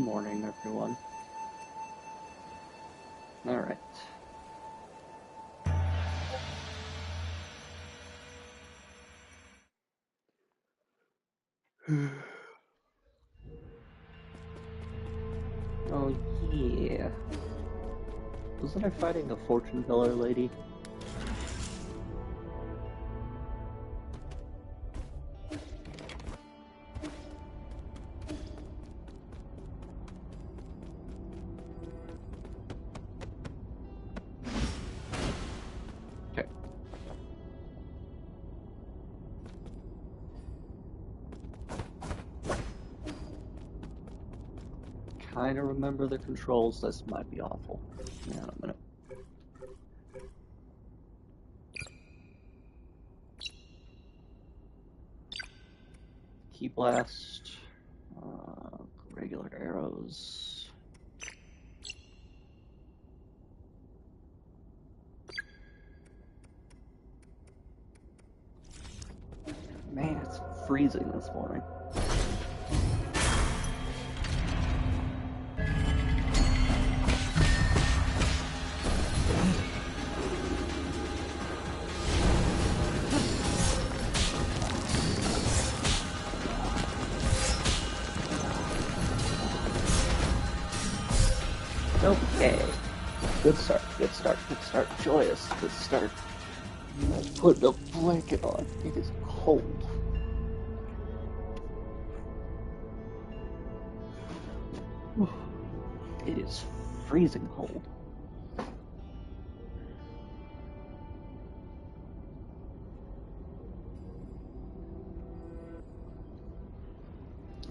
Morning, everyone. Alright. Oh, yeah. Wasn't I fighting a fortune teller lady? Okay. Kinda remember the controls. This might be awful. Yeah, in a minute. Key blast. Regular arrows. Man, it's freezing this morning. Okay. Good start, good start, good start. Joyous, good start. Put the blanket on. It is cold. It is freezing cold.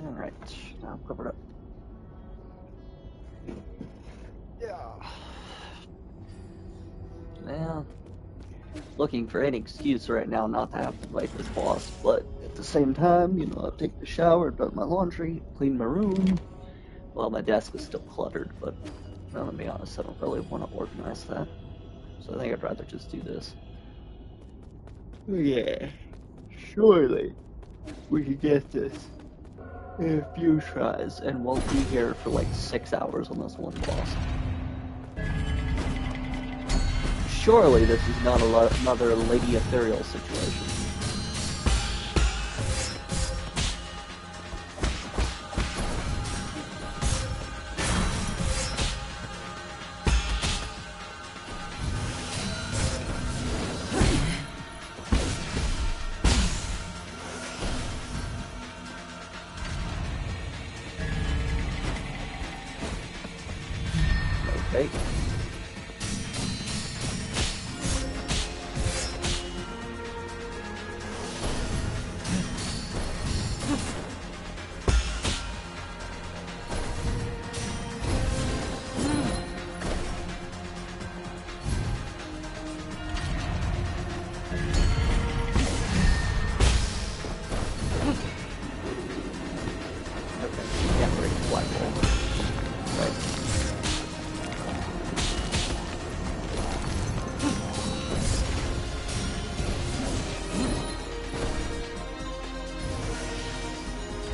Alright, now I'm covered up. Yeah. Well, looking for any excuse right now not to have to fight this boss, but at the same time, you know, I've taken a shower, done my laundry, cleaned my room. Well, my desk is still cluttered, but well, to be honest, I don't really want to organize that. So I think I'd rather just do this. Yeah, surely we could get this in a few tries and won't be here for like 6 hours on this one boss. Surely this is not another Lady Ethereal situation. Okay.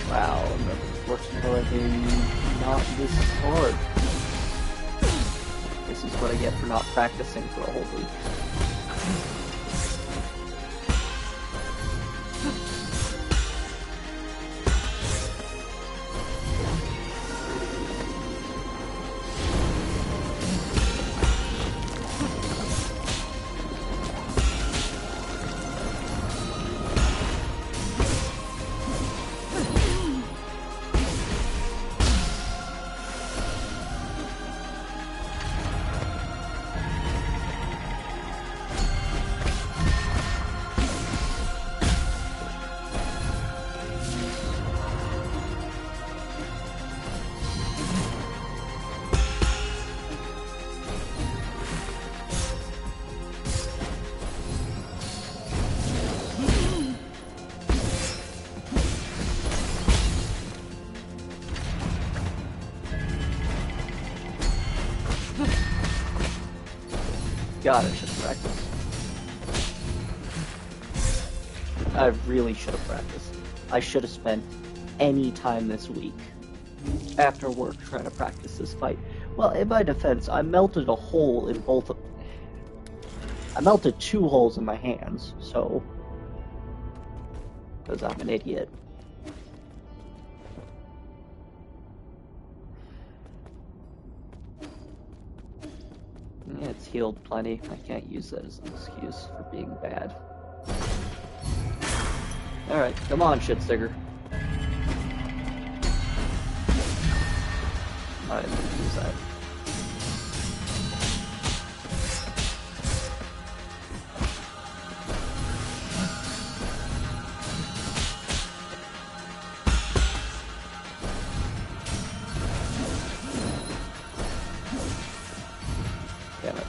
Wow, unfortunately, not this hard. This is what I get for not practicing for a whole week. God, I should have practiced. I really should have practiced. I should have spent any time this week after work trying to practice this fight. Well, in my defense, I melted a hole in both of... I melted 2 holes in my hands, so... Because I'm an idiot. Yeah, it's healed plenty. I can't use that as an excuse for being bad. Alright, come on, shit sticker. Alright, let me use that. Damn it.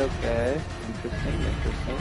Okay. Interesting.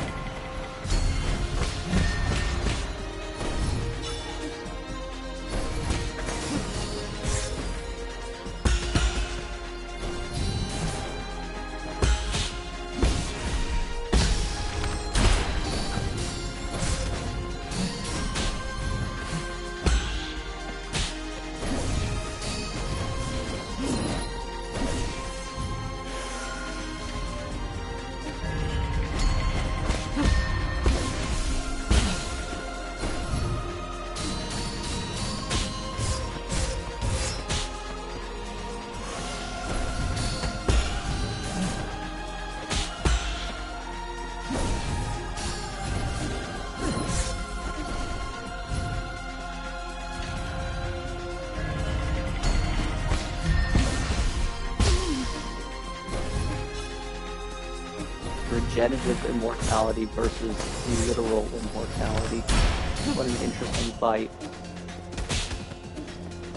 Regenerative immortality versus literal immortality. What an interesting fight.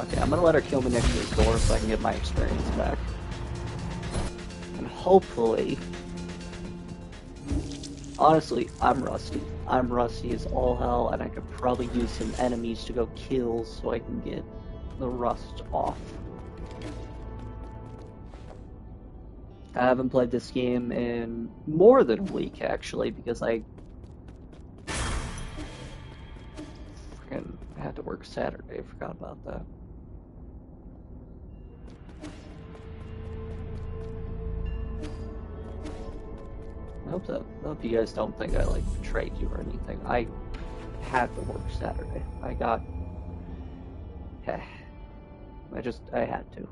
Okay, I'm gonna let her kill me next to this door so I can get my experience back. And hopefully... Honestly, I'm rusty. I'm rusty as all hell, and I could probably use some enemies to go kill so I can get the rust off. I haven't played this game in more than a week, actually, because I freaking had to work Saturday. I forgot about that. I hope you guys don't think I, like, betrayed you or anything. I had to work Saturday. I had to.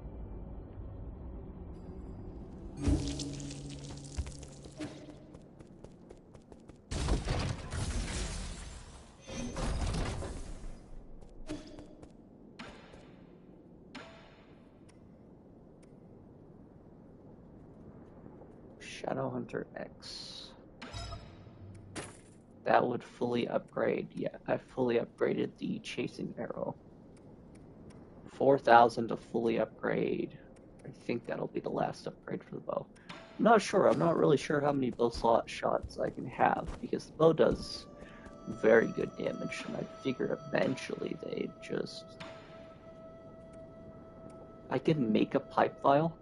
Shadowhunter X. That would fully upgrade. Yeah, I fully upgraded the chasing arrow. 4,000 to fully upgrade. I think that'll be the last upgrade for the bow. I'm not sure. I'm not really sure how many bow slot shots I can have because the bow does very good damage, and I figure eventually they just... I can make a pipe vial.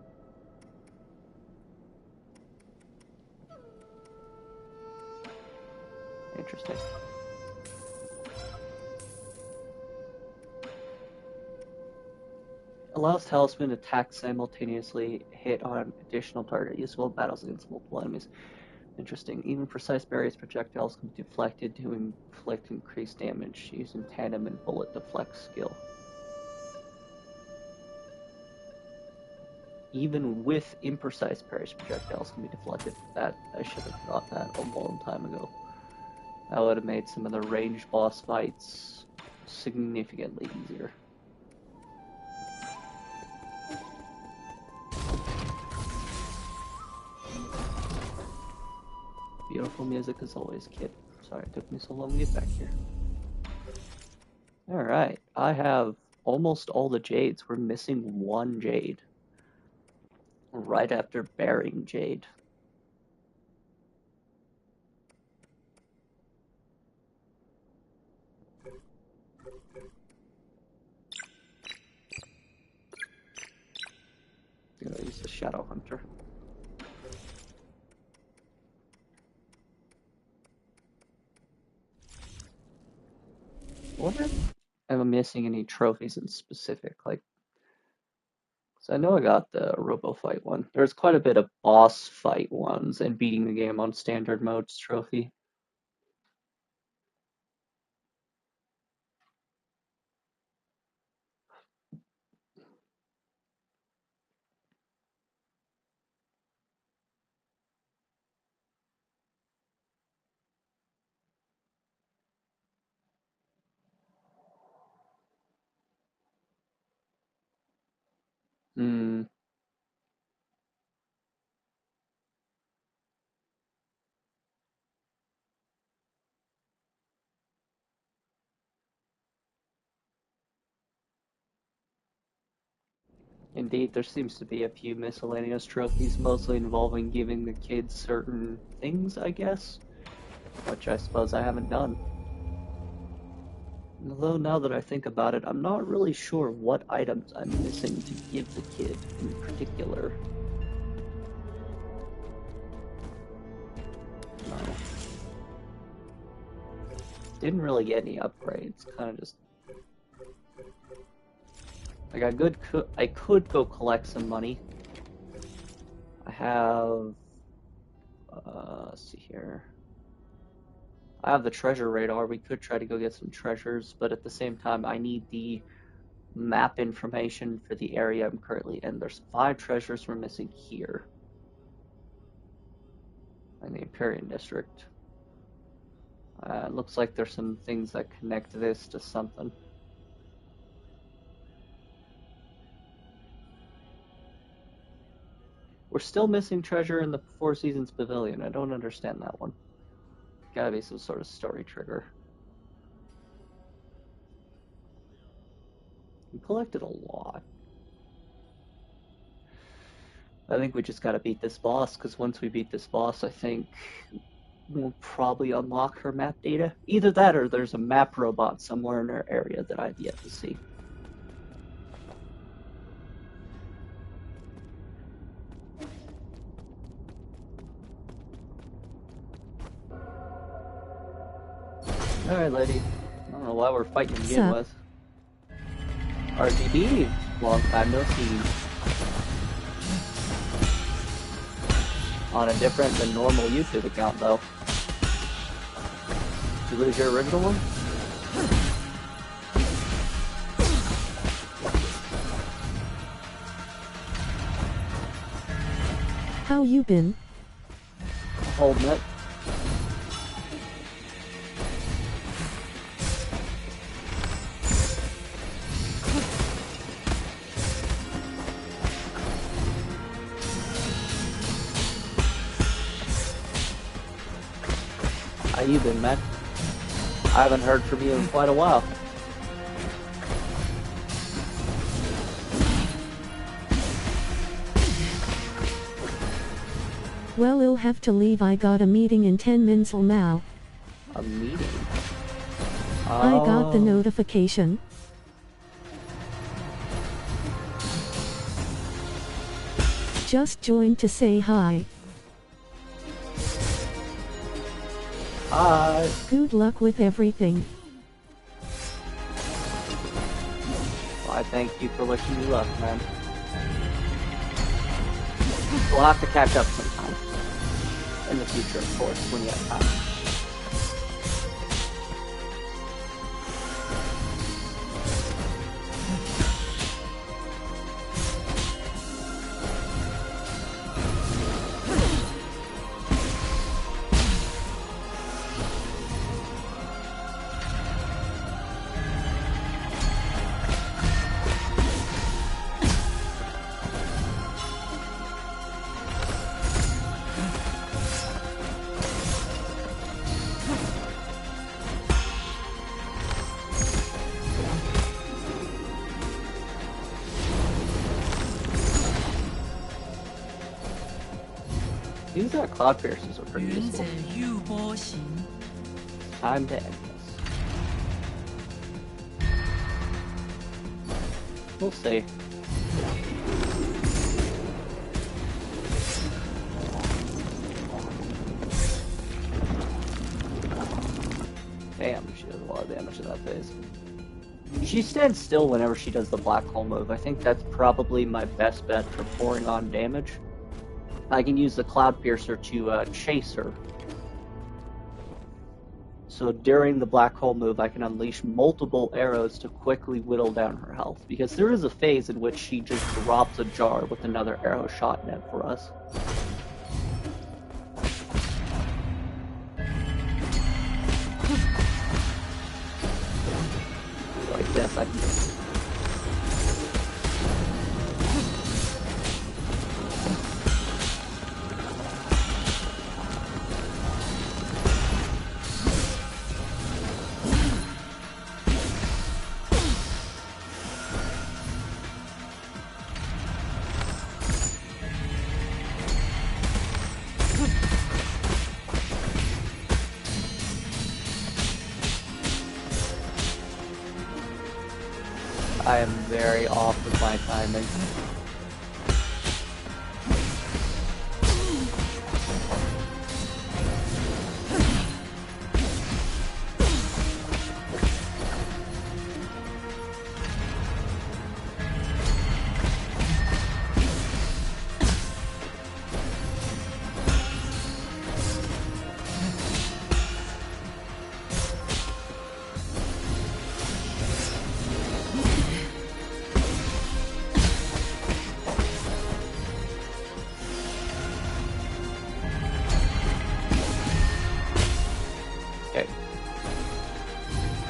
Interesting. Allows talisman attack simultaneously hit on additional target useful in battles against multiple enemies. Interesting. Even precise various projectiles can be deflected to inflict increased damage using tandem and bullet deflect skill. Even with imprecise various projectiles can be deflected. That I should have thought that a long time ago. That would have made some of the ranged boss fights significantly easier. Beautiful music as always, kid. Sorry, it took me so long to get back here. Alright, I have almost all the jades. We're missing one jade. Right after bearing jade. I'm gonna use the Shadow Hunter. I wonder if I'm missing any trophies in specific, like, so I know I got the Robo Fight one. There's quite a bit of boss fight ones and beating the game on standard modes trophy. Hmm. Indeed, there seems to be a few miscellaneous trophies, mostly involving giving the kids certain things, I guess, which I suppose I haven't done. Although now that I think about it, I'm not really sure what items I'm missing to give the kid in particular. No. Didn't really get any upgrades, kind of just... Like, I could go collect some money. I have... let's see here. I have the treasure radar. We could try to go get some treasures, but at the same time, I need the map information for the area I'm currently in. There's 5 treasures we're missing here in the Empyrean District. It looks like there's some things that connect this to something. We're still missing treasure in the Four Seasons Pavilion. I don't understand that one. Gotta be some sort of story trigger. We collected a lot. I think we just gotta beat this boss, because once we beat this boss, I think we'll probably unlock her map data. Either that or there's a map robot somewhere in our area that I've yet to see. Alright, lady. I don't know why we're fighting to begin with. RGB, long time no see. On a different than normal YouTube account, though. Did you lose your original one? How you been? Holding it. How you been, man? I haven't heard from you in quite a while. Well, I'll have to leave. I got a meeting in 10 minutes now. A meeting? I got the notification. Just joined to say hi. Hi. Good luck with everything. Well, I thank you for wishing me luck, man. We'll have to catch up sometime. In the future, of course, when you have time. These cloud piercers are pretty 云者 useful. 玉波行， Time to end this. We'll see. Damn, she does a lot of damage in that phase. She stands still whenever she does the black hole move. I think that's probably my best bet for pouring on damage. I can use the Cloud Piercer to chase her. So during the black hole move, I can unleash multiple arrows to quickly whittle down her health. Because there is a phase in which she just drops a jar with another arrow shot in it for us. Like this, I can... I am very off with my timing.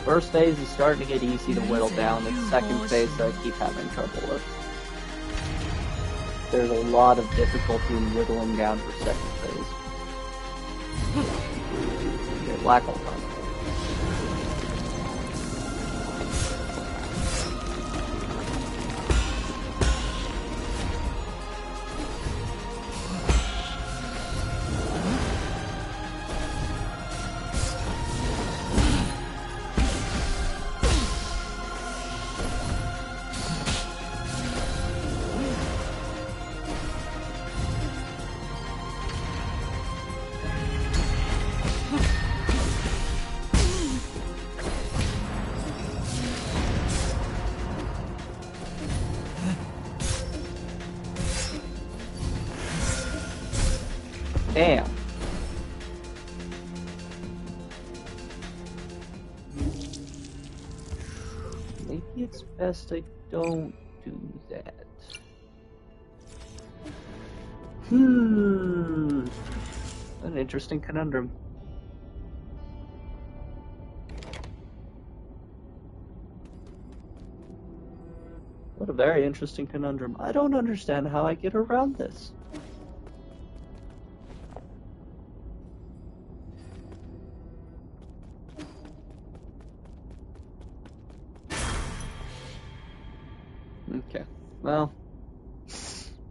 First phase is starting to get easy to whittle down, the second phase I keep having trouble with. There's a lot of difficulty in whittling down for second phase. Okay, black hole time. Damn. Maybe it's best I don't do that. An interesting conundrum. What a very interesting conundrum. I don't understand how I get around this. Okay, well, I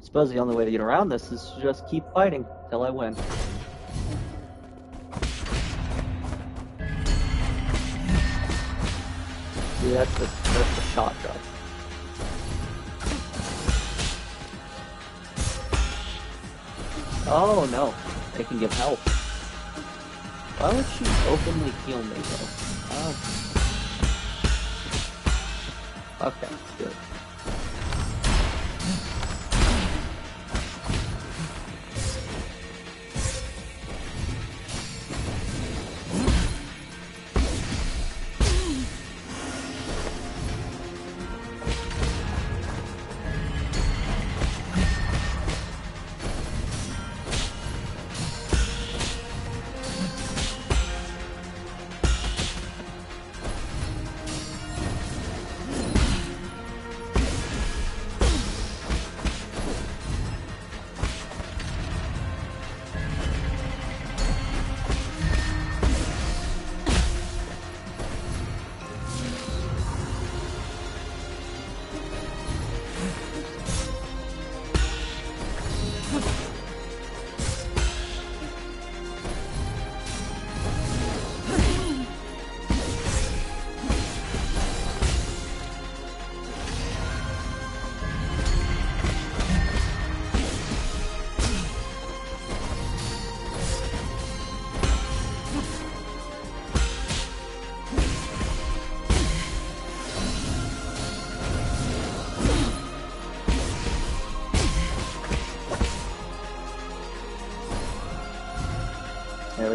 suppose the only way to get around this is to just keep fighting till I win. See, that's the shot drop. Oh no, they can give help. Why would she openly heal me though? Okay, good.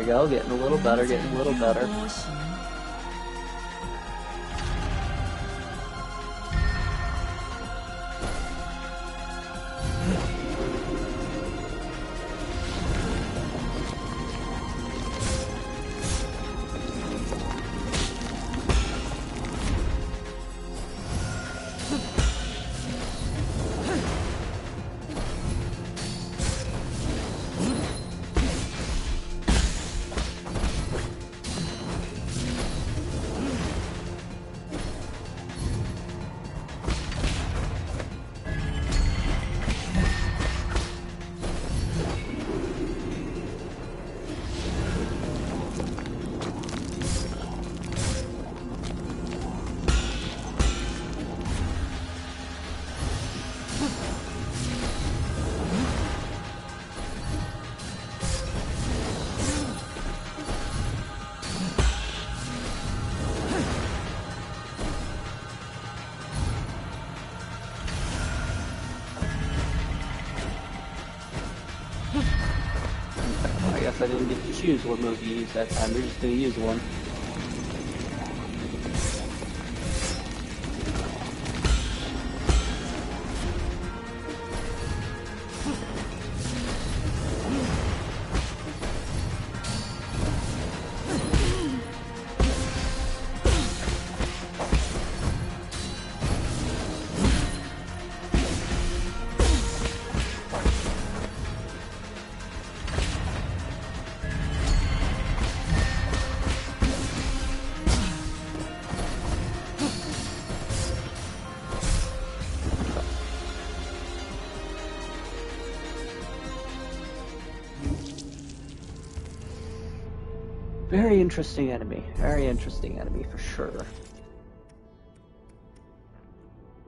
we go, getting a little better, getting a little better. I guess I didn't get to choose what move to use that time. We're just gonna use one. Very interesting enemy. Very interesting enemy for sure.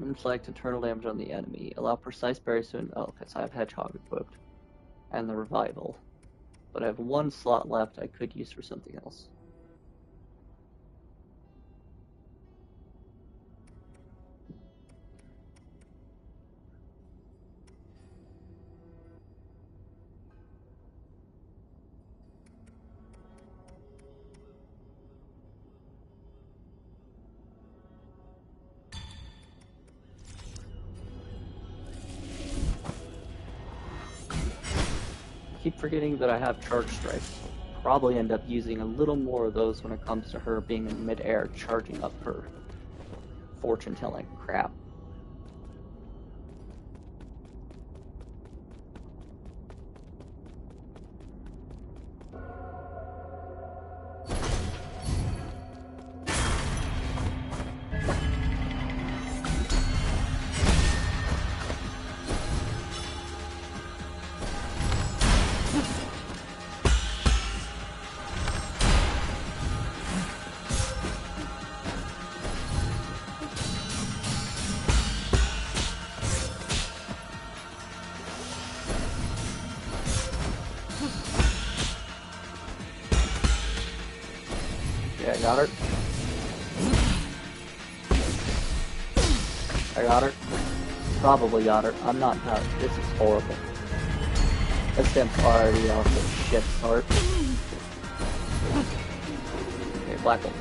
Inflict internal damage on the enemy. Allow precise parry soon. Oh, okay, so I have Hedgehog equipped. And the Revival. But I have one slot left I could use for something else. Keep forgetting that I have Charge Strikes. Probably end up using a little more of those when it comes to her being in midair, charging up her fortune-telling crap. Yeah, I got her. I got her. Probably got her. I'm not done. This is horrible. This thing's already off to a shit start. Okay, black one.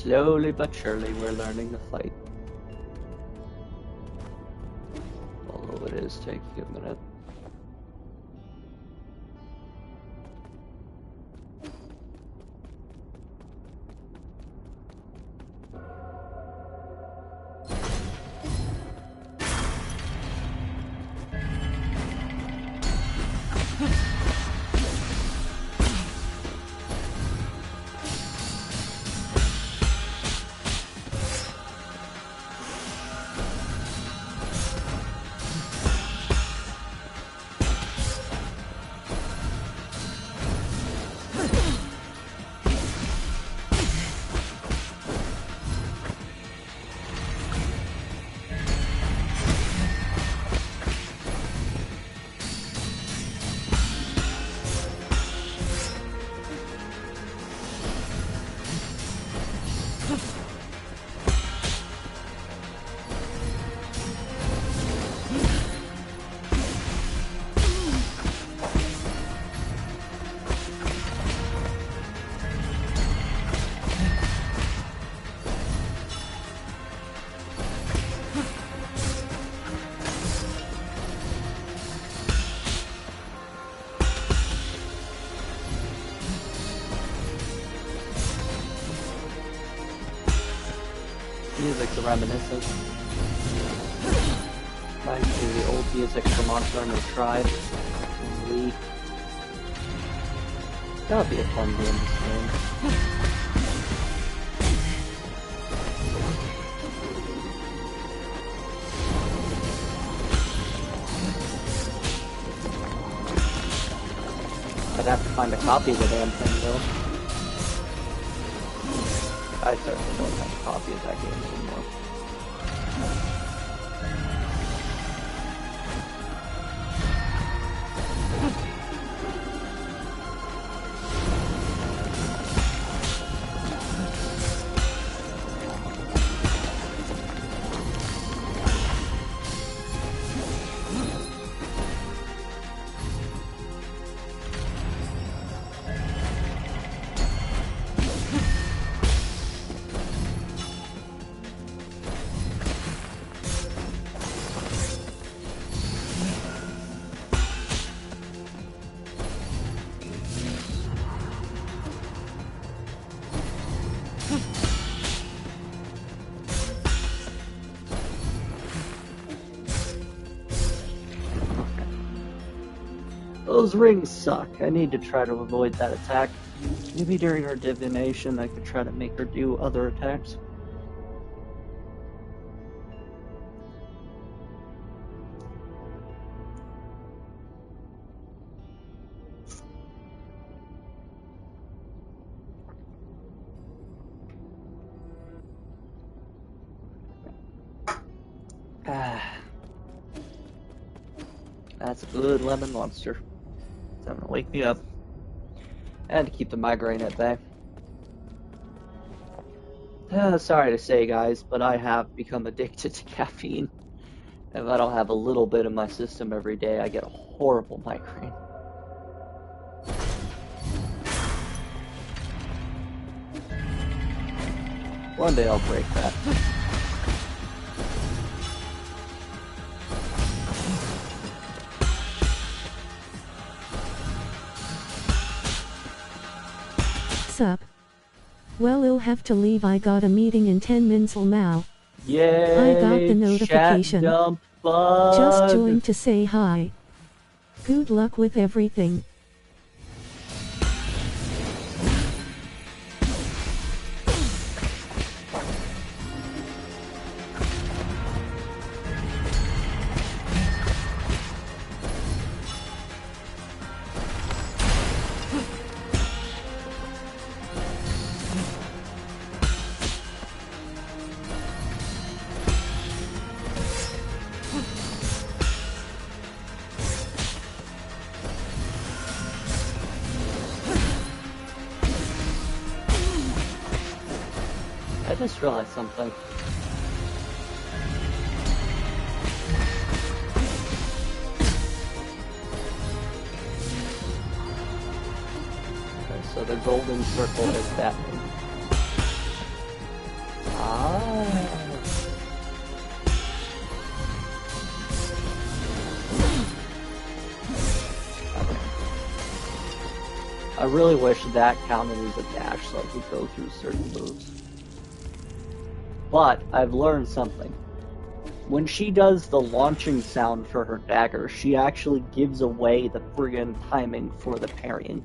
Slowly but surely, we're learning to fight. Although it is taking a minute. Music's a reminiscent. Reminds me of the old music from Monster Hunter Tribe. Wii. That would be a fun game this game. I'd have to find a copy of the damn thing though. I certainly don't have a copy of that game anymore. Those rings suck. I need to try to avoid that attack. Maybe during her divination I could try to make her do other attacks. That's a good lemon monster. It's having to wake me up. And to keep the migraine at bay. Sorry to say, guys, but I have become addicted to caffeine. If I don't have a little bit in my system every day, I get a horrible migraine. One day I'll break that. Sup? Well, I'll have to leave. I got a meeting in 10 minutes now. Yay! I got the notification. Chat dump bug. Just joined to say hi. Good luck with everything. I just realized something. Okay, so the golden circle is that thing. I really wish that counted as a dash so I could go through certain moves. But I've learned something. When she does the launching sound for her dagger, she actually gives away the friggin' timing for the parrying.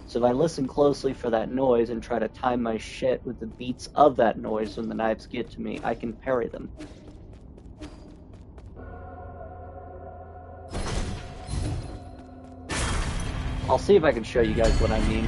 So if I listen closely for that noise and try to time my shit with the beats of that noise when the knives get to me, I can parry them. I'll see if I can show you guys what I mean.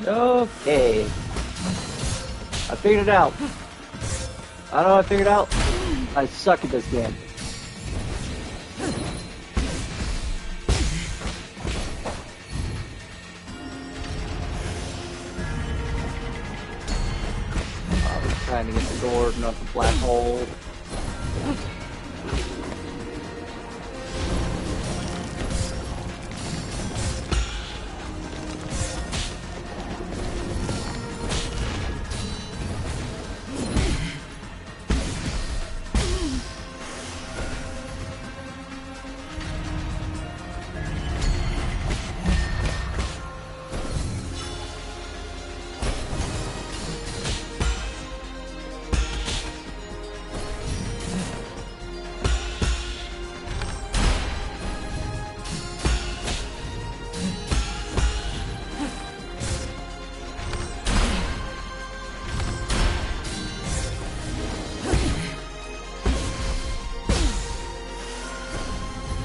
Okay. I figured it out. I don't know, I figured it out. I suck at this game. I was trying to get the door, not the black hole.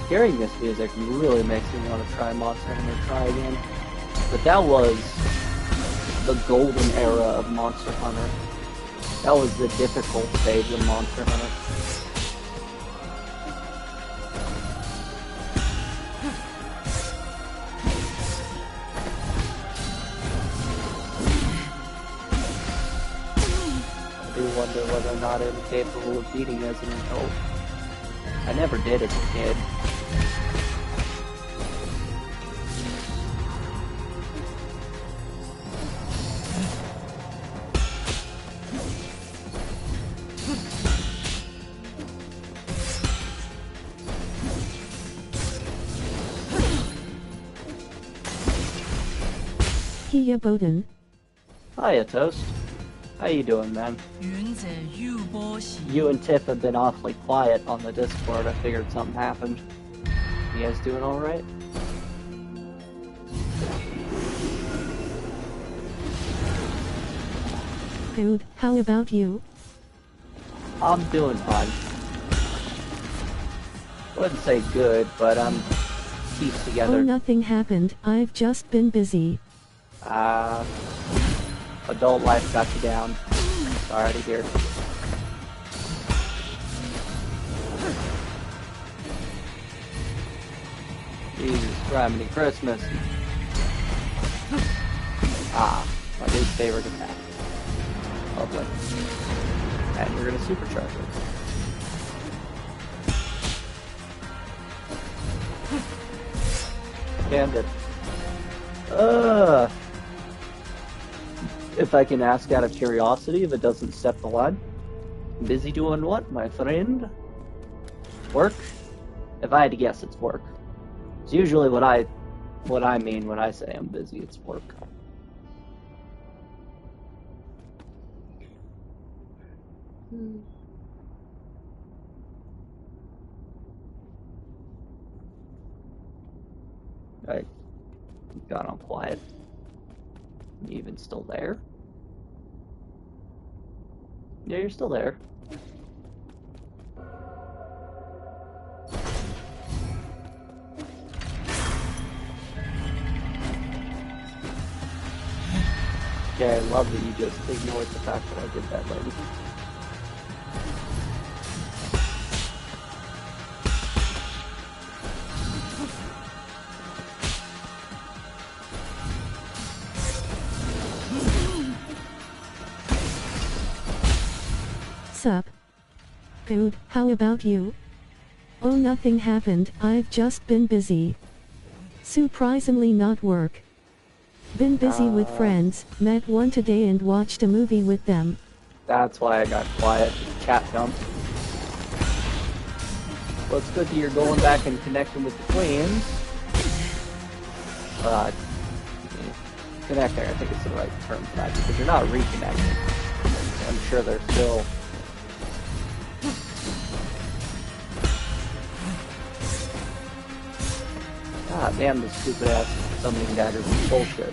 Hearing this music really makes me want to try Monster Hunter Try again. But that was the golden era of Monster Hunter. That was the difficult stage of Monster Hunter. I do wonder whether or not I'm capable of beating as an adult. I never did as a kid. Hiya Bowden. Hiya, Toast. How you doing, man? You and Tiff have been awfully quiet on the Discord. I figured something happened. You guys doing alright? Good, how about you? I'm doing fine. Wouldn't say good, but I'm pieced together. Oh, nothing happened, I've just been busy. Adult life got you down. Sorry to hear. Jesus, criminy Christmas. Ah, my new favorite attack. Lovely. And we're gonna supercharge it. Damned it. If I can ask out of curiosity, if it doesn't step the line. Busy doing what, my friend? Work? If I had to guess, it's work. It's usually what I mean when I say I'm busy, it's work. Right. Got on quiet. You even still there? Yeah, you're still there. Okay, I love that you just ignored the fact that I did that, lady. Sup? Good, how about you? Oh, nothing happened, I've just been busy. Surprisingly not work. Been busy with friends, met one today and watched a movie with them. That's why I got quiet. Chat dump. Well, it's good that you're going back and connecting with the queens. Connecting, I think it's the right term for that, because you're not reconnecting. I'm sure they're still... God damn, this stupid ass summoning daggers is bullshit.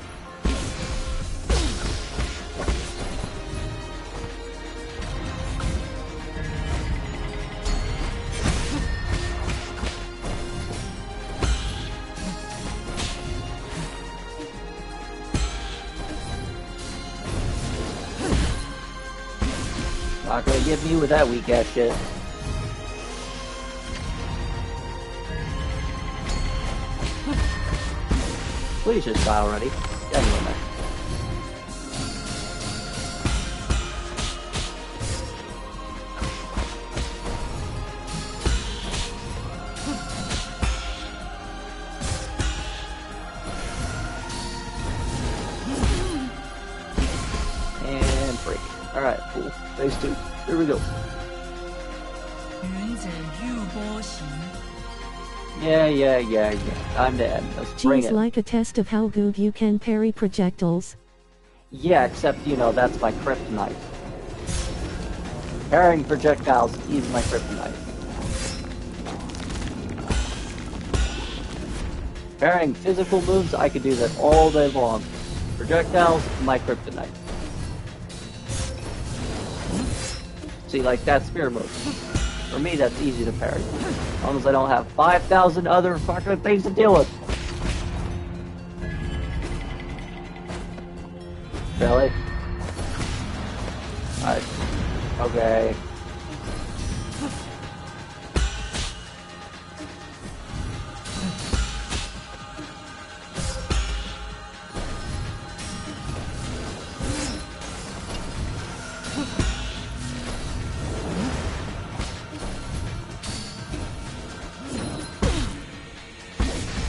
Not gonna get me with that weak ass shit. Please just die already. Anyway, man. And break. Alright, cool. Phase 2. Here we go. Yeah. Time to end. Let's bring Geez, it. like a test of how good you can parry projectiles. Yeah, except, you know, that's my kryptonite. Parrying projectiles is my kryptonite. Parrying physical moves, I could do that all day long. Projectiles, my kryptonite. See, like that spear move. For me, that's easy to parry. As long as I don't have 5,000 other fucking things to deal with. Really? Alright. Okay.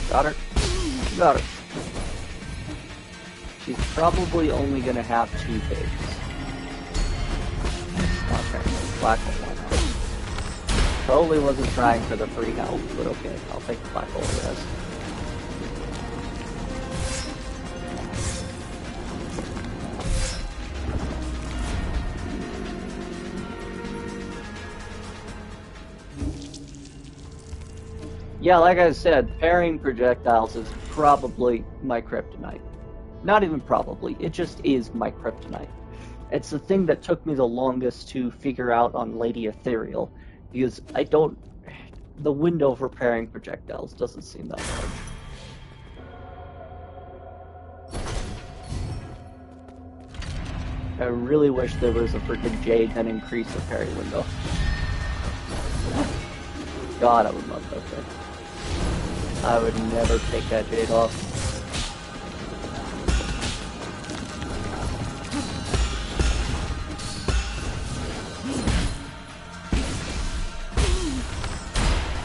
Got her. Got her. She's probably only gonna have 2 phases. Okay, black hole, why not? Totally wasn't trying for the free health, but okay, I'll take the black hole as. Yeah, like I said, parrying projectiles is probably my kryptonite. Not even probably, it just is my kryptonite. It's the thing that took me the longest to figure out on Lady Ethereal, because the window for parrying projectiles doesn't seem that large. I really wish there was a freaking jade that increased the parry window. God, I would love that thing. I would never take that jade off.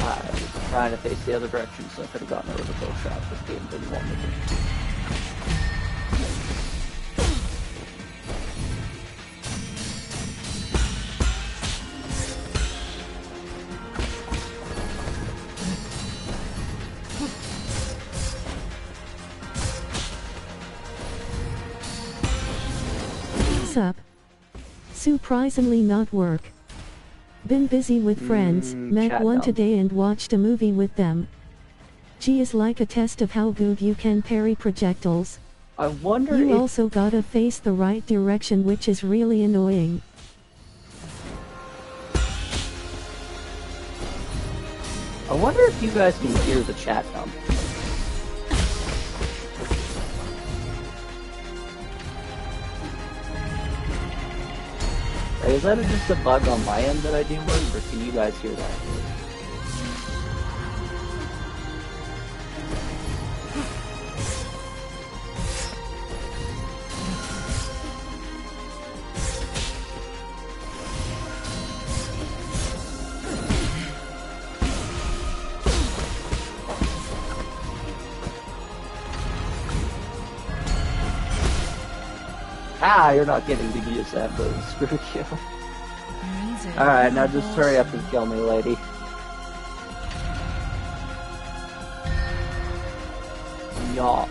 I was trying to face the other direction so I could have gotten rid of the bow shot. This game didn't want me to. Up. Surprisingly not work. Been busy with friends, met one today and watched a movie with them. G is like a test of how good you can parry projectiles. I wonder You also gotta face the right direction, which is really annoying. I wonder if you guys can hear the chat dump. Is that just a bug on my end that I do work, or can you guys hear that? Ah, you're not getting to use that move. Screw you. Alright, now just hurry up and kill me, lady. Yaw.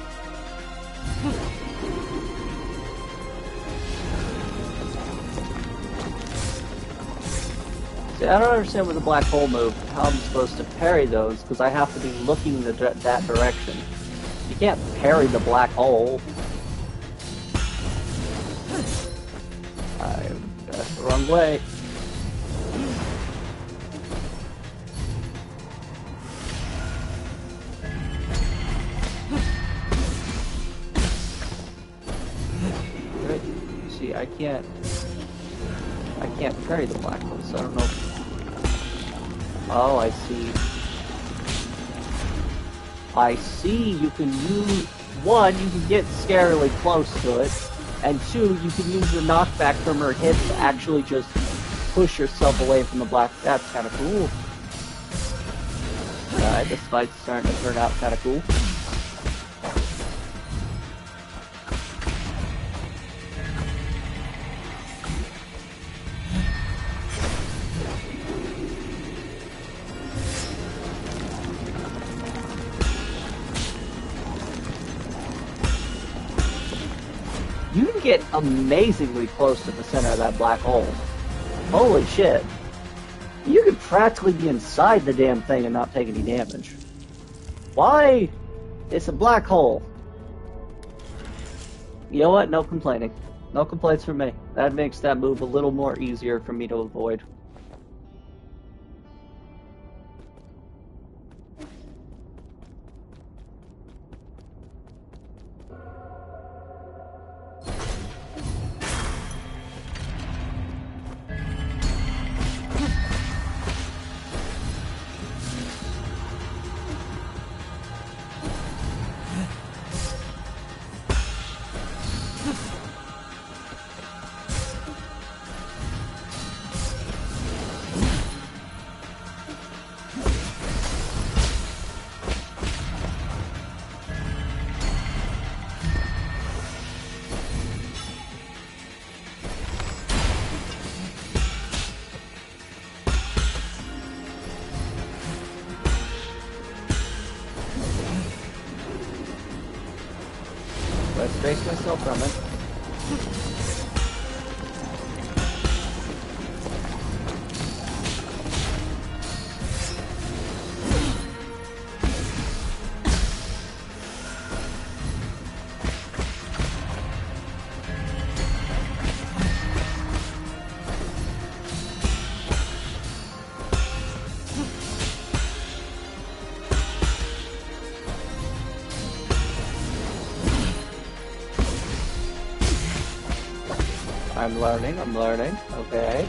See, I don't understand with the black hole move how I'm supposed to parry those, because I have to be looking that direction. You can't parry the black hole. That's the wrong way. See, I can't parry the black hole, so I don't know. Oh, I see. I see. You can use one. You can get scarily close to it. And two, you can use the knockback from her hit to actually just push yourself away from the black. That's kind of cool. Alright, this fight's starting to turn out kind of cool. You can get amazingly close to the center of that black hole. Holy shit. You could practically be inside the damn thing and not take any damage. Why? It's a black hole. You know what? No complaining. No complaints from me. That makes that move a little more easier for me to avoid. Let's brace myself from it. I'm learning, okay.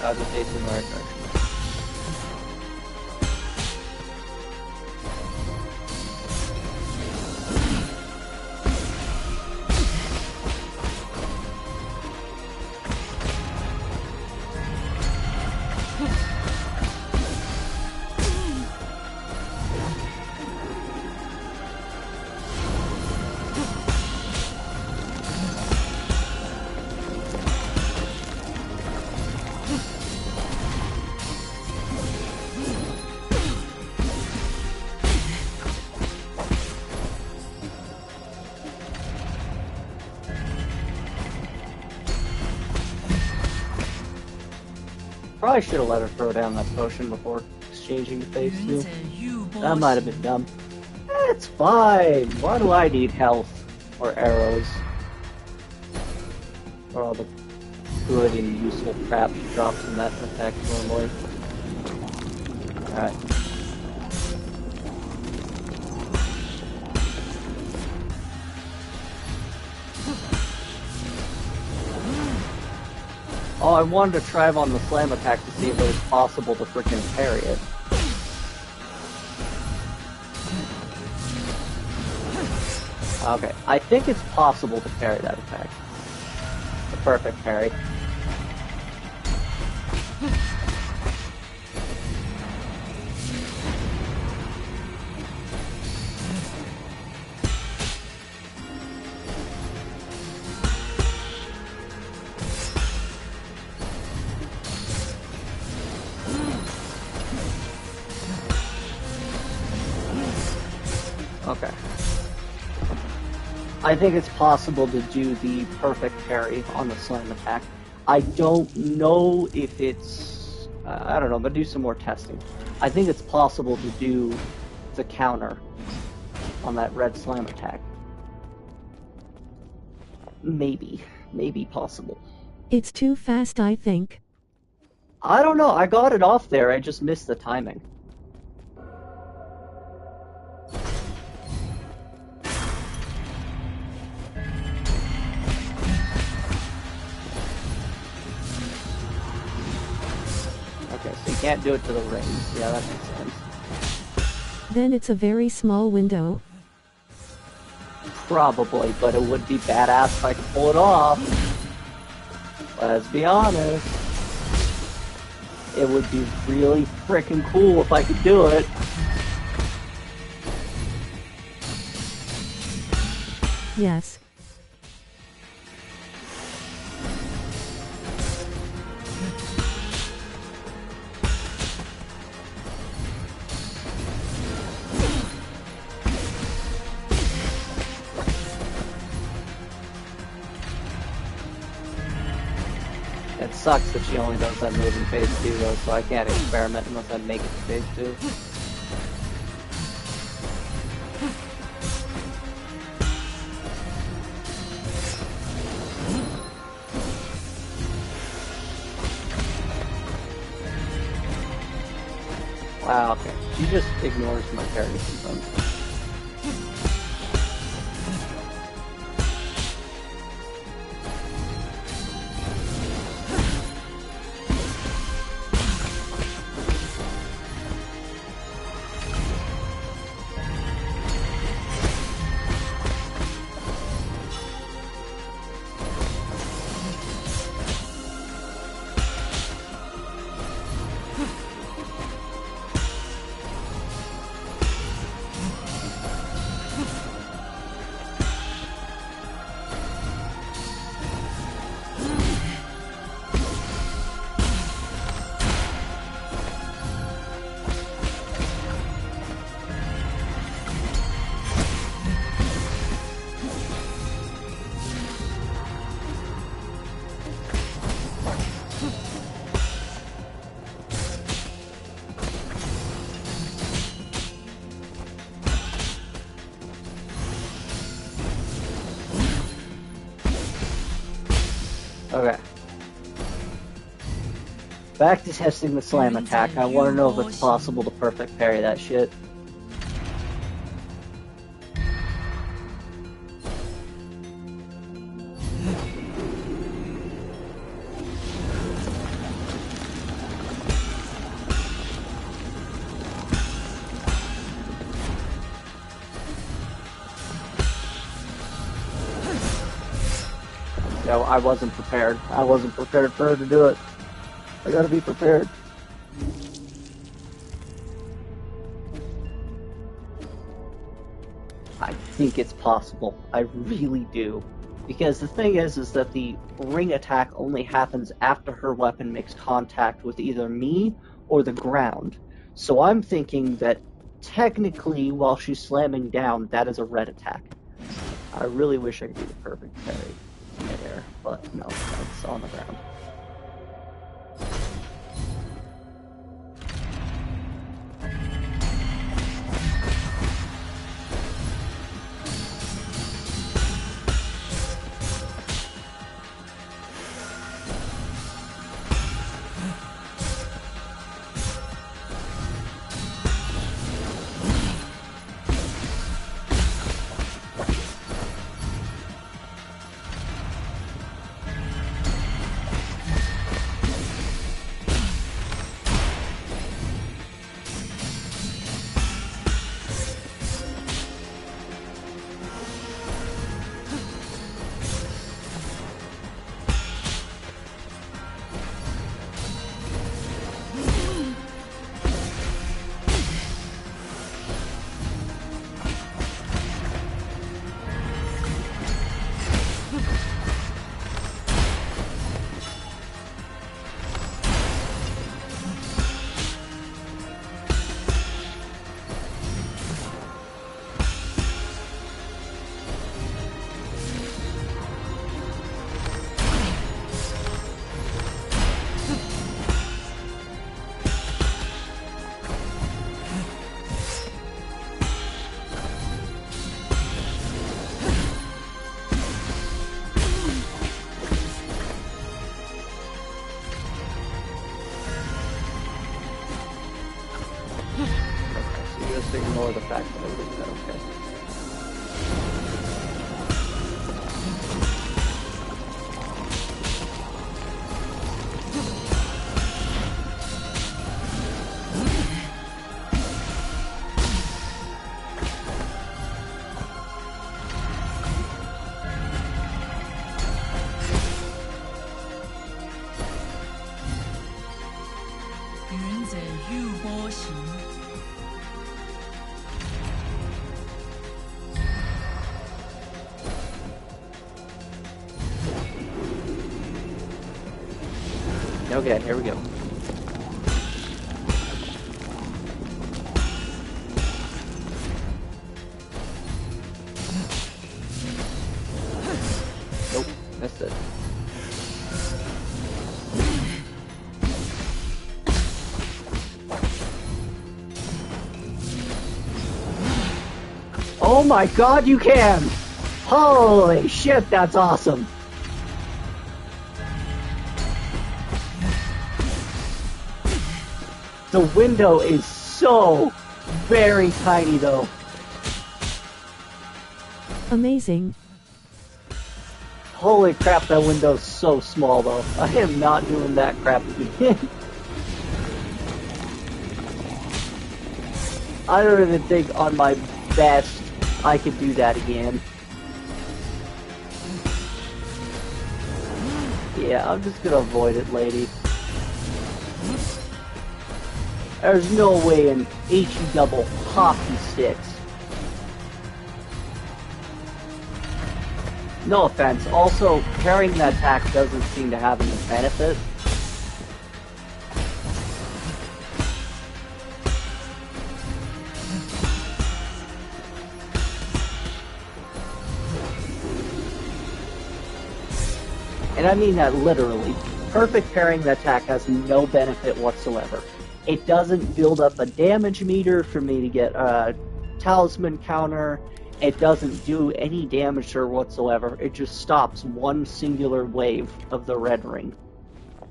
How's it facing the right direction? Probably should have let her throw down that potion before exchanging the phase 2. That might have been dumb. It's fine. Why do I need health or arrows? For all the good and useful crap she drops in that attack normally. Alright. Oh, I wanted to try on the slam attack to see if it was possible to frickin' parry it. Okay, I think it's possible to parry that attack. The perfect parry. Okay. I think it's possible to do the perfect parry on the slam attack. I don't know if it's... I don't know, but do some more testing. I think it's possible to do the counter on that red slam attack. Maybe. Maybe possible. It's too fast, I think. I don't know, I got it off there, I just missed the timing. Okay, so you can't do it to the rings. Yeah, that makes sense. Then it's a very small window. Probably, but it would be badass if I could pull it off. Let's be honest. It would be really freaking cool if I could do it. Yes. It sucks that she only does that move in phase 2 though, so I can't experiment unless I make it to phase 2. Wow, okay. She just ignores my parry sometimes. Okay. Back to testing the slam attack. I want to know if it's possible to perfect parry that shit. No, I wasn't prepared. I wasn't prepared for her to do it. I gotta be prepared. I think it's possible. I really do. Because the thing is that the ring attack only happens after her weapon makes contact with either me or the ground. So I'm thinking that technically, while she's slamming down, that is a red attack. I really wish I could do the perfect parry there, but no, that's on the ground. Okay, here we go. Nope, missed it. Oh my god, you can! Holy shit, that's awesome! The window is so very tiny though. Amazing. Holy crap, that window's so small though. I am not doing that crap again. I don't even think on my best I could do that again. Yeah, I'm just gonna avoid it, lady. There's no way an HE double hockey sticks. No offense, also, parrying that attack doesn't seem to have any benefit. And I mean that literally. Perfect parrying the attack has no benefit whatsoever. It doesn't build up a damage meter for me to get a talisman counter. It doesn't do any damage to her whatsoever. It just stops one singular wave of the red ring,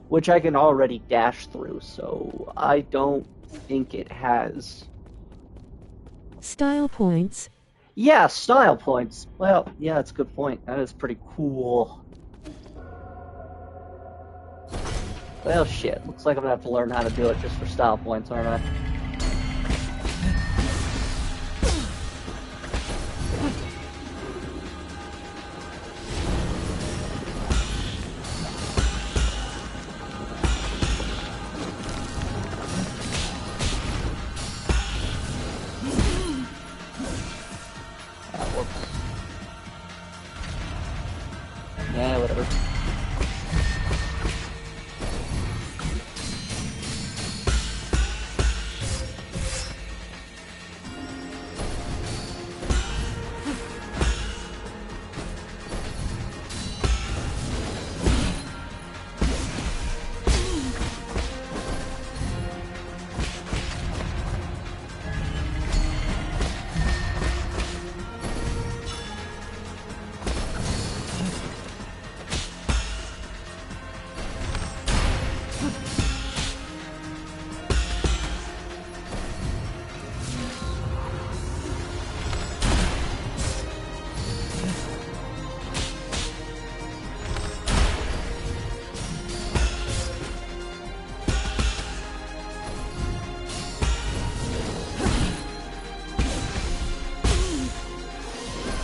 which I can already dash through, so I don't think it has... Style points. Yeah, style points. Well, yeah, that's a good point. That is pretty cool. Well, shit. Looks like I'm gonna have to learn how to do it just for style points, aren't I? Whoops. Yeah, whatever.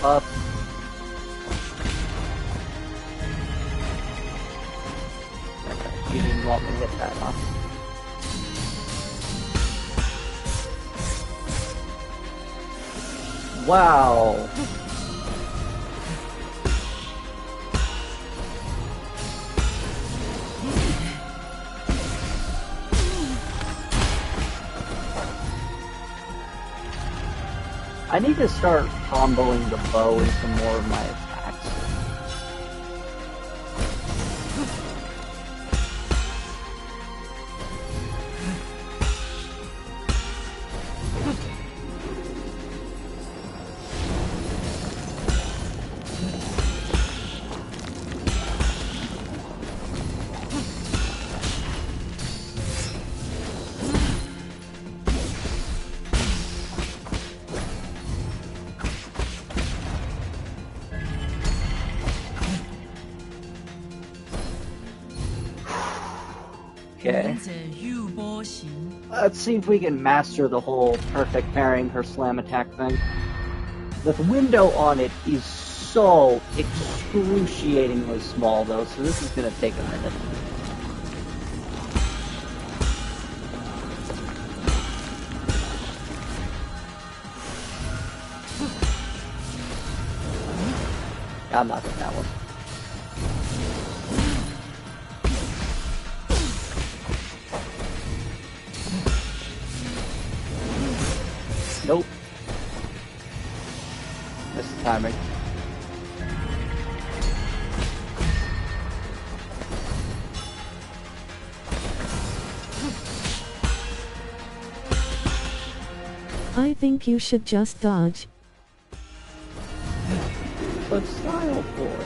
Up. You didn't want me to hit that, huh? Wow. I need to start comboing the bow into more of my attacks. Okay. Let's see if we can master the whole perfect parrying her slam attack thing. The window on it is so excruciatingly small though, so this is gonna take a minute. I'm not getting that one. Nope. Missed the timing. I think you should just dodge. But style points.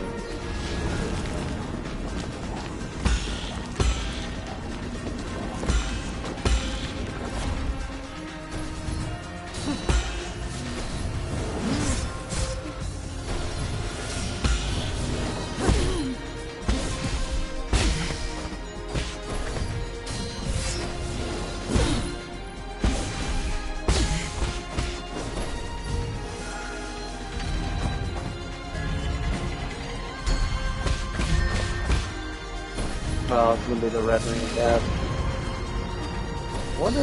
Oh, it's gonna be the red ring of death. Wonder.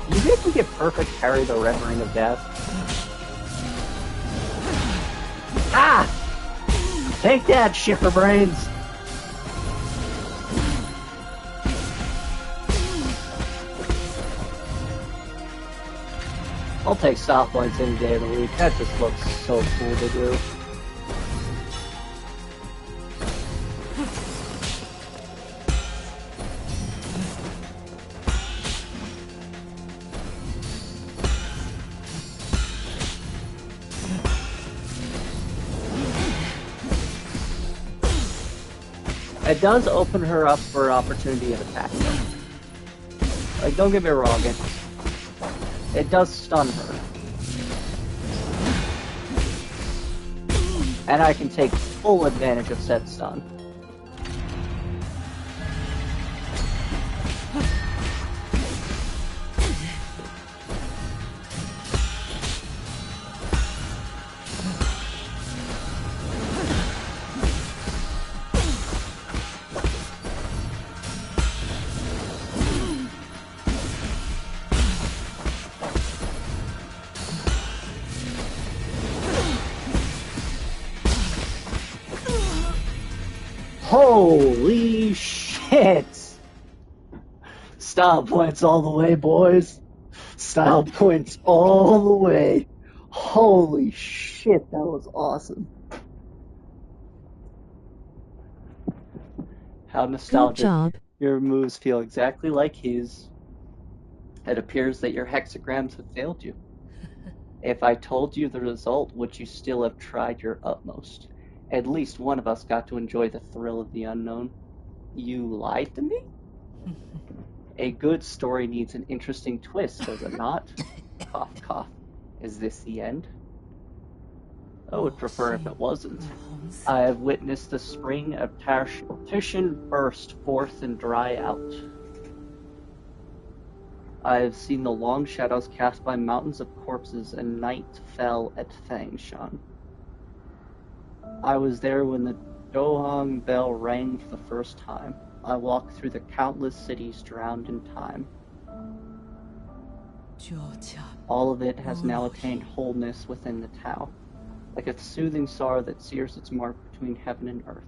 You think we could perfect carry the red ring of death? Ah! Take that, shipper brains! I'll take style points any day of the week. That just looks so cool to do. It does open her up for opportunity of attack though. Like, don't get me wrong, it does stun her. And I can take full advantage of said stun. Holy shit! Style points all the way, boys. Style points all the way. Holy shit, that was awesome. How nostalgic. Good job. Your moves feel exactly like his. It appears that your hexagrams have failed you. If I told you the result, would you still have tried your utmost? At least one of us got to enjoy the thrill of the unknown. You lied to me? A good story needs an interesting twist, does it not? Cough, cough. Is this the end? I would prefer if it wasn't. I have witnessed the spring of Titian burst forth and dry out. I have seen the long shadows cast by mountains of corpses, and night fell at Fangshan. I was there when the Dohong bell rang for the first time. I walked through the countless cities drowned in time. All of it has now attained wholeness within the Tao, like a soothing sorrow that sears its mark between heaven and earth.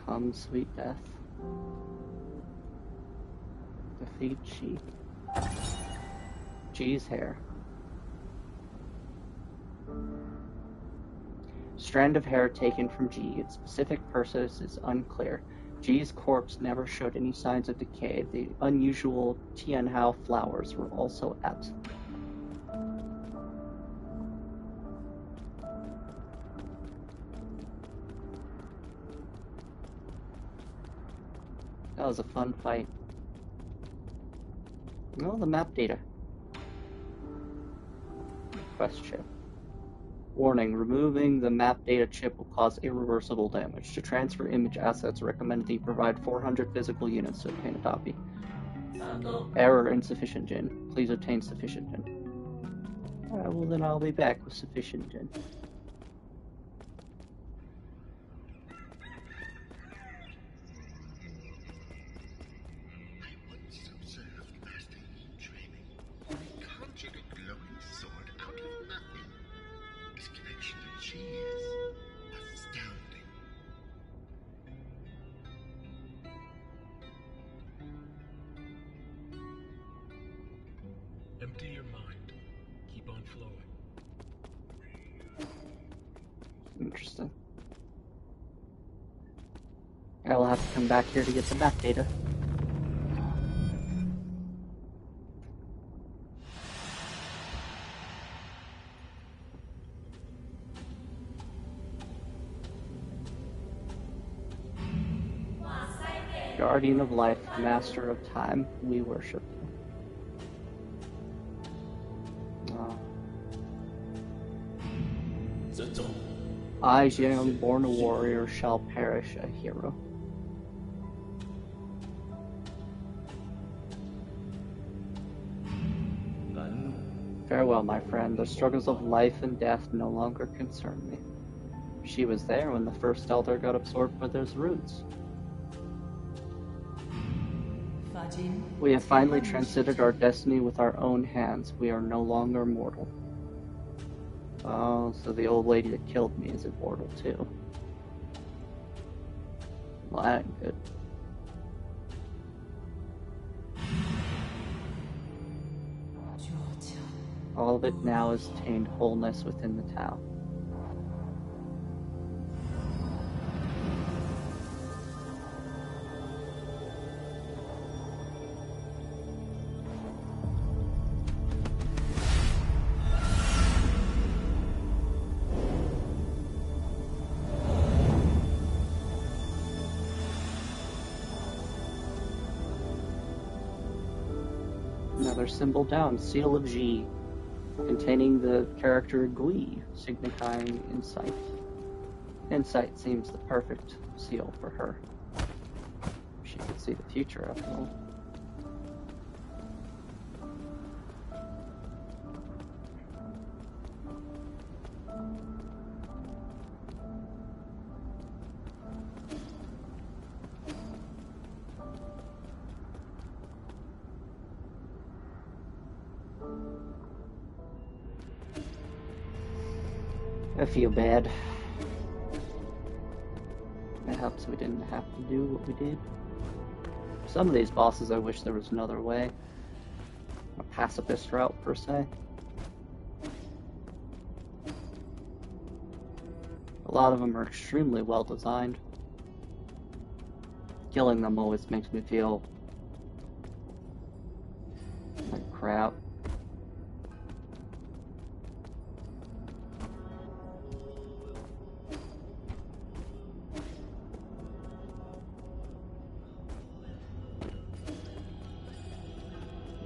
Come, sweet death. Defeat G. G's hair. Strand of hair taken from G. Its specific purpose is unclear. G's corpse never showed any signs of decay. The unusual Tianhao flowers were also absent. That was a fun fight. Oh, the map data. Quest chip. Warning, removing the map data chip will cause irreversible damage. To transfer image assets, recommend that you provide 400 physical units to obtain a copy. Error, insufficient gin. Please obtain sufficient gin. Alright, well then I'll be back with sufficient gin. Empty your mind. Keep on flowing. Interesting. I'll have to come back here to get the map data. Guardian of life, master of time, we worship you. I, young born a warrior, shall perish a hero. Farewell, my friend. The struggles of life and death no longer concern me. She was there when the first elder got absorbed by those roots. We have finally transited our destiny with our own hands. We are no longer mortal. Oh, so the old lady that killed me is immortal too. Well, that ain't good. All of it now is attained wholeness within the Tao. Another symbol down, Seal of G, containing the character Gui, signifying insight. Insight seems the perfect seal for her. She could see the future after all. I feel bad. It helps we didn't have to do what we did. Some of these bosses I wish there was another way. A pacifist route, per se. A lot of them are extremely well designed. Killing them always makes me feel like crap.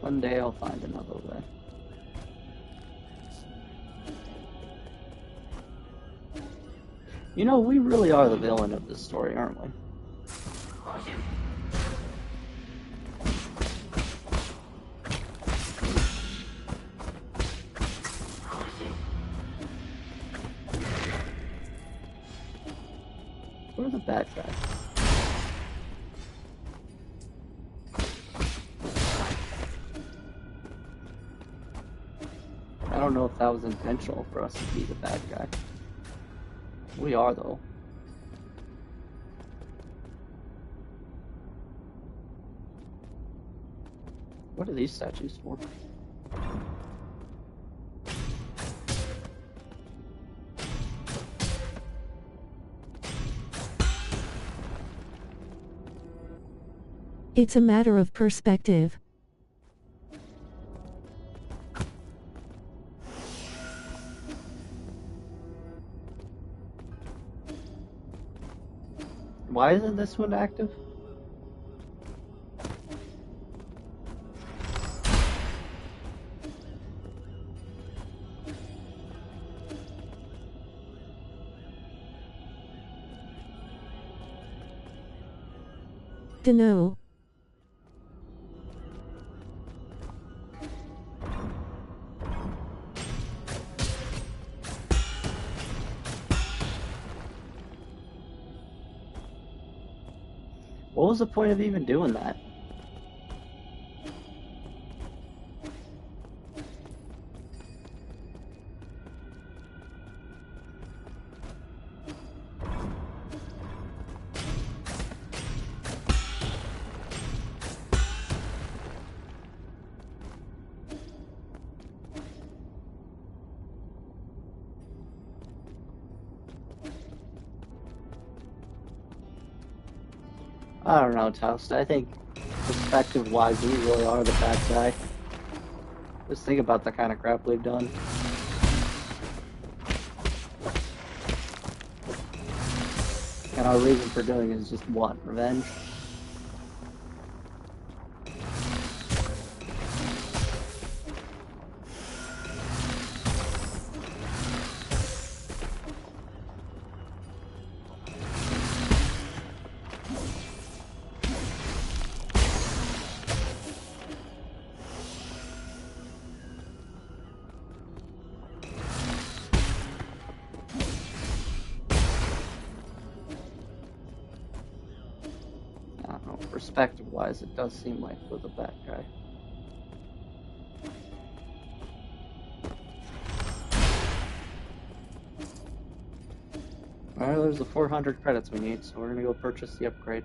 One day I'll find another way. You know, we really are the villain of this story, aren't we? We're the bad guys. I don't know if that was intentional for us to be the bad guy. We are, though. What are these statues for? It's a matter of perspective. Why isn't this one active? Dunno. What was the point of even doing that? I don't know, Toast. I think, perspective-wise, we really are the bad guy. Just think about the kind of crap we've done. And our reason for doing it is just what? Revenge? Perspective-wise, it does seem like we're the bad guy. Alright, there's the 400 credits we need, so we're gonna go purchase the upgrade.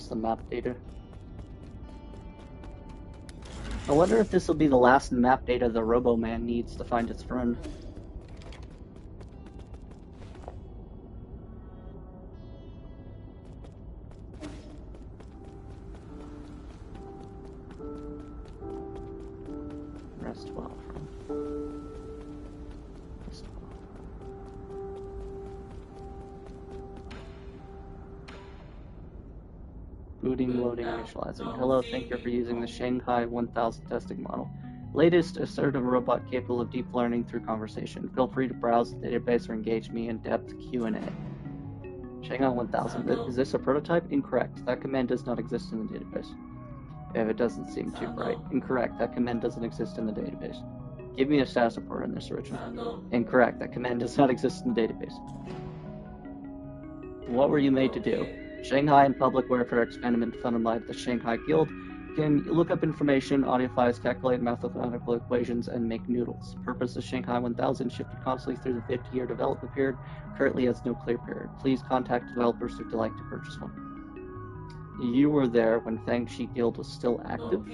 The map data. I wonder if this will be the last map data the Robo-Man needs to find his friend. Rest 12. Rest 12. Booting, loading, initializing. Hello, thank you for using the Shanghai 1000 testing model. Latest assertive robot capable of deep learning through conversation. Feel free to browse the database or engage me in depth Q&A. Shanghai 1000. Is this a prototype? Incorrect. That command does not exist in the database. If it doesn't seem too bright. Incorrect. That command doesn't exist in the database. Give me a status report on this, original. Incorrect. That command does not exist in the database. What were you made to do? Shanghai and public welfare experiment funded by the Shanghai Guild can look up information, audio files, calculate mathematical equations, and make noodles. Purpose of Shanghai 1000 shifted constantly through the 50-year development period, currently has no clear period. Please contact developers if you'd like to purchase one. You were there when Fangxi Guild was still active.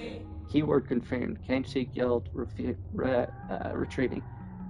Keyword confirmed. Fangxi Guild retrieving.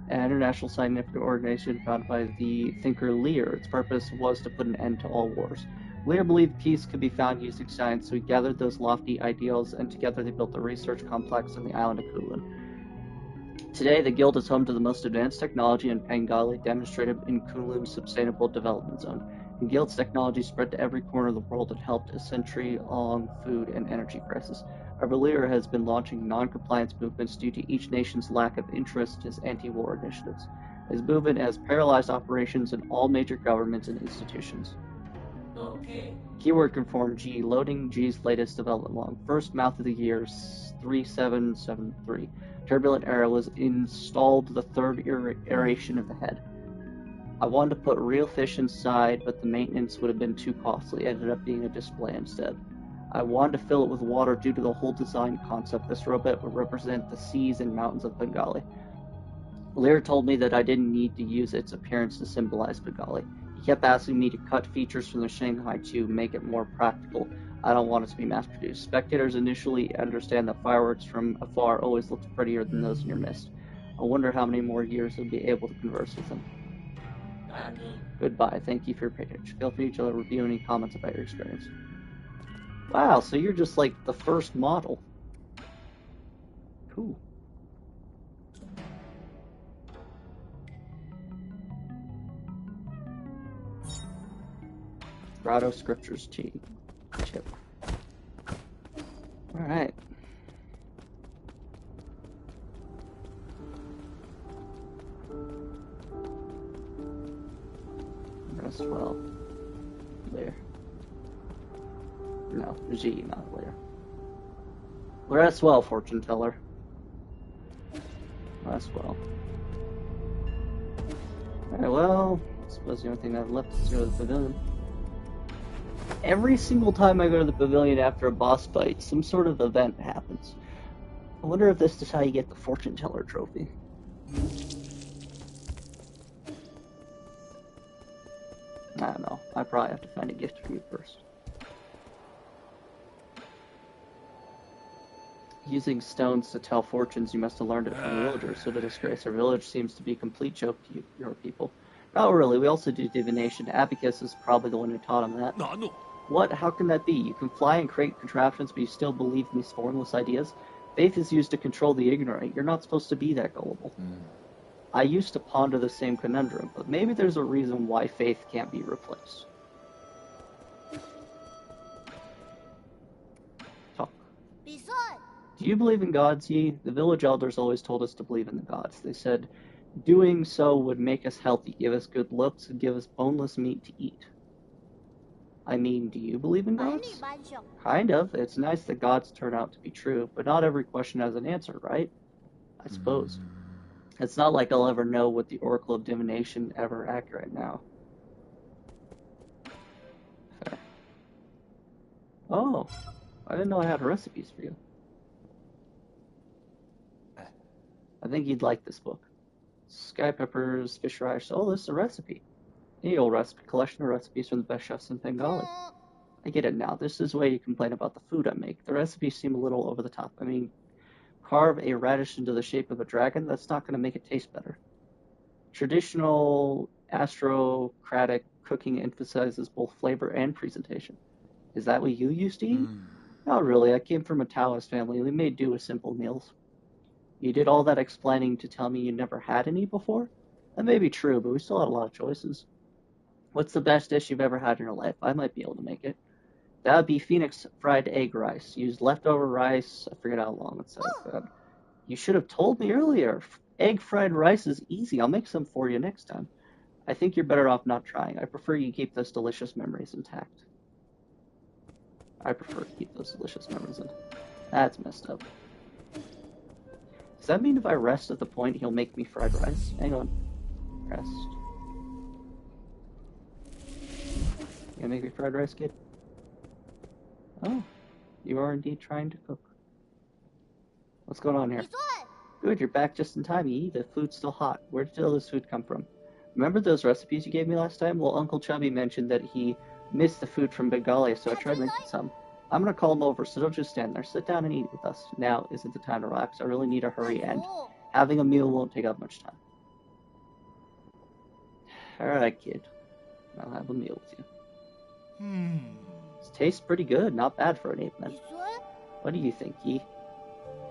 An international scientific organization founded by the thinker Lear. Its purpose was to put an end to all wars. Lear believed peace could be found using science, so he gathered those lofty ideals, and together they built a research complex on the island of Kunlun. Today, the Guild is home to the most advanced technology in Bengali demonstrated in Kunlun's Sustainable Development Zone. The Guild's technology spread to every corner of the world and helped a century-long food and energy crisis. However, Lear has been launching non-compliance movements due to each nation's lack of interest in his anti-war initiatives. His movement has paralyzed operations in all major governments and institutions. Keyword confirm G. Loading G's latest development log. First mouth of the year 3773. Turbulent era was installed the third aeration of the head. I wanted to put real fish inside, but the maintenance would have been too costly. It ended up being a display instead. I wanted to fill it with water due to the whole design concept. This robot would represent the seas and mountains of Bengali. Lear told me that I didn't need to use its appearance to symbolize Bengali. He kept asking me to cut features from the Shanghai to make it more practical. I don't want it to be mass-produced. Spectators initially understand that fireworks from afar always look prettier than those in your midst. I wonder how many more years I'll be able to converse with them. Goodbye. Thank you for your patronage. Feel free to review any comments about your experience. Wow, so you're just like the first model. Cool. Grotto Scriptures Chip. Alright. Rest well. There. No, G, not Lear. Rest well, fortune teller. Rest well. Alright, well, I suppose the only thing I've left is to go to the pavilion. Every single time I go to the pavilion after a boss fight, some sort of event happens. I wonder if this is how you get the fortune teller trophy. I don't know. I probably have to find a gift for you first. Using stones to tell fortunes, you must have learned it from the villagers, so to disgrace our village seems to be a complete joke to you, your people. Not really, we also do divination. Abacus is probably the one who taught him that. No. What? How can that be? You can fly and create contraptions, but you still believe in these formless ideas? Faith is used to control the ignorant. You're not supposed to be that gullible. I used to ponder the same conundrum, but maybe there's a reason why faith can't be replaced. Talk. Do you believe in gods, Yi? The village elders always told us to believe in the gods. They said doing so would make us healthy, give us good looks, and give us boneless meat to eat. I mean, do you believe in gods? Kind of. It's nice that gods turn out to be true, but not every question has an answer, right? I suppose. It's not like I'll ever know what the Oracle of Divination ever accurate now. Fair. Oh, I didn't know I had recipes for you. I think you'd like this book. Sky peppers, fish rice. Oh, this is a recipe. Any old recipe collection of recipes from the best chefs in Bengali. I get it now. This is why you complain about the food I make. The recipes seem a little over the top. I mean, carve a radish into the shape of a dragon, that's not going to make it taste better. Traditional aristocratic cooking emphasizes both flavor and presentation. Is that what you used to eat? Not really. I came from a Taoist family. We made do with simple meals. You did all that explaining to tell me you never had any before? That may be true, but we still had a lot of choices. What's the best dish you've ever had in your life? I might be able to make it. That would be Phoenix fried egg rice. Use leftover rice. I forget how long it says. You should have told me earlier. Egg fried rice is easy. I'll make some for you next time. I think you're better off not trying. I prefer you keep those delicious memories intact. That's messed up. Does that mean if I rest at the point, he'll make me fried rice? Hang on. Rest. You gonna make me fried rice, kid? Oh, you are indeed trying to cook. What's going on here? Good, you're back just in time, Yi. The food's still hot. Where did all this food come from? Remember those recipes you gave me last time? Well, Uncle Chubby mentioned that he missed the food from Bengali, so I tried making some. I'm gonna call him over, so don't just stand there. Sit down and eat with us. Now isn't the time to relax. I really need a hurry, and having a meal won't take up much time. Alright, kid. I'll have a meal with you. This tastes pretty good. Not bad for an ape man. What do you think, Yi?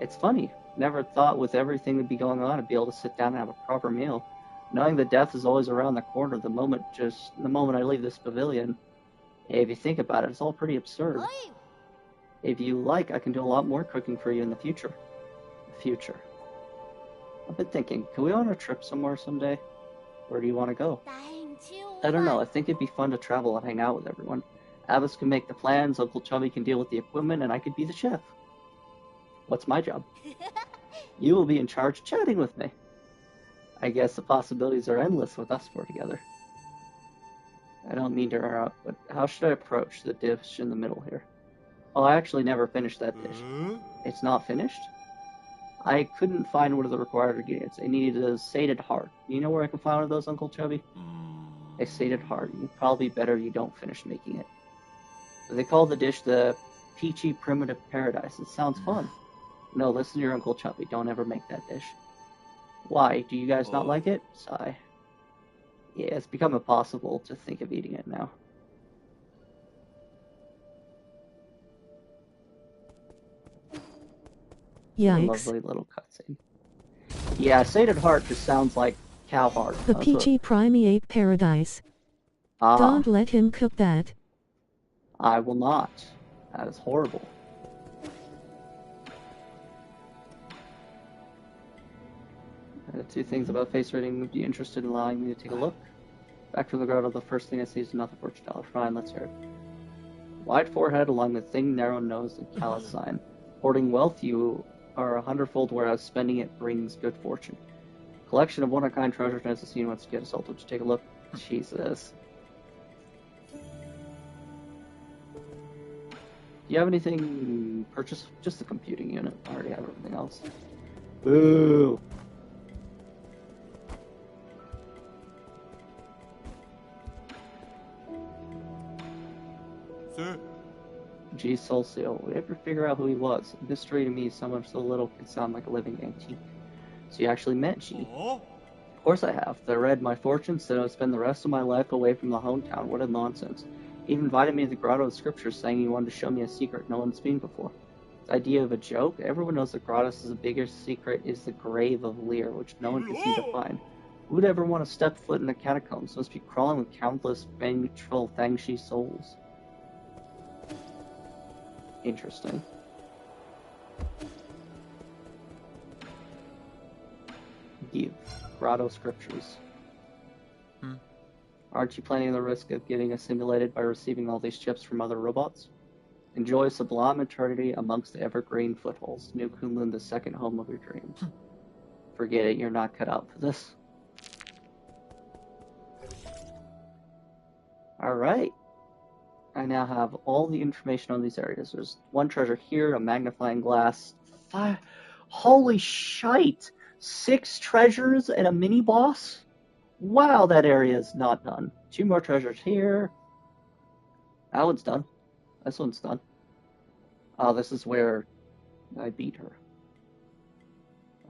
It's funny. Never thought with everything that'd be going on I'd be able to sit down and have a proper meal. Knowing that death is always around the corner the moment I leave this pavilion. Hey, if you think about it, it's all pretty absurd. If you like, I can do a lot more cooking for you in the future. I've been thinking, can we go on a trip somewhere someday? Where do you want to go? I don't know, I think it'd be fun to travel and hang out with everyone. Abbas can make the plans, Uncle Chubby can deal with the equipment, and I could be the chef. What's my job? You will be in charge of chatting with me. I guess the possibilities are endless with us four together. I don't mean to interrupt, but how should I approach the dish in the middle here? Oh, I actually never finished that dish. It's not finished? I couldn't find one of the required ingredients. I needed a sated heart. You know where I can find one of those, Uncle Chubby? A sated heart. You'd probably better you don't finish making it. They call the dish the Peachy Primitive Paradise. It sounds fun. No, listen to your Uncle Chubby. Don't ever make that dish. Why? Do you guys not like it? Sigh. Yeah, it's become impossible to think of eating it now. Yikes. A lovely little cutscene. Yeah, sated heart just sounds like cow heart. The peachy primy ape paradise. Don't let him cook that. I will not. That is horrible. Two things about face reading would be interested in allowing me to take a look. Back from the grotto, the first thing I see is another fortune teller. Fine, let's hear it. Wide forehead along with thin, narrow nose and callous sign. Hoarding wealth, you are a hundredfold, whereas spending it brings good fortune. Collection of one-of-a-kind treasures nice to see once you get assaulted. Just take a look. Jesus. Do you have anything purchase? Just the computing unit. I already have everything else. Boo! Geez, Solcio, we ever figure out who he was? A mystery to me, someone so little can sound like a living antique. So you actually met G? Of course I have. They read my fortune, said I would spend the rest of my life away from the hometown. What a nonsense. He even invited me to the Grotto of Scriptures, saying he wanted to show me a secret no one's seen before. The idea of a joke? Everyone knows the Grotto's biggest secret is the grave of Lear, which no one can seem to find. Who would ever want to step foot in the catacombs? Must be crawling with countless vengeful Fangshi souls. Interesting. Give. Grotto Scriptures. Aren't you planning the risk of getting assimilated by receiving all these chips from other robots? Enjoy sublime eternity amongst the evergreen footholds. New Kunlun, the second home of your dreams. Forget it, you're not cut out for this. Alright. I now have all the information on these areas. There's one treasure here, a magnifying glass. Holy shite! 6 treasures and a mini-boss? Wow, that area is not done. 2 more treasures here. That one's done. This one's done. Oh, this is where I beat her.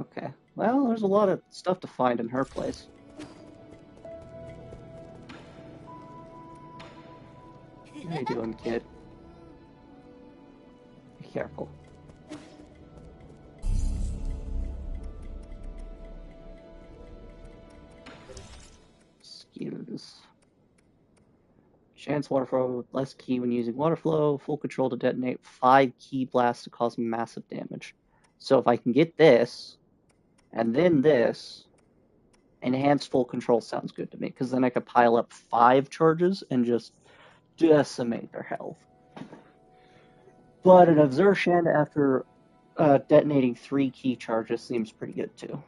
Okay. Well, there's a lot of stuff to find in her place. How you doing, kid? Be careful. Skills. Chance water flow with less key when using water flow. Full control to detonate 5 key blasts to cause massive damage. So if I can get this, and then this, enhanced full control sounds good to me, because then I could pile up 5 charges and just decimate their health. But an exertion after detonating 3 key charges seems pretty good too.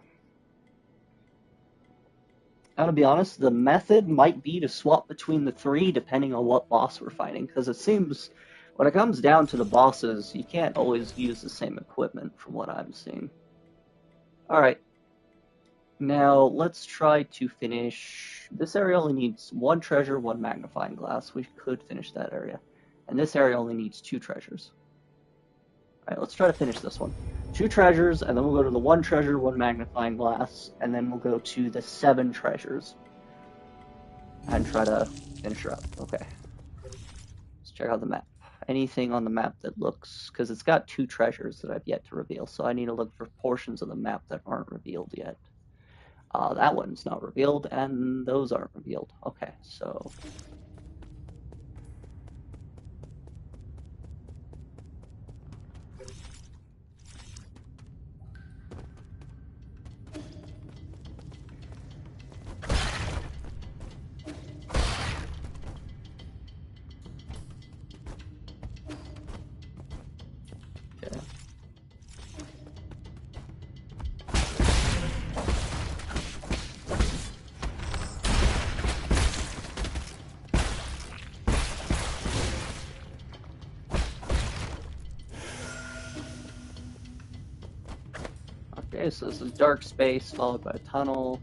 Now, to be honest, the method might be to swap between the 3 depending on what boss we're fighting, because it seems when it comes down to the bosses, you can't always use the same equipment from what I'm seeing. Alright. Now, let's try to finish... This area only needs 1 treasure, 1 magnifying glass. We could finish that area. And this area only needs 2 treasures. Alright, let's try to finish this one. 2 treasures, and then we'll go to the 1 treasure, 1 magnifying glass, and then we'll go to the 7 treasures. And try to finish her up. Okay. Let's check out the map. Anything on the map that looks... Because it's got 2 treasures that I've yet to reveal, so I need to look for portions of the map that aren't revealed yet. That one's not revealed, and those aren't revealed. Okay, so... Okay, so this is dark space followed by a tunnel.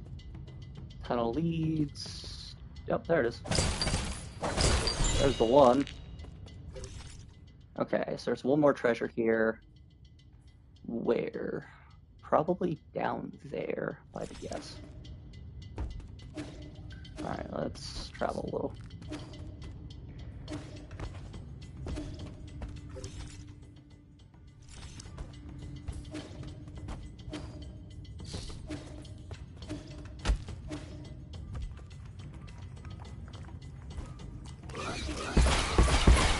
Tunnel leads... Yep, there it is. There's the one. Okay, so there's one more treasure here. Where? Probably down there, if I had to guess. Alright, let's travel a little.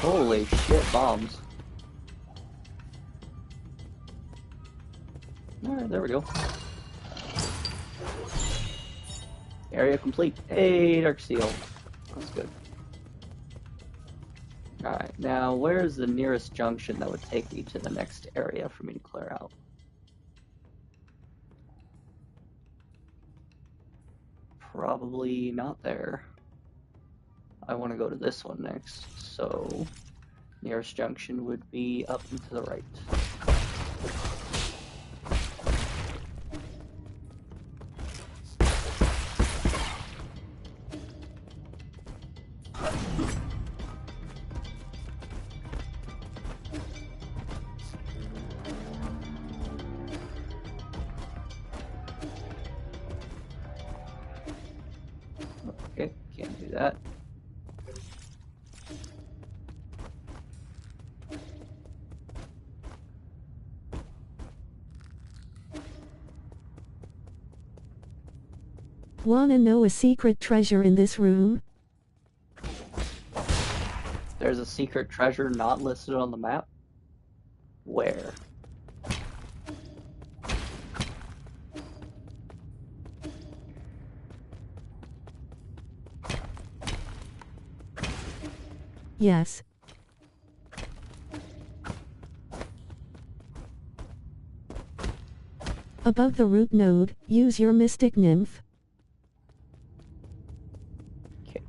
Holy shit, bombs. Alright, there we go. Area complete. Hey, Dark Seal. That's good. Alright, now where's the nearest junction that would take me to the next area for me to clear out? Probably not there. I want to go to this one next, so nearest junction would be up and to the right. that. Wanna know a secret treasure in this room? There's a secret treasure not listed on the map? Where? Yes. Above the root node, use your mystic nymph. Okay.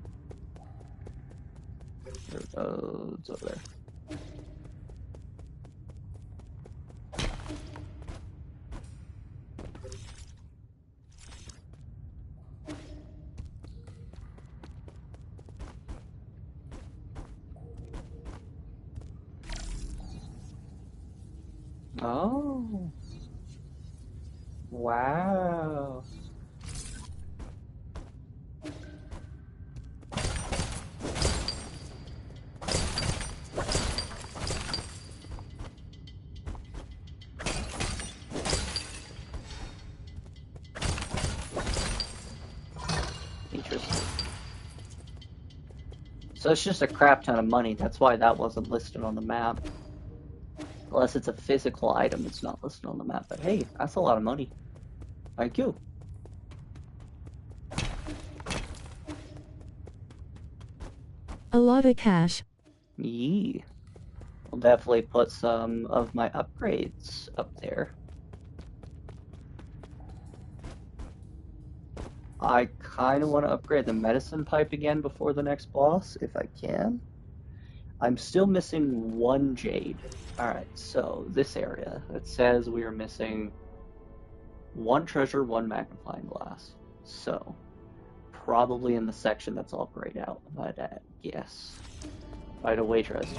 There it goes over there. Oh. Wow. Interesting. So it's just a crap ton of money. That's why that wasn't listed on the map. Unless it's a physical item, it's not listed on the map. But hey, that's a lot of money. Thank you. A lot of cash. Yee. I'll definitely put some of my upgrades up there. I kind of want to upgrade the medicine pipe again before the next boss, if I can. I'm still missing one jade. Alright, so this area. It says we are missing one treasure, one magnifying glass. So, probably in the section that's all grayed out. But yes. Fight a waitress.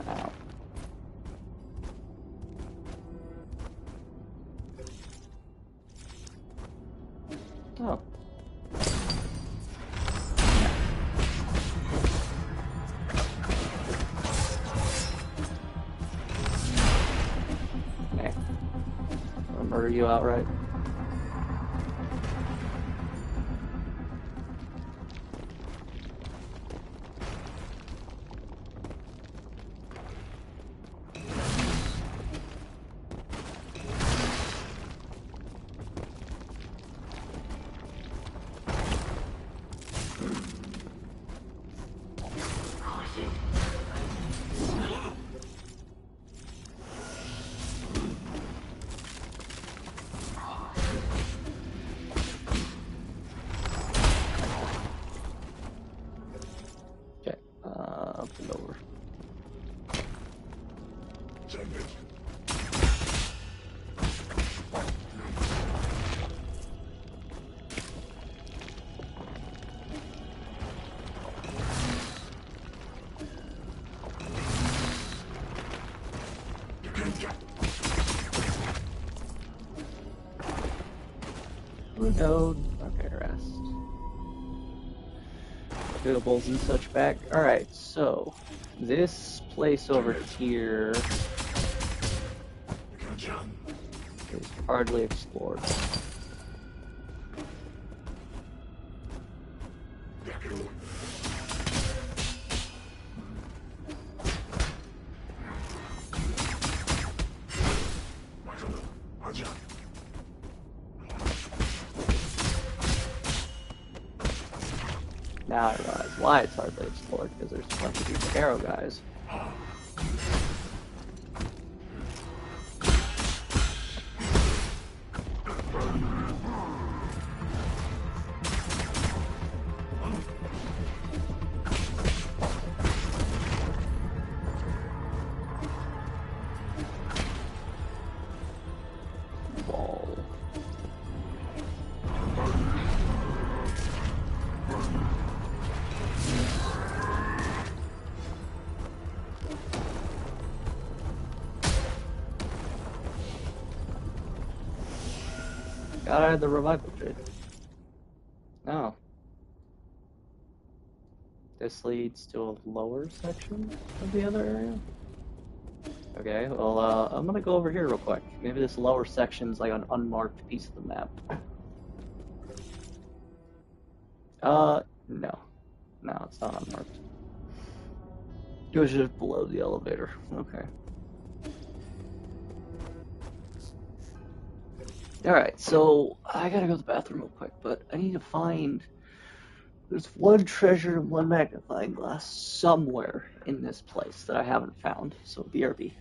Ow. Oh. Okay. I'll murder you outright. Up and over. Node. Okay, rest. Buildables and such back. Alright, so this place over here is hardly explored. Now I realize why it's hardly explored, because there's a bunch of these arrow guys. Ball. Gotta add the revival trade. Oh. This leads to a lower section of the other area? Okay, well, I'm gonna go over here real quick. Maybe this lower section's like an unmarked piece of the map. No. No, it's not unmarked. It was just below the elevator. Okay. Alright, so I gotta go to the bathroom real quick, but I need to find... There's one treasure and one magnifying glass somewhere in this place that I haven't found, so BRB.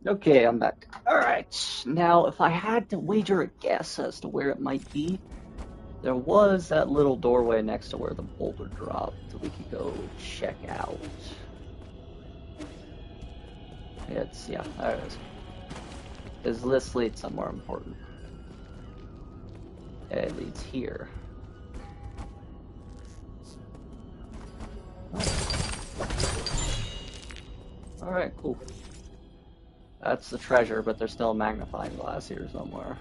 Okay, I'm back. Alright, now if I had to wager a guess as to where it might be, there was that little doorway next to where the boulder dropped that we could go check out. Yeah, there it is. Because this leads somewhere important. It leads here. Alright, cool. That's the treasure, but there's still a magnifying glass here somewhere.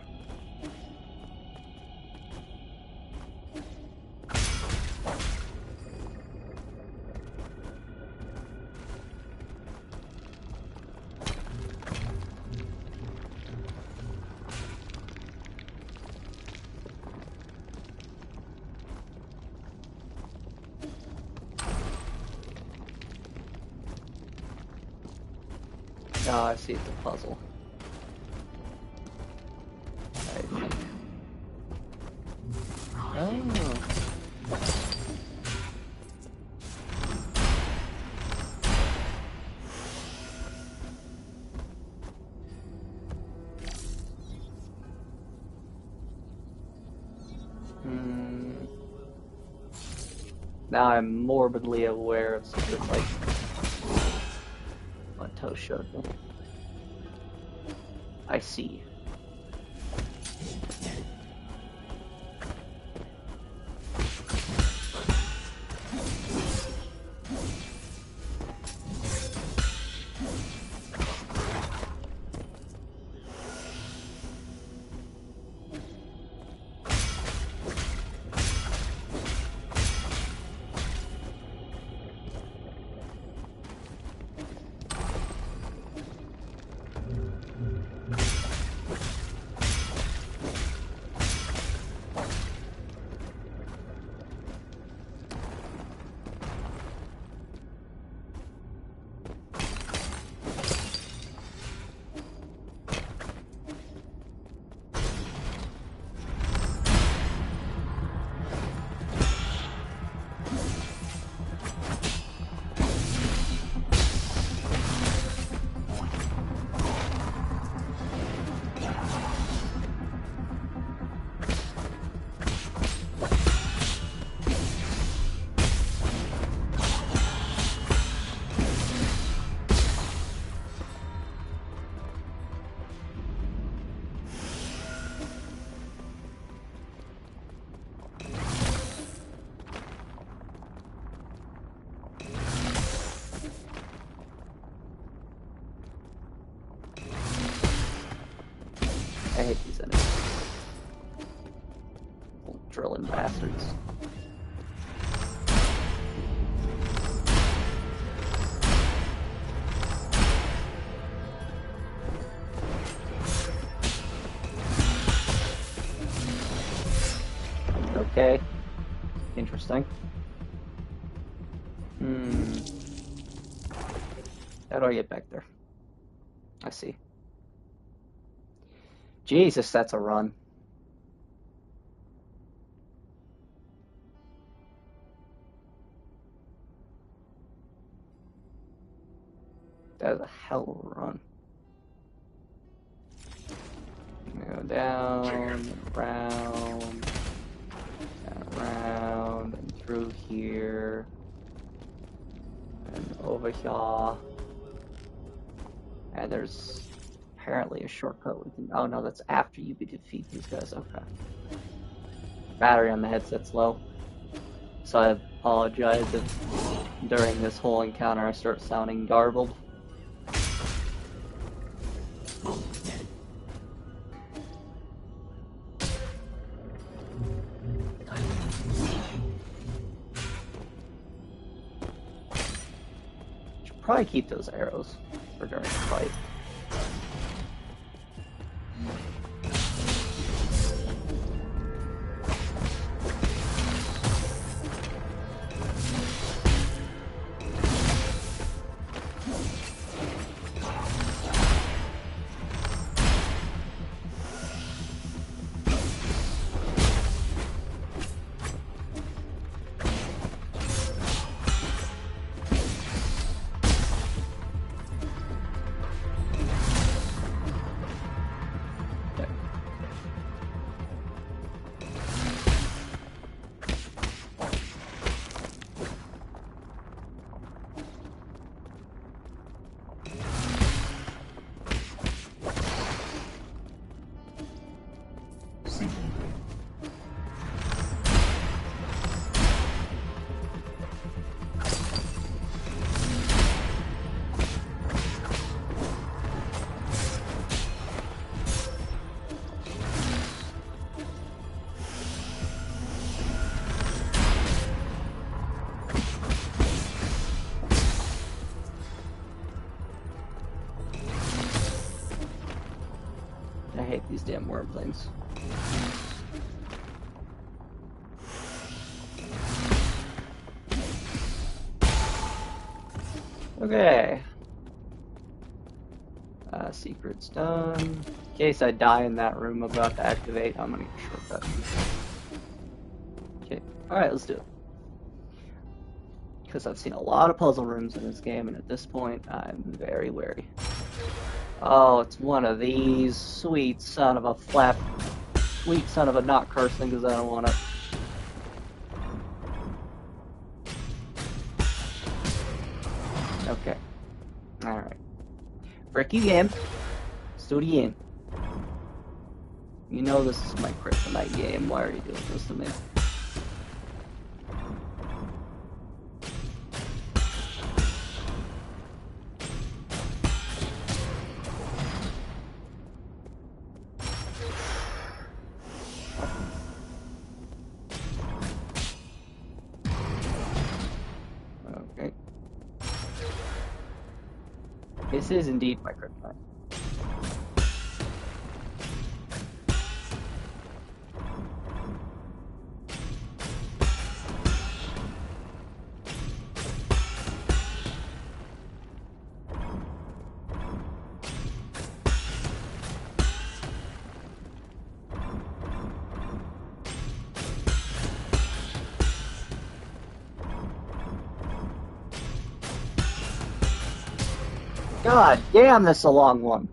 Oh, I see, it's a puzzle. I think. Oh. Now I'm morbidly aware of something like what Toe showed me. I see. I hate these enemies. Little drilling bastards. Interesting. How do I get back there? I see. Jesus, that's a run. That is a hell of a run. Go down, around, and around, and through here, and over here. And there's apparently a shortcut we can. Oh no, that's after you defeat these guys. Okay. Battery on the headset's low. So I apologize if during this whole encounter I start sounding garbled. Should probably keep those arrows for during the fight. I hate these damn worm things. Okay. Secret's done. In case I die in that room about to activate, I'm gonna get a shortcut. Okay. Alright, let's do it. Because I've seen a lot of puzzle rooms in this game, and at this point, I'm very wary. Oh, it's one of these. Sweet son of a flap. Sweet son of a not cursing because I don't want it. Okay. Alright. Frick you game. Let's do it again. You know this is my kryptonite game. Why are you doing this to me? This is indeed my kryptonite. God damn, this is a long one.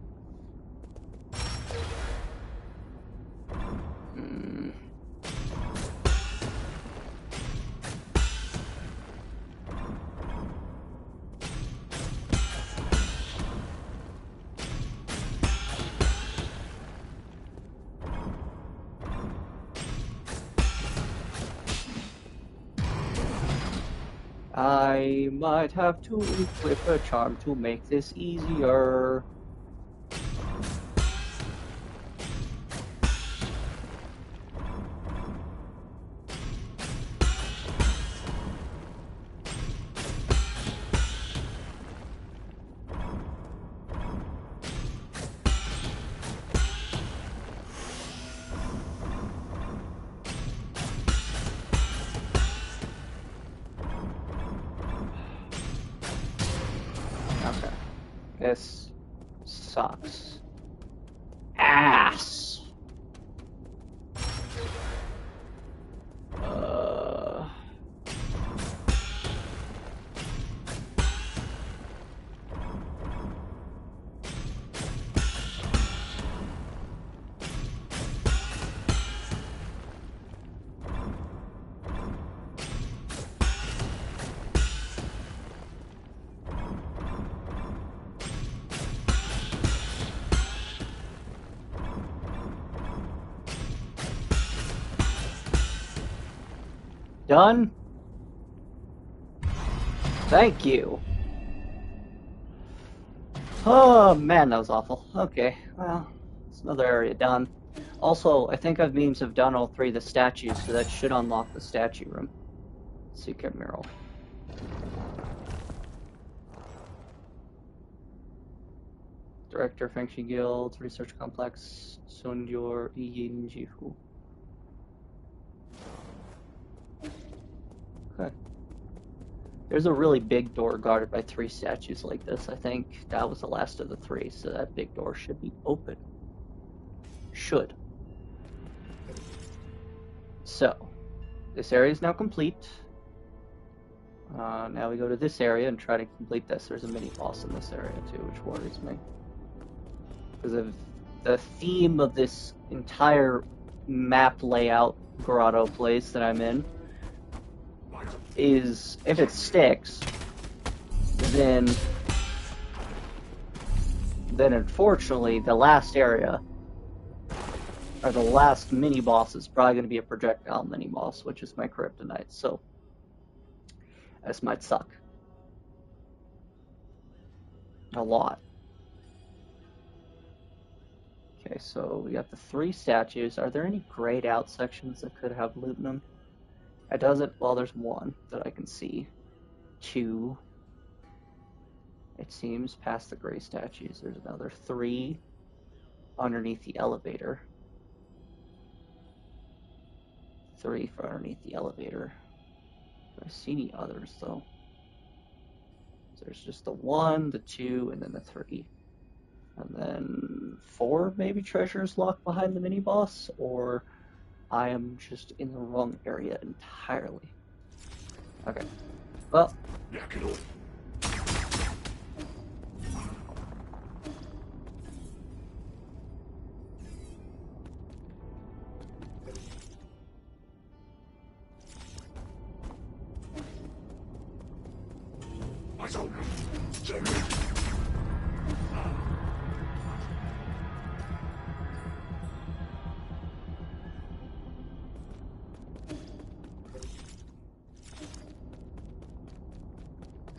I might have to equip a charm to make this easier. This sucks. Ass! Done? Thank you. Oh man, that was awful. Okay, well, it's another area done. Also, I think I've means have done all 3 of the statues, so that should unlock the statue room. Secret mural. Director, Fengshi Guild, Research Complex, Sundur Yinjifu. Okay. There's a really big door guarded by 3 statues like this. I think that was the last of the 3, so that big door should be open. Should. So, this area is now complete. Now we go to this area and try to complete this. There's a mini-boss in this area too, which worries me. Because of the theme of this entire map layout grotto place that I'm in is, if it sticks, then unfortunately the last area, or the last mini-boss, is probably going to be a projectile mini-boss, which is my kryptonite, so this might suck. A lot. Okay, so we got the 3 statues. Are there any grayed out sections that could have loot in them? It doesn't. Well, there's 1 that I can see. 2. It seems past the gray statues. There's another 3 underneath the elevator. 3 for underneath the elevator. Do I see any others though? So there's just the 1, the 2, and then the 3. And then 4 maybe treasures locked behind the mini boss, or I am just in the wrong area entirely. Okay. Well.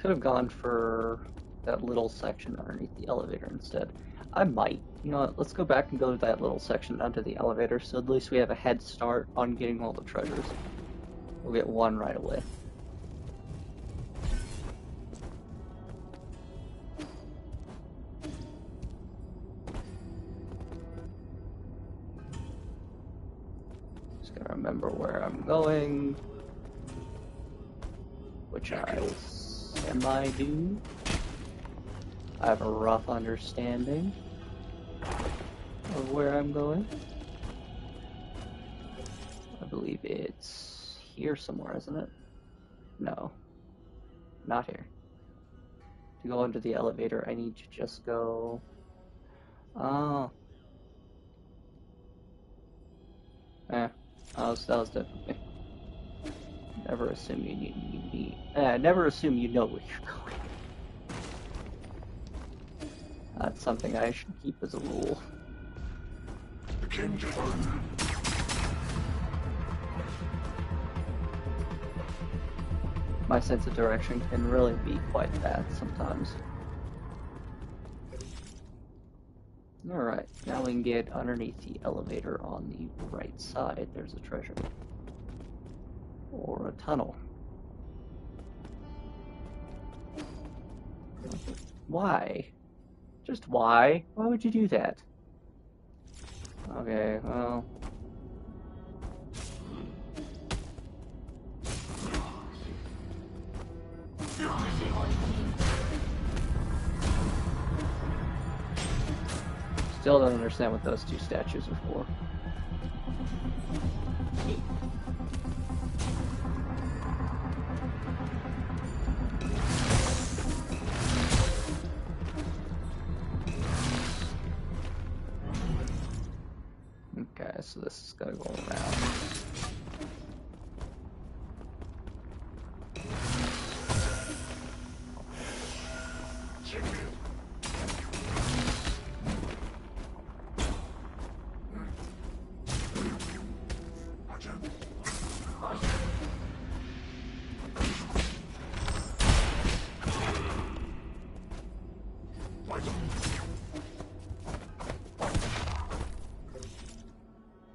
Could have gone for that little section underneath the elevator instead. I might. You know what, let's go back and go to that little section under the elevator, so at least we have a head start on getting all the treasures. We'll get 1 right away. Just gotta remember where I'm going, which I semi-do. I have a rough understanding of where I'm going. I believe it's here somewhere, isn't it? No. Not here. To go into the elevator, I need to just go... Oh. That was definitely... Never assume you need never assume you know where you're going. That's something I should keep as a rule. My sense of direction can really be quite bad sometimes. Alright, now we can get underneath the elevator on the right side. There's a treasure. Or a tunnel. Why? Just why? Why would you do that? Okay, well... Still don't understand what those two statues are for. Okay, so this is gonna go around.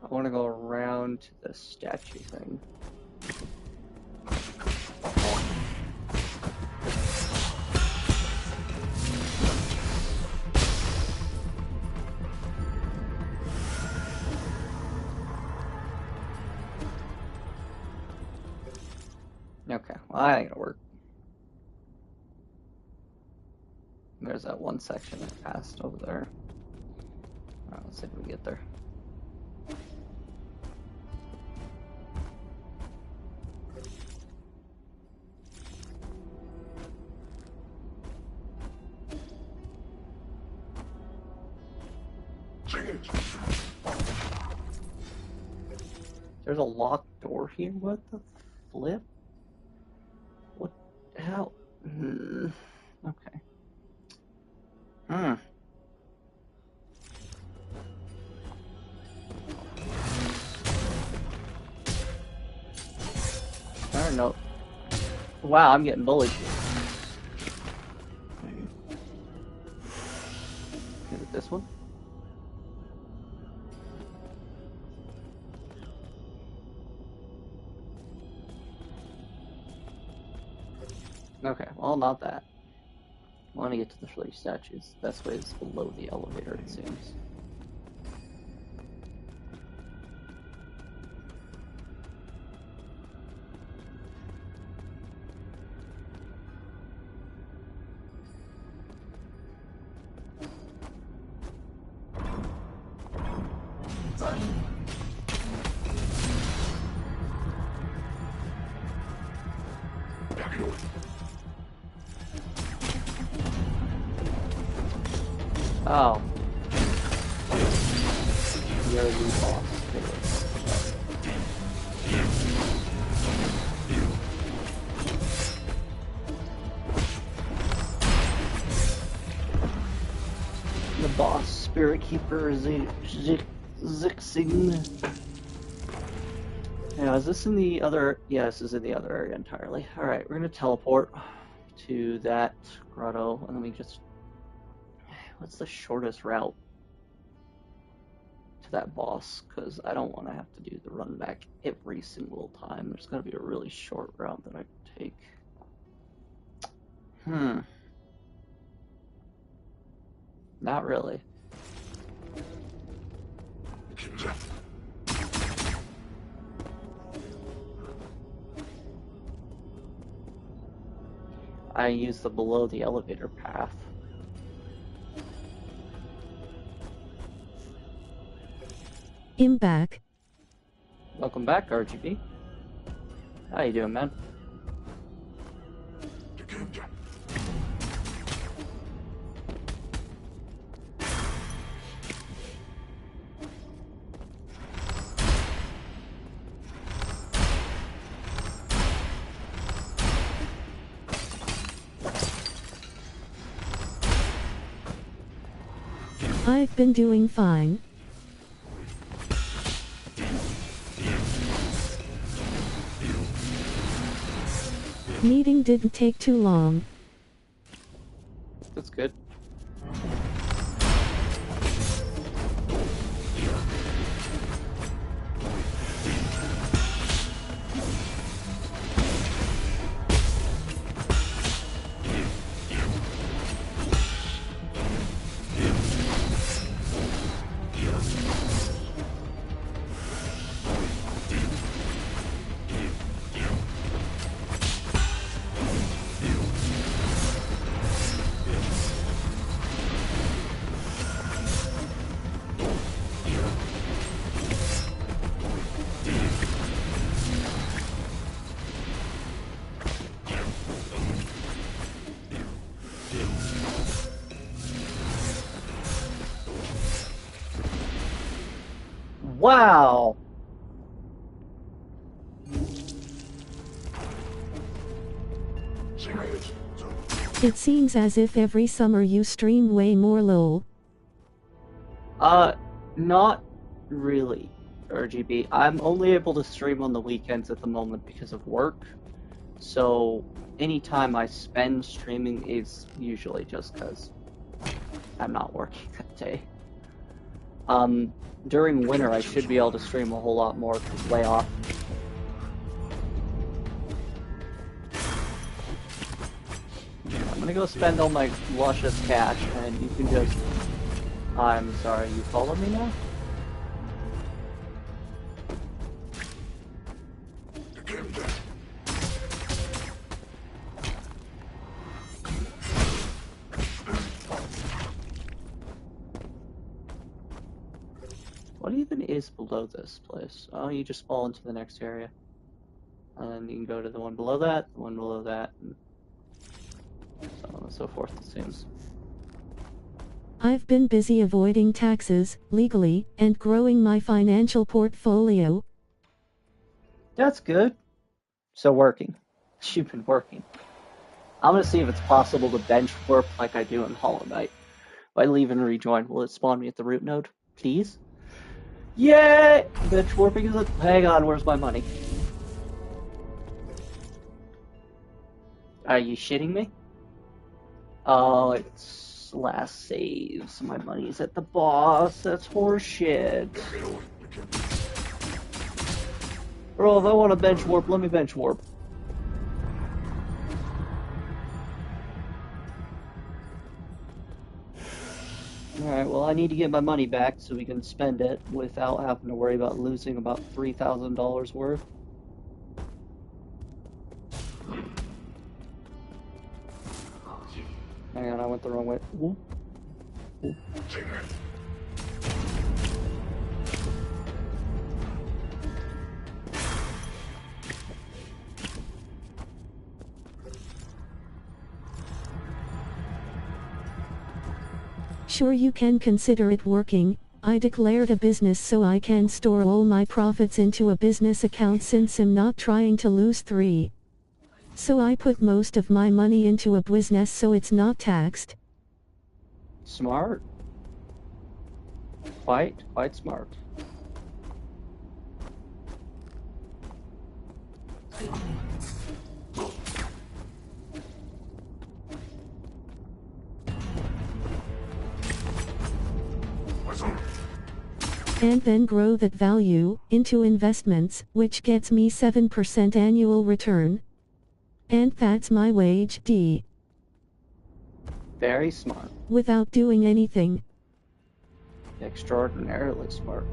I want to go around to the statue thing. Okay, well, that ain't gonna work. There's that one section I passed over there. Alright, let's see if we get there. There's a locked door here? What the flip? What the hell? Okay. I don't know. Wow, I'm getting bullied. Is it this one? Okay, well, not that. I want to get to the three statues. The best way is below the elevator, it seems. Oh. You're the boss. The boss, Spirit Keeper, Zixing. Now, is this in the other? Yeah, this is in the other area entirely. Alright, we're gonna teleport to that grotto, and let me just... What's the shortest route to that boss? Because I don't want to have to do the run back every single time. There's got to be a really short route that I can take. Not really. I use the below the elevator path. I'm back. Welcome back, RGB. How you doing, man? I've been doing fine. Meeting didn't take too long. That's good. Wow! It seems as if every summer you stream way more lol. Not really, RGB. I'm only able to stream on the weekends at the moment because of work. So, any time I spend streaming is usually just because I'm not working that day. During winter I should be able to stream a whole lot more because layoff. I'm gonna go spend all my luscious cash and you can just... I'm sorry, you follow me now? What even is below this place? Oh, you just fall into the next area. And then you can go to the one below that, the one below that, and so on and so forth, it seems. I've been busy avoiding taxes, legally, and growing my financial portfolio. That's good. So working. You've been working. I'm gonna see if it's possible to bench warp like I do in Hollow Knight. If I leave and rejoin, will it spawn me at the root node? Please? Yay! Bench warping is it? Hang on, where's my money? Are you shitting me? Oh, it's last saves. My money's at the boss. That's horseshit. Bro, if I want to bench warp, let me bench warp. Alright, well I need to get my money back so we can spend it without having to worry about losing about $3,000 worth. Hang on, I went the wrong way. Ooh. Ooh. Sure, you can consider it working. I declared a business so I can store all my profits into a business account since I'm not trying to lose 3. So I put most of my money into a business so it's not taxed. Smart. Quite smart. And then grow that value into investments, which gets me 7% annual return. And that's my wage D. Very smart. Without doing anything. Extraordinarily smart.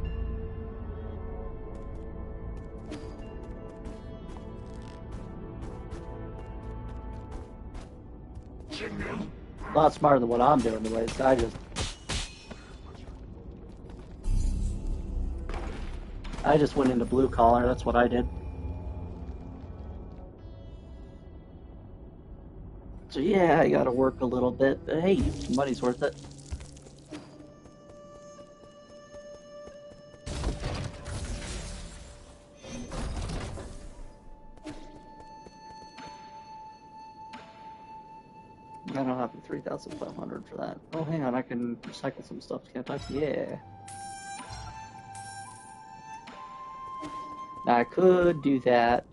A lot smarter than what I'm doing anyways. I just went into blue collar, that's what I did. So yeah, I gotta work a little bit, but hey, money's worth it. I don't have the 3,500 for that. Oh, hang on, I can recycle some stuff, can't I? Yeah. Now I could do that,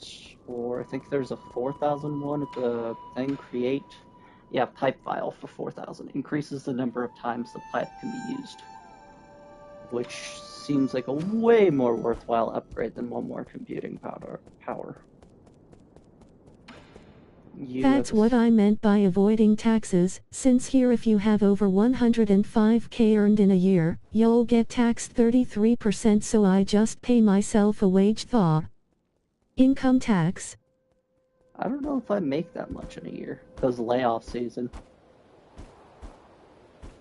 or I think there's a 4,001 at the thing, create. Yeah, pipe file for 4,000. Increases the number of times the pipe can be used. Which seems like a way more worthwhile upgrade than one more computing power. That's what I meant by avoiding taxes, since here if you have over 105k earned in a year, you'll get taxed 33%, so I just pay myself a wage thaw. Income tax. I don't know if I make that much in a year, because layoff season.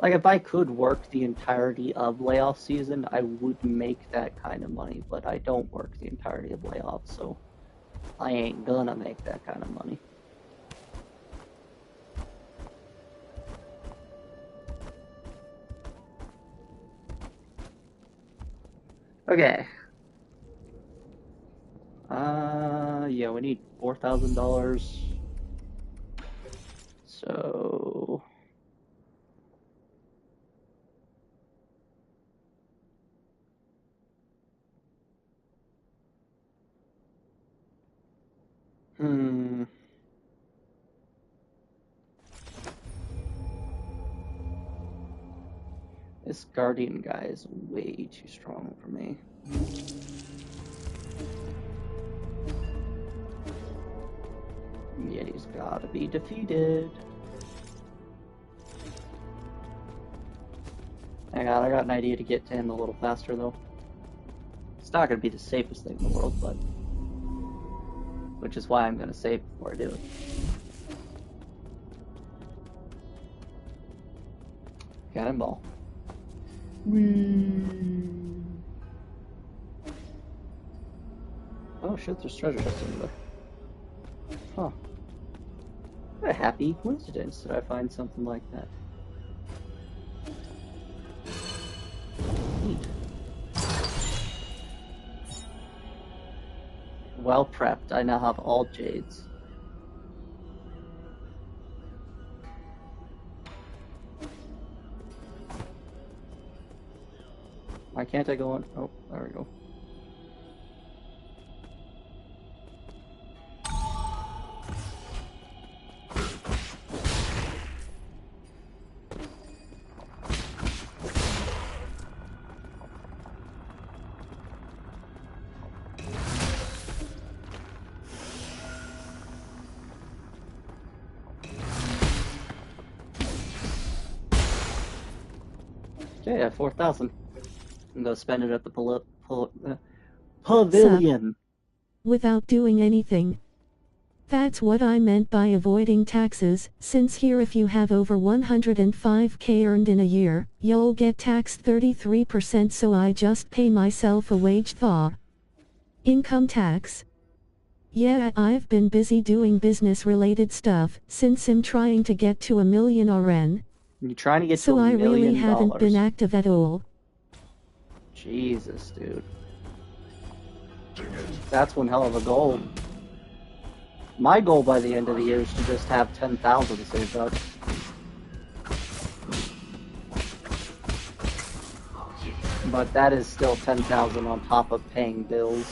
Like, if I could work the entirety of layoff season, I would make that kind of money, but I don't work the entirety of layoff, so I ain't gonna make that kind of money. Okay. Yeah, we need $4,000. So, hmm. This Guardian guy is way too strong for me. Yet he's gotta be defeated. I got an idea to get to him a little faster though. It's not gonna be the safest thing in the world, but which is why I'm gonna save before I do it. Cannonball. Whee! Oh shit, there's treasure chests in there. Huh. What a happy coincidence that I find something like that. Neat. Well prepped, I now have all jades. Why can't I go on? Oh, there we go. Okay, I have 4,000. I'm gonna spend it at the pavilion. Without doing anything. That's what I meant by avoiding taxes, since here if you have over 105k earned in a year, you'll get taxed 33%, so I just pay myself a wage thaw. Income tax. Yeah, I've been busy doing business related stuff, since I'm trying to get to 1 million RN. You're trying to get to So $1 I million. really haven't been active at all. Jesus, dude. That's one hell of a goal. My goal by the end of the year is to just have 10,000 saved up. But that is still 10,000 on top of paying bills.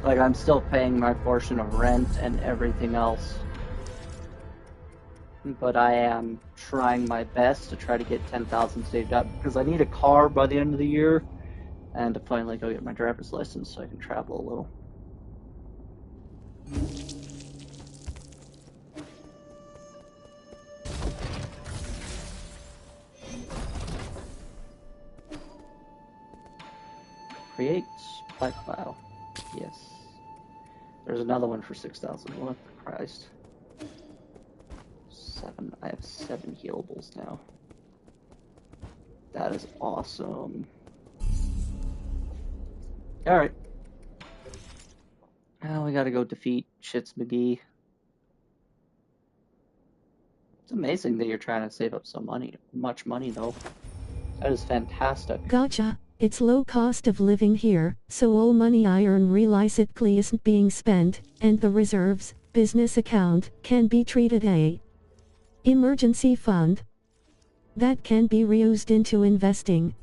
Like, I'm still paying my portion of rent and everything else. But I am trying my best to try to get 10,000 saved up because I need a car by the end of the year and to finally go get my driver's license so I can travel a little. Create black file. Yes. There's another one for 6,000. What Christ. 7. I have 7 healables now. That is awesome. Alright. Now we gotta go defeat Shits McGee. It's amazing that you're trying to save up so much money though. That is fantastic. Gotcha. It's low cost of living here, so all money I earn realistically isn't being spent, and the reserves, business account, can be treated a emergency fund that can be reused into investing.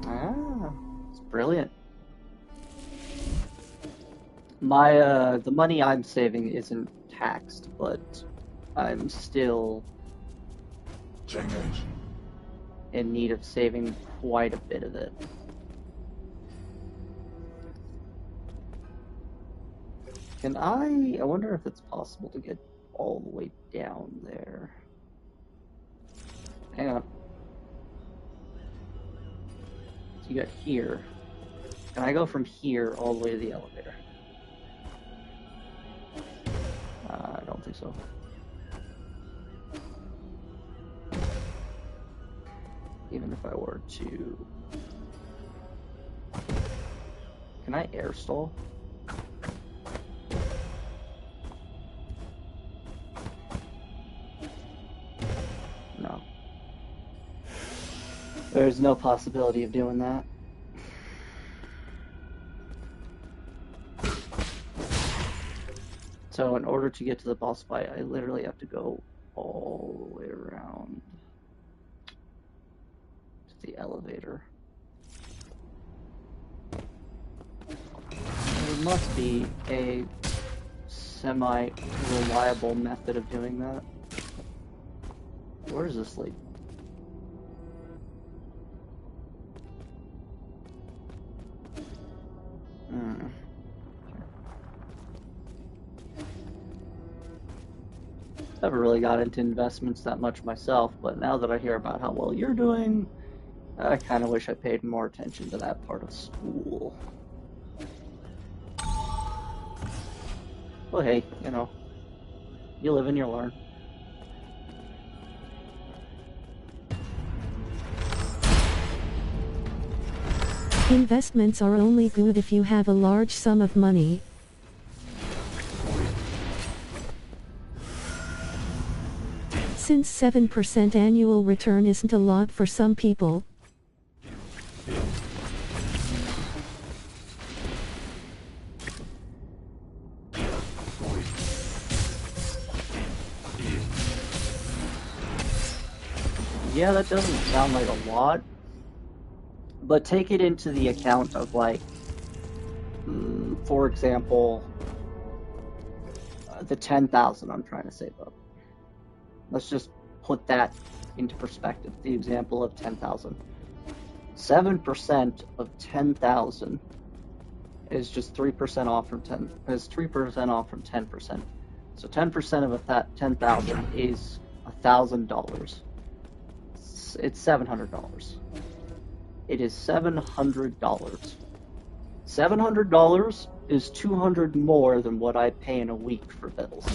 Ah, it's brilliant. My, the money I'm saving isn't taxed, but I'm still in need of saving quite a bit of it. I wonder if it's possible to get all the way down there. Hang on. So you got here. Can I go from here all the way to the elevator? I don't think so. Even if I were to... Can I air stall? No. There's no possibility of doing that. So in order to get to the boss fight, I literally have to go all the way around to the elevator. There must be a semi-reliable method of doing that. Where does this lead? Never really got into investments that much myself, but now that I hear about how well you're doing, I kind of wish I paid more attention to that part of school. Well, hey, you know, you live and you learn. Investments are only good if you have a large sum of money. Since 7% annual return isn't a lot for some people. Yeah, that doesn't sound like a lot, but take it into the account of, like, for example, the 10,000 I'm trying to save up. Let's just put that into perspective. The example of 10,000. 7% of 10,000 is just 3% off from 10. Is 3% off from 10%. So 10% of that 10,000 is $1,000. It's $700. It is $700. $700 is $200 more than what I pay in a week for bills.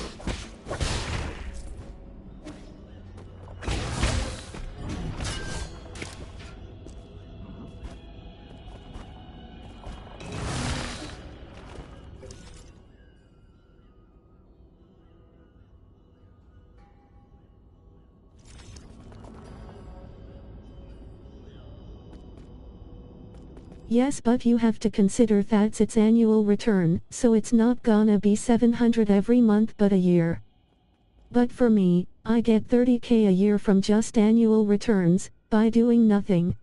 Yes, but you have to consider that's its annual return, so it's not gonna be 700 every month but a year. But for me, I get 30K a year from just annual returns, by doing nothing.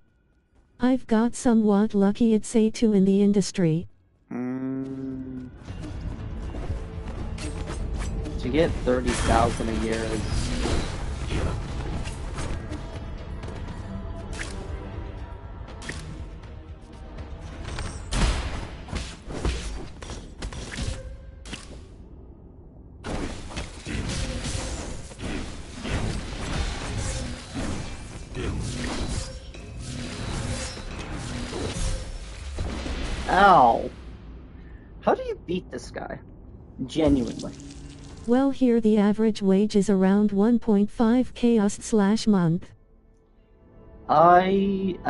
I've got somewhat lucky, I'd say, too, in the industry. To get 30,000 a year is... Ow! How do you beat this guy? Genuinely. Well, here the average wage is around 1.5K month.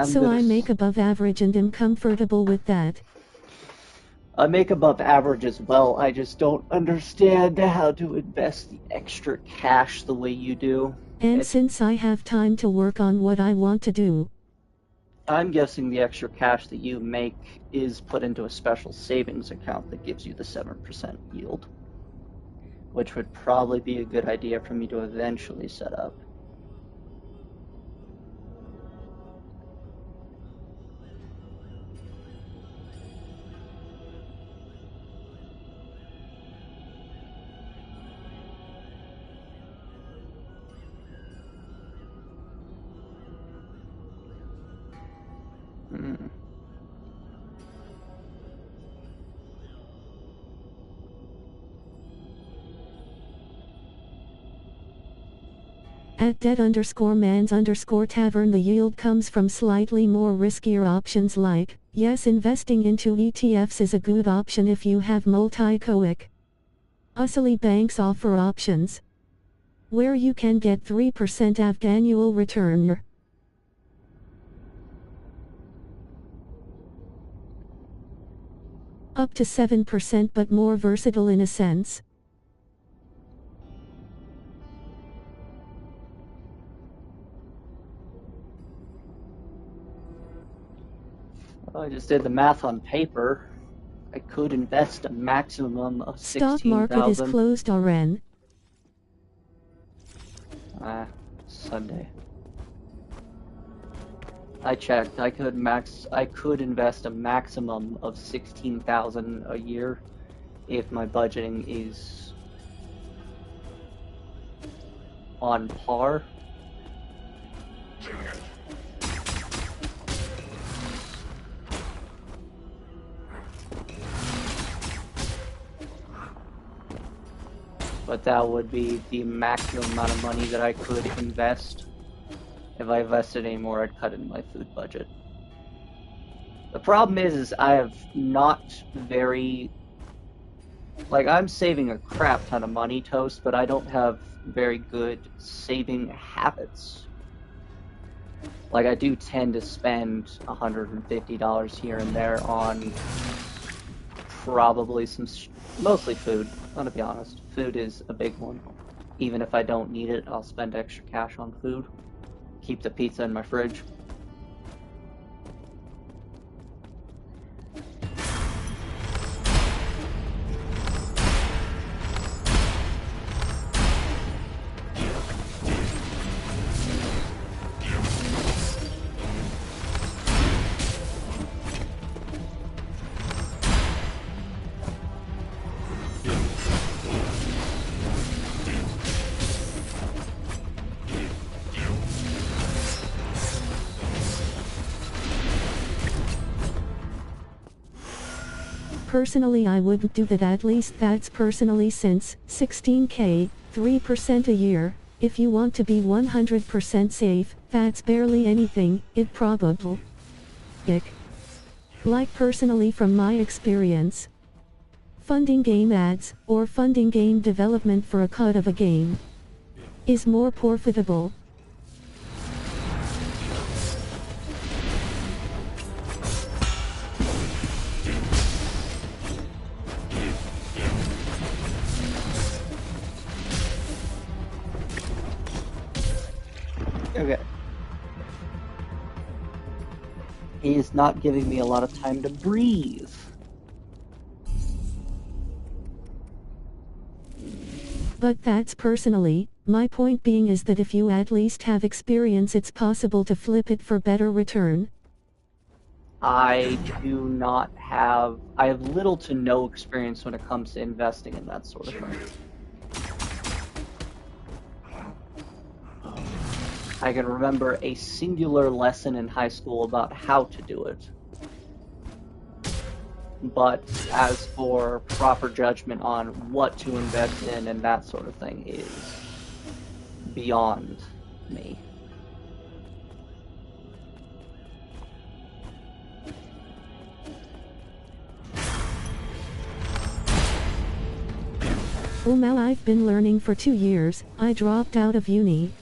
So I make above average and am comfortable with that. I make above average as well. I just don't understand how to invest the extra cash the way you do. And since I have time to work on what I want to do, I'm guessing the extra cash that you make is put into a special savings account that gives you the 7% yield, which would probably be a good idea for me to eventually set up. At dead_mans_tavern the yield comes from slightly more riskier options like, yes, investing into ETFs is a good option if you have multi-coic. Usily banks offer options where you can get 3% annual return. Up to 7% but more versatile in a sense. I just did the math on paper. I could invest a maximum of 16,000. Stock market is closed already. Sunday. I checked. I could invest a maximum of 16,000 a year if my budgeting is on par. But that would be the maximum amount of money that I could invest. If I invested any more, I'd cut in my food budget. The problem is I have not very... Like, I'm saving a crap ton of money, Toast, but I don't have very good saving habits. Like, I do tend to spend $150 here and there on probably mostly food, I'm gonna be honest. Food is a big one. Even if I don't need it, I'll spend extra cash on food. Keep the pizza in my fridge. Personally, I wouldn't do that, at least that's personally, since 16k, 3% a year. If you want to be 100% safe, that's barely anything. It probably like personally from my experience, funding game ads or funding game development for a cut of a game is more profitable. Okay. He is not giving me a lot of time to breathe. But that's personally. My point being is that if you at least have experience, it's possible to flip it for better return. I have little to no experience when it comes to investing in that sort of thing. I can remember a singular lesson in high school about how to do it. But as for proper judgment on what to invest in and that sort of thing is beyond me. Well, now I've been learning for 2 years. I dropped out of uni.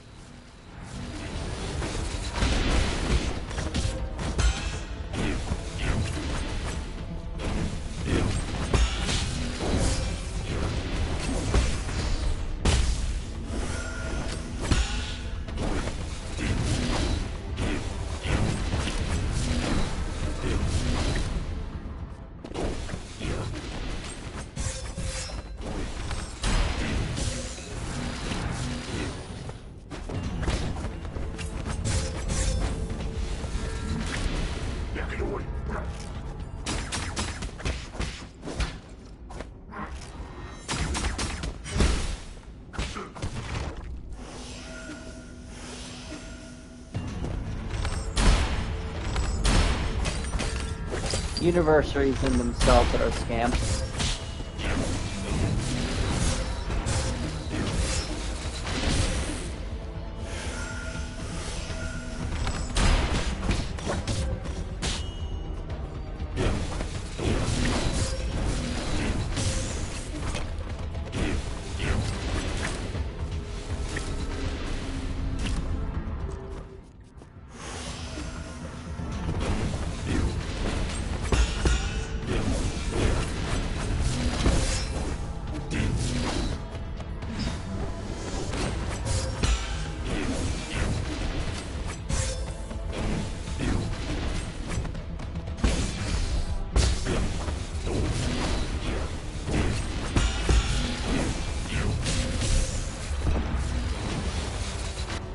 Universities in themselves are a scam.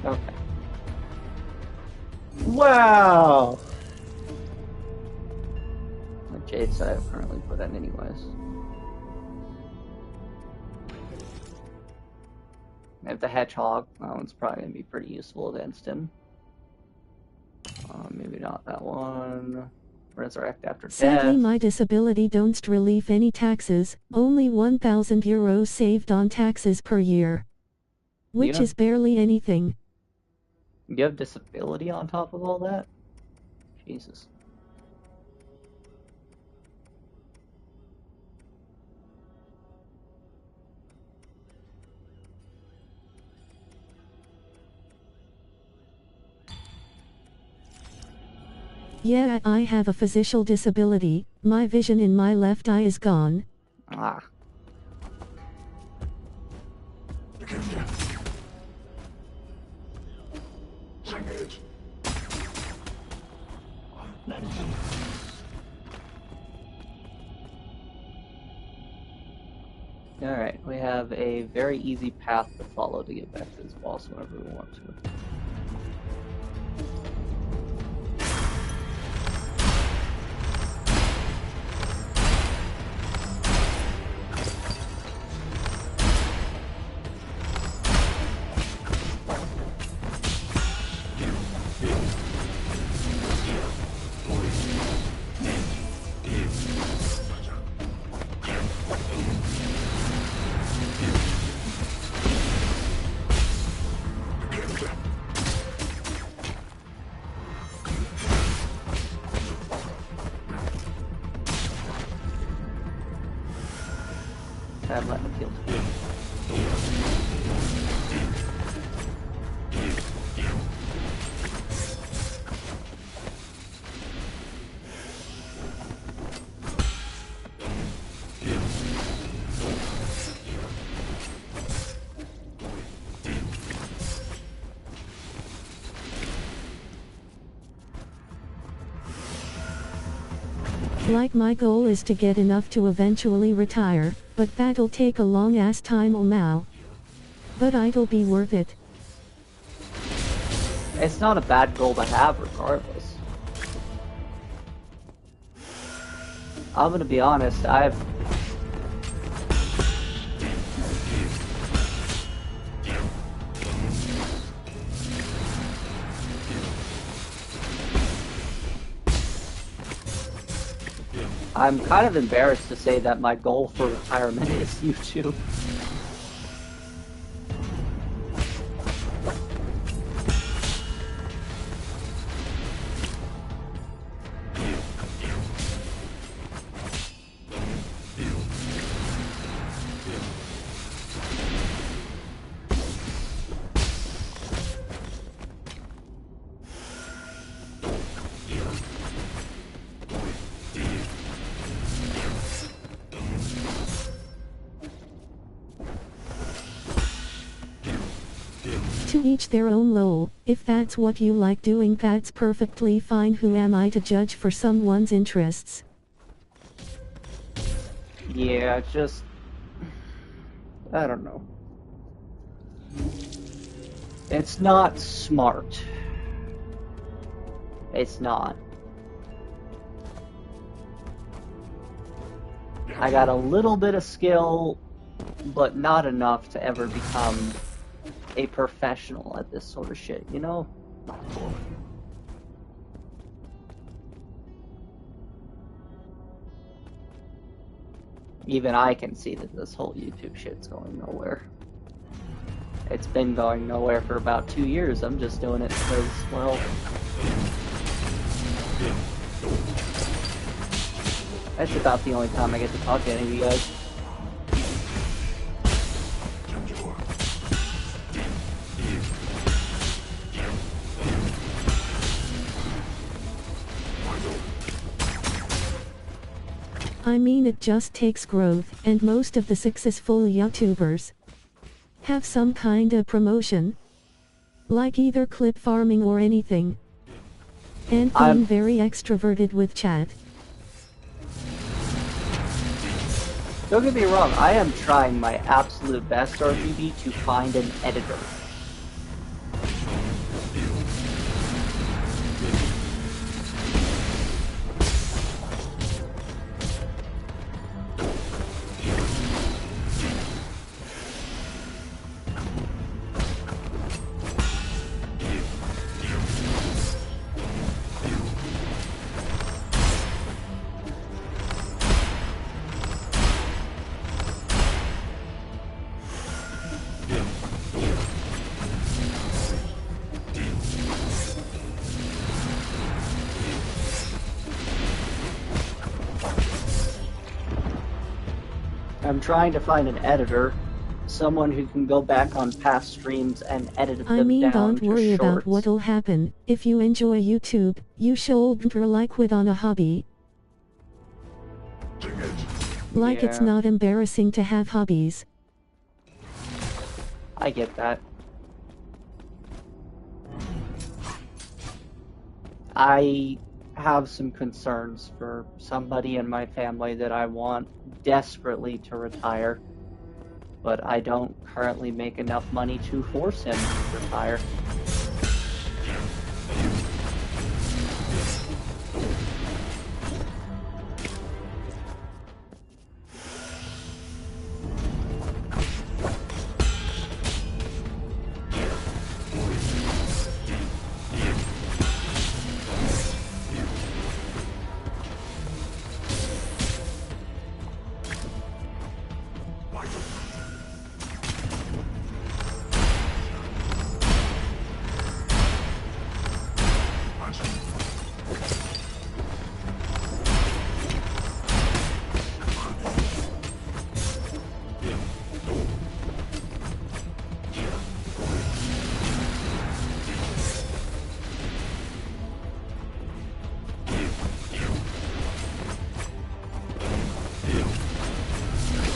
Okay. Wow! The Jades that I've currently put in anyways. I have the Hedgehog. That one's probably going to be pretty useful against him. Maybe not that one. Resurrect after Sadly, death. my disability don't relieve any taxes, only 1,000 euros saved on taxes per year. Which is barely anything. You have disability on top of all that? Jesus. Yeah, I have a physical disability. My vision in my left eye is gone. Ah. Alright, we have a very easy path to follow to get back to this boss whenever we want to. I'm letting him heal. Like my goal is to get enough to eventually retire, but that'll take a long ass time now. But it'll be worth it. It's not a bad goal to have regardless. I'm gonna be honest, I'm kind of embarrassed to say that my goal for retirement is YouTube. To each their own lol. If that's what you like doing, that's perfectly fine. Who am I to judge for someone's interests? Yeah, just... I don't know. It's not smart. It's not. I got a little bit of skill, but not enough to ever become a professional at this sort of shit, you know? Not cool. Even I can see that this whole YouTube shit's going nowhere. It's been going nowhere for about 2 years. I'm just doing it because, well... that's about the only time I get to talk to any of you guys. I mean, it just takes growth, and most of the successful YouTubers have some kind of promotion, like either clip farming or anything, and being very extroverted with chat. Don't get me wrong, I am trying my absolute best, RGB, to find an editor. I'm trying to find an editor, someone who can go back on past streams and edit them down don't to worry shorts. about what'll happen. If you enjoy YouTube, you should like it on a hobby. Like it's not embarrassing to have hobbies. I get that. I have some concerns for somebody in my family that I want desperately to retire, but I don't currently make enough money to force him to retire.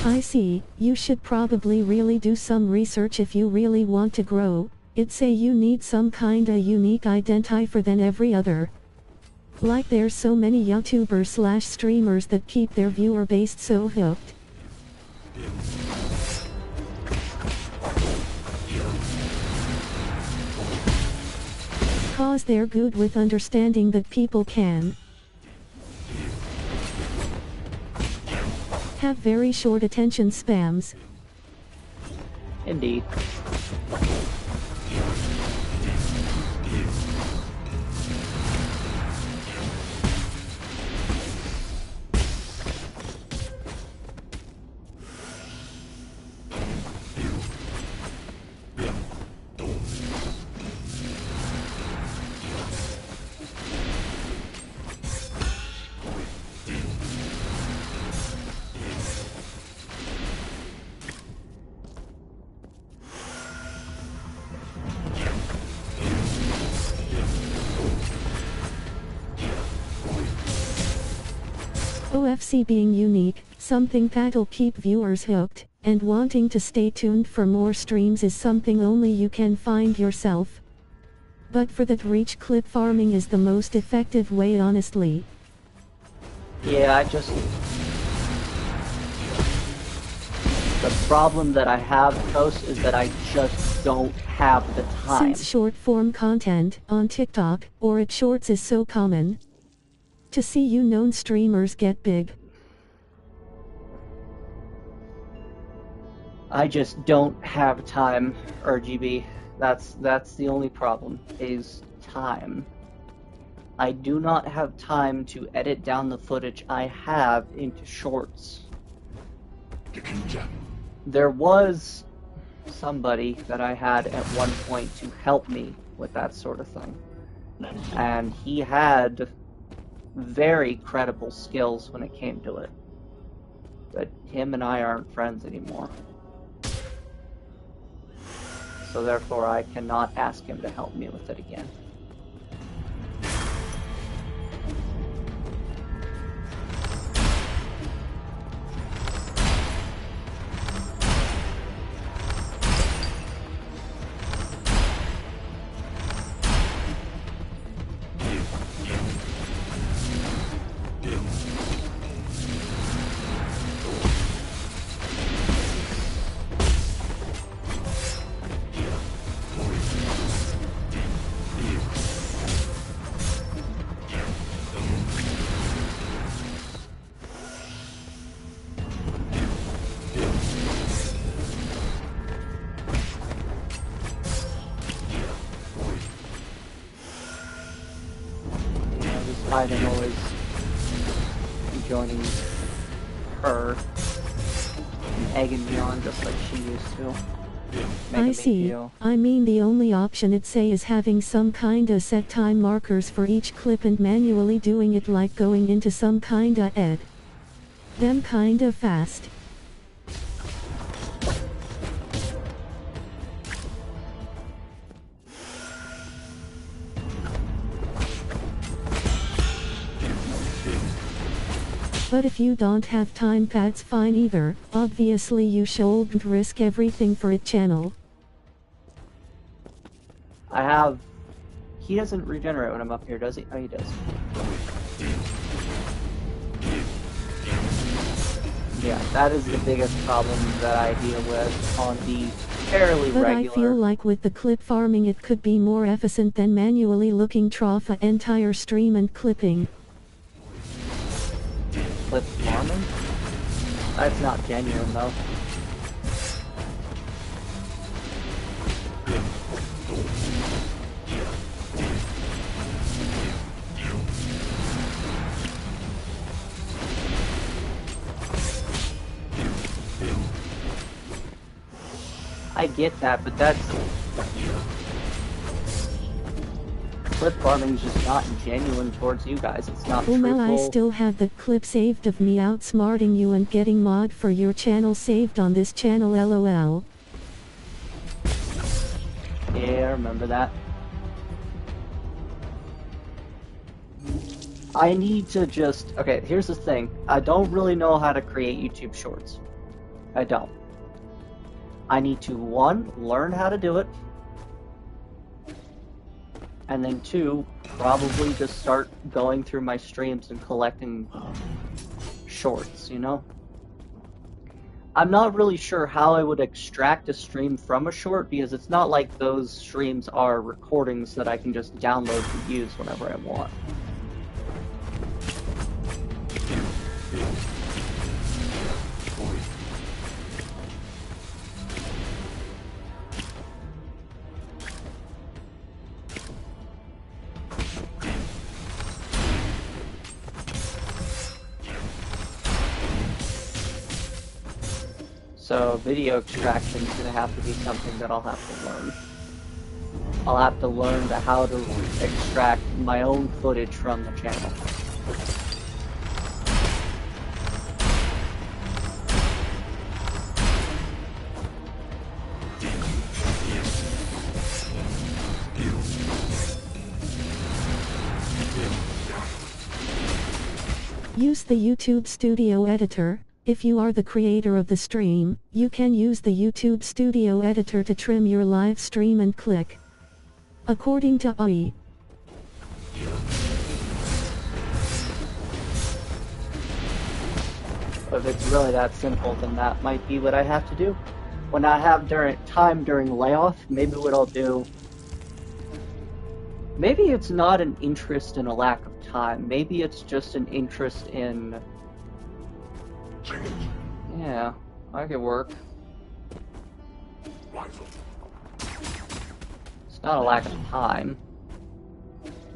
I see, you should probably really do some research if you really want to grow. It'd say you need some kinda unique identifier than every other. Like there's so many YouTubers / streamers that keep their viewer base so hooked. Cause they're good with understanding that people can have very short attention spans. Indeed. OFC being unique, something that'll keep viewers hooked, and wanting to stay tuned for more streams is something only you can find yourself. But for that reach, clip farming is the most effective way, honestly. Yeah, the problem that I have, Toast, is that I just don't have the time. Since short form content on TikTok or at Shorts is so common, to see you known streamers get big. I just don't have time, RGB. That's the only problem, is time. I do not have time to edit down the footage I have into shorts. There was somebody that I had at one point to help me with that sort of thing. And he had very credible skills when it came to it. But him and I aren't friends anymore. So therefore I cannot ask him to help me with it again. Despite him always joining her and egging me on just like she used to. I see. I mean, the only option it say is having some kinda set time markers for each clip and manually doing it, like going into some kinda them kinda fast. But if you don't have time, that's fine either. Obviously you shouldn't risk everything for a channel. I have... He doesn't regenerate when I'm up here, does he? Oh, he does. Yeah, that is the biggest problem that I deal with on the fairly but regular... I feel like with the clip farming it could be more efficient than manually looking through an entire stream and clipping. Clip farming? That's not genuine though. I get that, but that's... Clip farming's just not genuine towards you guys. It's not truthful. Well, I still have the clip saved of me outsmarting you and getting mod for your channel saved on this channel, lol. Yeah, I remember that. I need to just... Okay, here's the thing. I don't really know how to create YouTube Shorts. I don't. I need to, 1, learn how to do it. And then 2, probably just start going through my streams and collecting shorts, you know? I'm not really sure how I would extract a stream from a short, because it's not like those streams are recordings that I can just download and use whenever I want. So video extraction is going to have to be something that I'll have to learn. I'll have to learn how to extract my own footage from the channel. Use the YouTube Studio Editor. If you are the creator of the stream, you can use the YouTube Studio Editor to trim your live stream and click. According to AI. If it's really that simple, then that might be what I have to do. When I have time during layoff, maybe what I'll do... Maybe it's not an interest in a lack of time. Maybe it's just an interest in... Yeah, I could work. It's not a lack of time.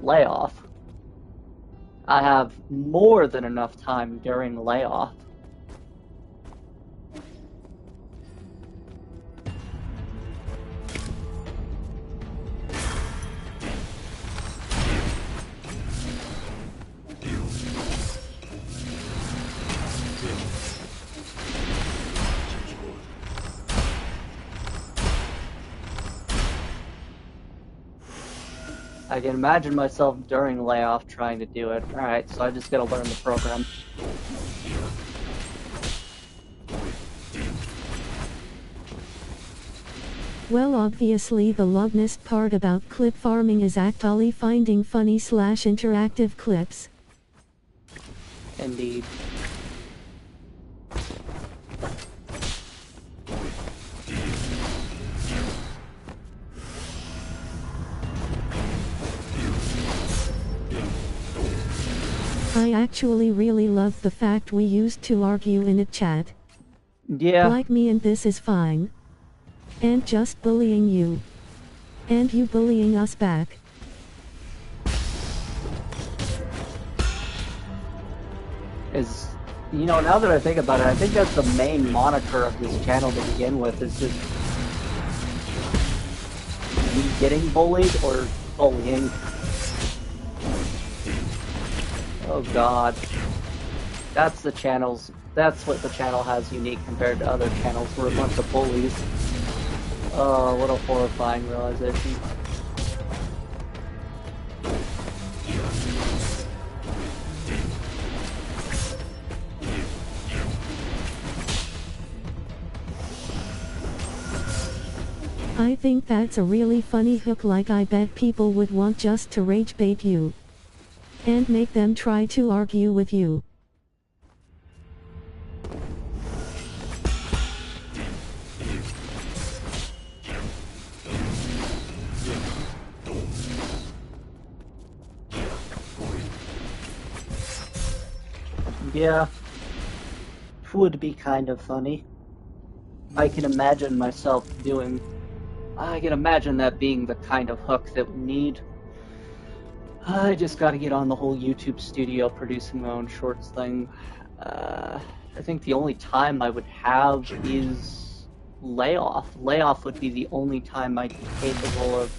Layoff. I have more than enough time during layoff. I can imagine myself during layoff trying to do it. Alright, so I just gotta learn the program. Well, obviously the longness part about clip farming is actually finding funny / interactive clips. Indeed. I actually really love the fact we used to argue in a chat. Yeah. Like me and this is fine. And just bullying you. And you bullying us back. You know, now that I think about it, I think that's the main moniker of this channel to begin with, is just me getting bullied or bullying. Oh god. That's what the channel has unique compared to other channels. We're a bunch of bullies. Oh, what a horrifying realization. I think that's a really funny hook, like I bet people would want just to rage bait you. And make them try to argue with you. Yeah, would be kind of funny. I can imagine myself doing. I can imagine that being the kind of hook that we need. I just gotta get on the whole YouTube studio producing my own shorts thing. I think the only time I would have is layoff. Layoff would be the only time I'd be capable of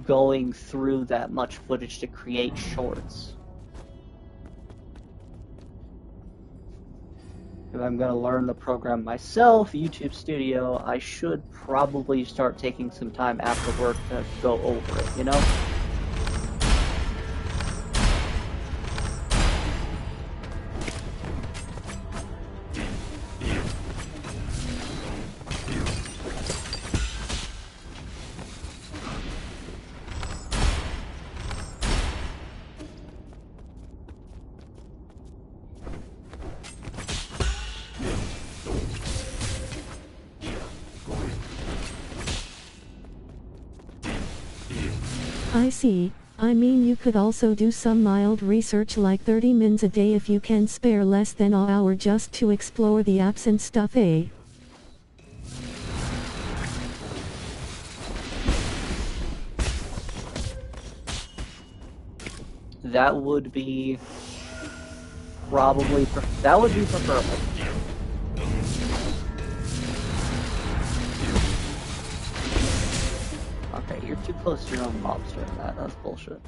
going through that much footage to create shorts. If I'm gonna learn the program myself, YouTube Studio, I should probably start taking some time after work to go over it, you know? I see. I mean, you could also do some mild research, like 30 mins a day if you can spare less than an hour just to explore the apps and stuff, eh? That would be probably, that would be preferable. Okay, you're too close to your own mobs doing that. That's bullshit.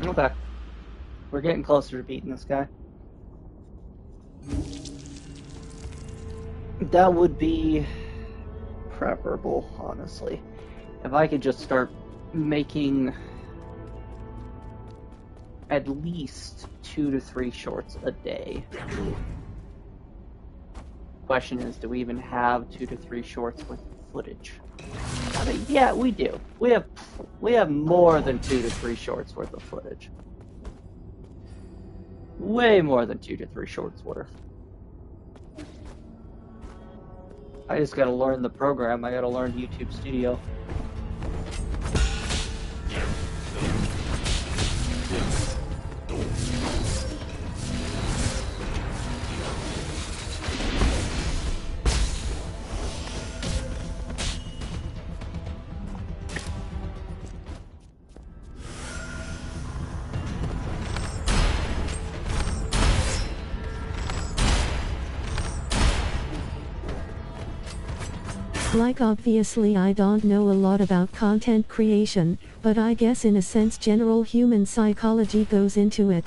Okay. We're getting closer to beating this guy. That would be preferable, honestly. If I could just start making at least 2 to 3 shorts a day. Question is, do we even have 2 to 3 shorts with footage? I mean, yeah, we do. We have more than 2 to 3 shorts worth of footage. Way more than 2 to 3 shorts worth. I just gotta learn the program. I gotta learn YouTube Studio. Like obviously I don't know a lot about content creation, but I guess in a sense general human psychology goes into it.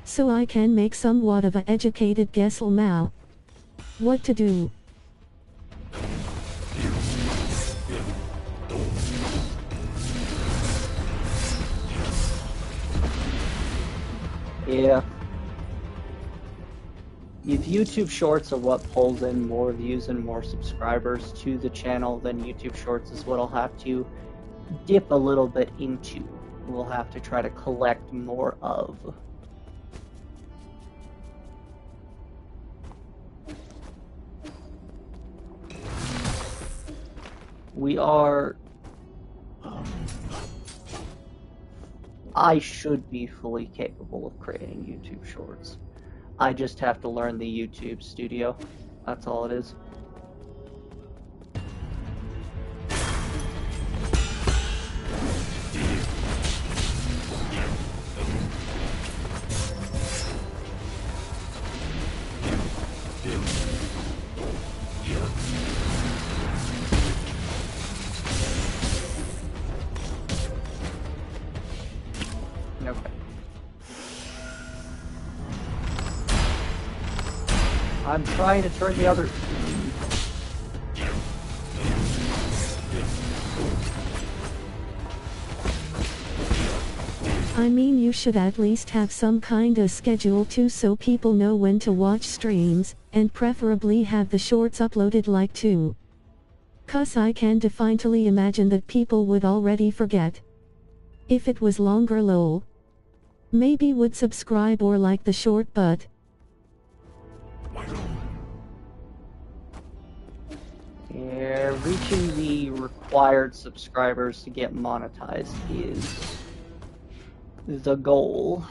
So I can make somewhat of a educated guess now what to do. Yeah. If YouTube Shorts are what pulls in more views and more subscribers to the channel, then YouTube Shorts is what I'll have to dip a little bit into. We'll have to try to collect more of. We are... I should be fully capable of creating YouTube Shorts. I just have to learn the YouTube Studio. That's all it is. Okay. I'm trying to turn the other... I mean you should at least have some kind of schedule too so people know when to watch streams, and preferably have the shorts uploaded like too. 'Cause I can definitely imagine that people would already forget. If it was longer lol. Maybe would subscribe or like the short but... Yeah, reaching the required subscribers to get monetized is the goal.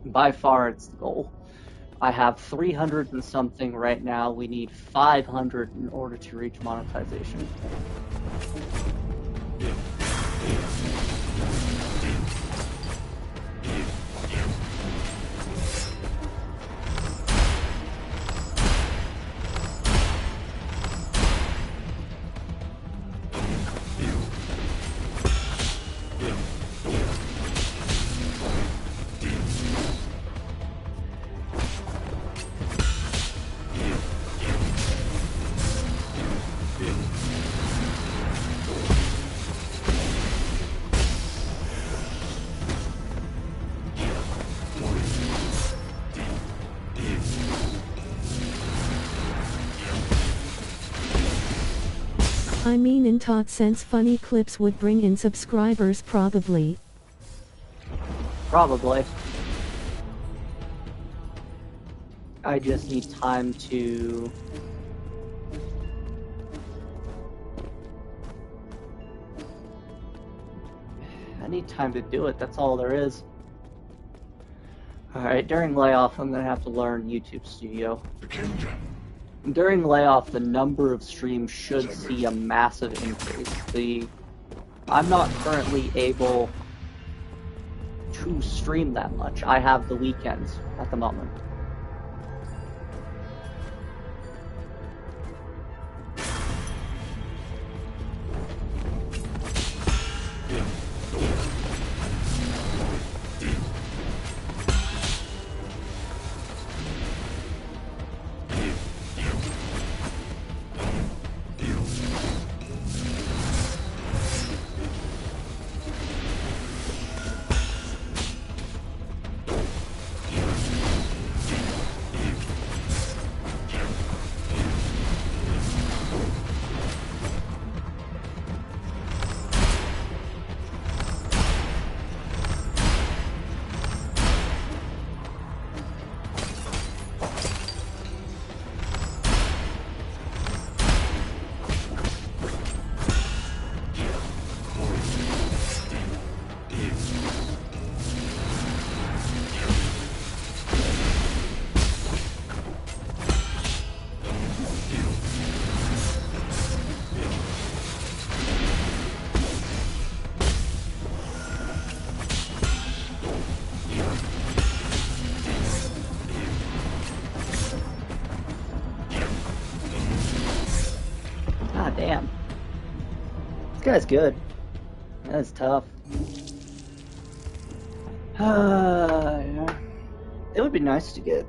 By far it's the goal. I have 300 and something right now. We need 500 in order to reach monetization. I mean in tot sense funny clips would bring in subscribers probably. Probably. I just need time to... I need time to do it, that's all there is. Alright, during layoff I'm gonna have to learn YouTube Studio. During layoff, the number of streams should see a massive increase. I'm not currently able to stream that much. I have the weekends at the moment. guy's good. That's tough. Yeah. It would be nice to get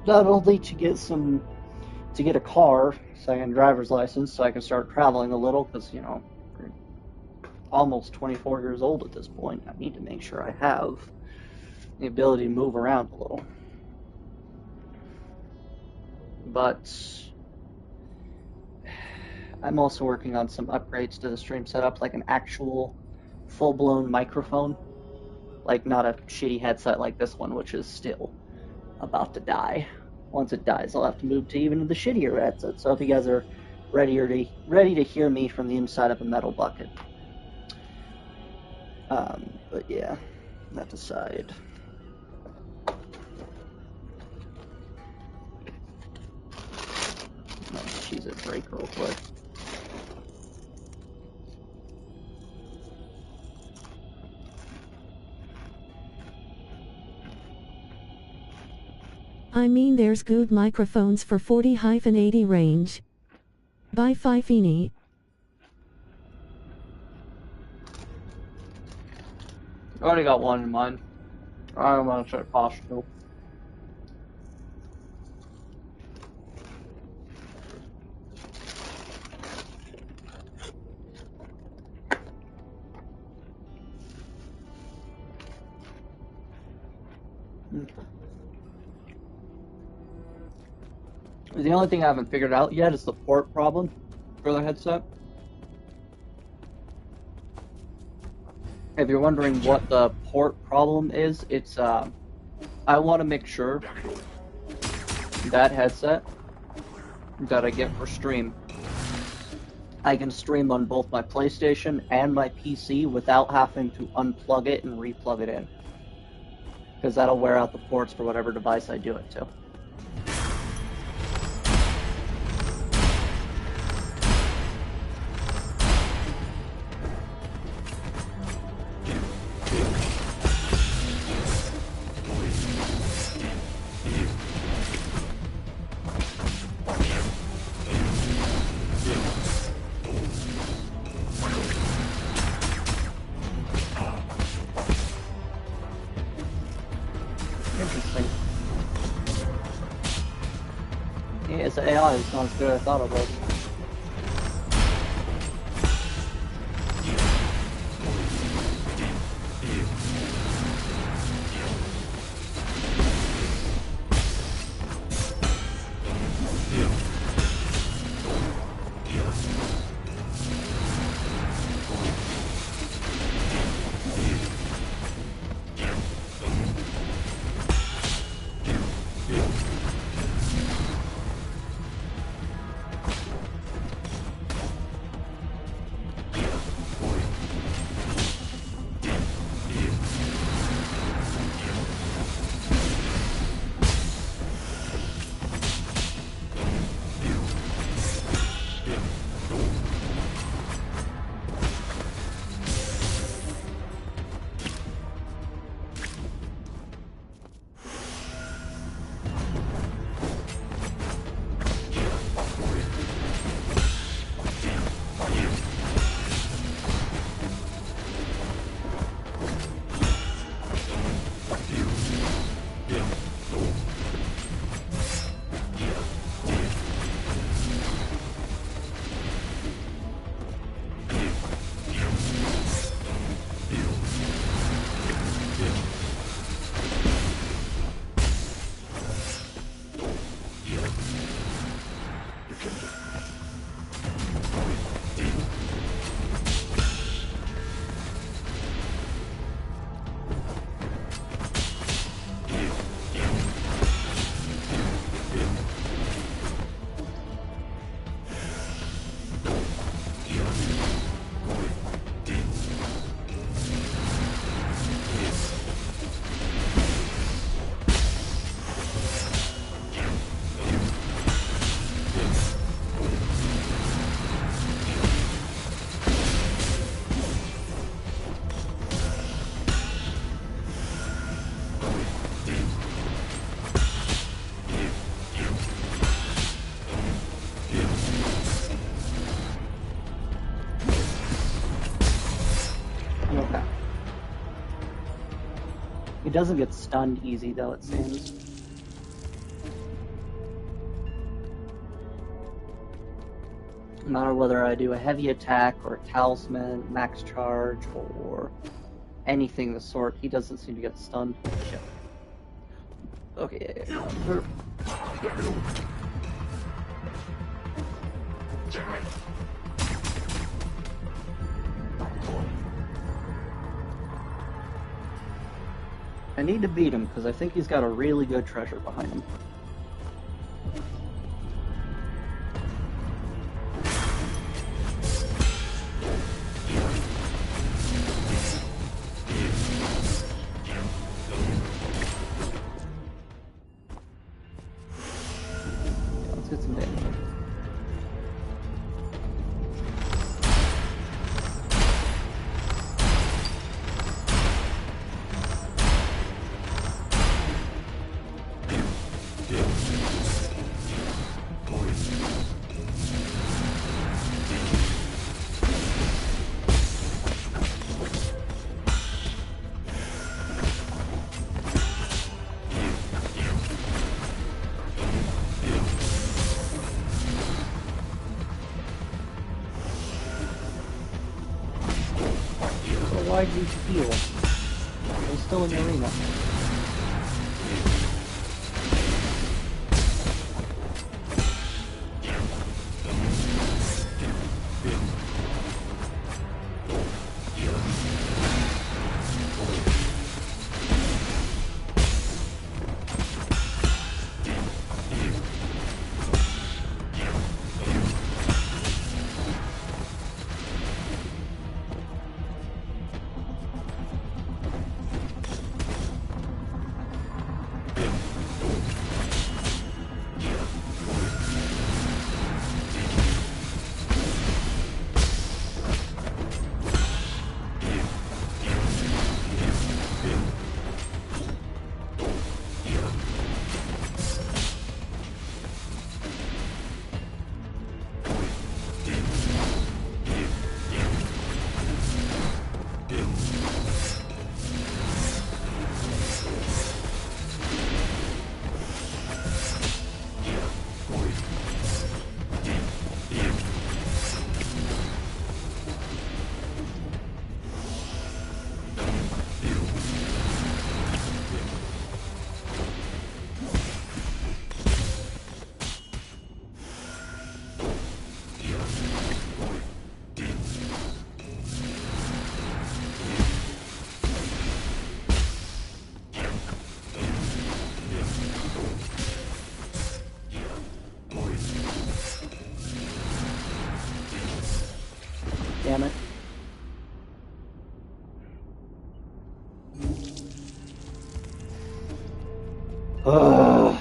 not only to get a car, so I can driver's license, so I can start traveling a little, because we're almost 24 years old at this point. I need to make sure I have the ability to move around a little. But I'm also working on some upgrades to the stream setup, like an actual full-blown microphone. Like, not a shitty headset like this one, which is still about to die. Once it dies, I'll have to move to even the shittier headset. So if you guys are ready to hear me from the inside of a metal bucket. But yeah, that aside. She's a break real quick. I mean, there's good microphones for 40-80 range. By Fifini. I already got one in mind. I don't want to start cost too. The only thing I haven't figured out yet is the port problem for the headset. If you're wondering what the port problem is, it's I want to make sure that headset that I get for stream, I can stream on both my PlayStation and my PC without having to unplug it and replug it in. Because that'll wear out the ports for whatever device I do it to. Yeah, the AI is not as good as I thought it was. Okay. He doesn't get stunned easy, though, it seems. No matter whether I do a heavy attack or a talisman, max charge, or anything of the sort, he doesn't seem to get stunned. Shit. Okay, I need to beat him, because I think he's got a really good treasure behind him. Let's get some damage. Why did you heal? I was still in the arena. Damn it. Ugh.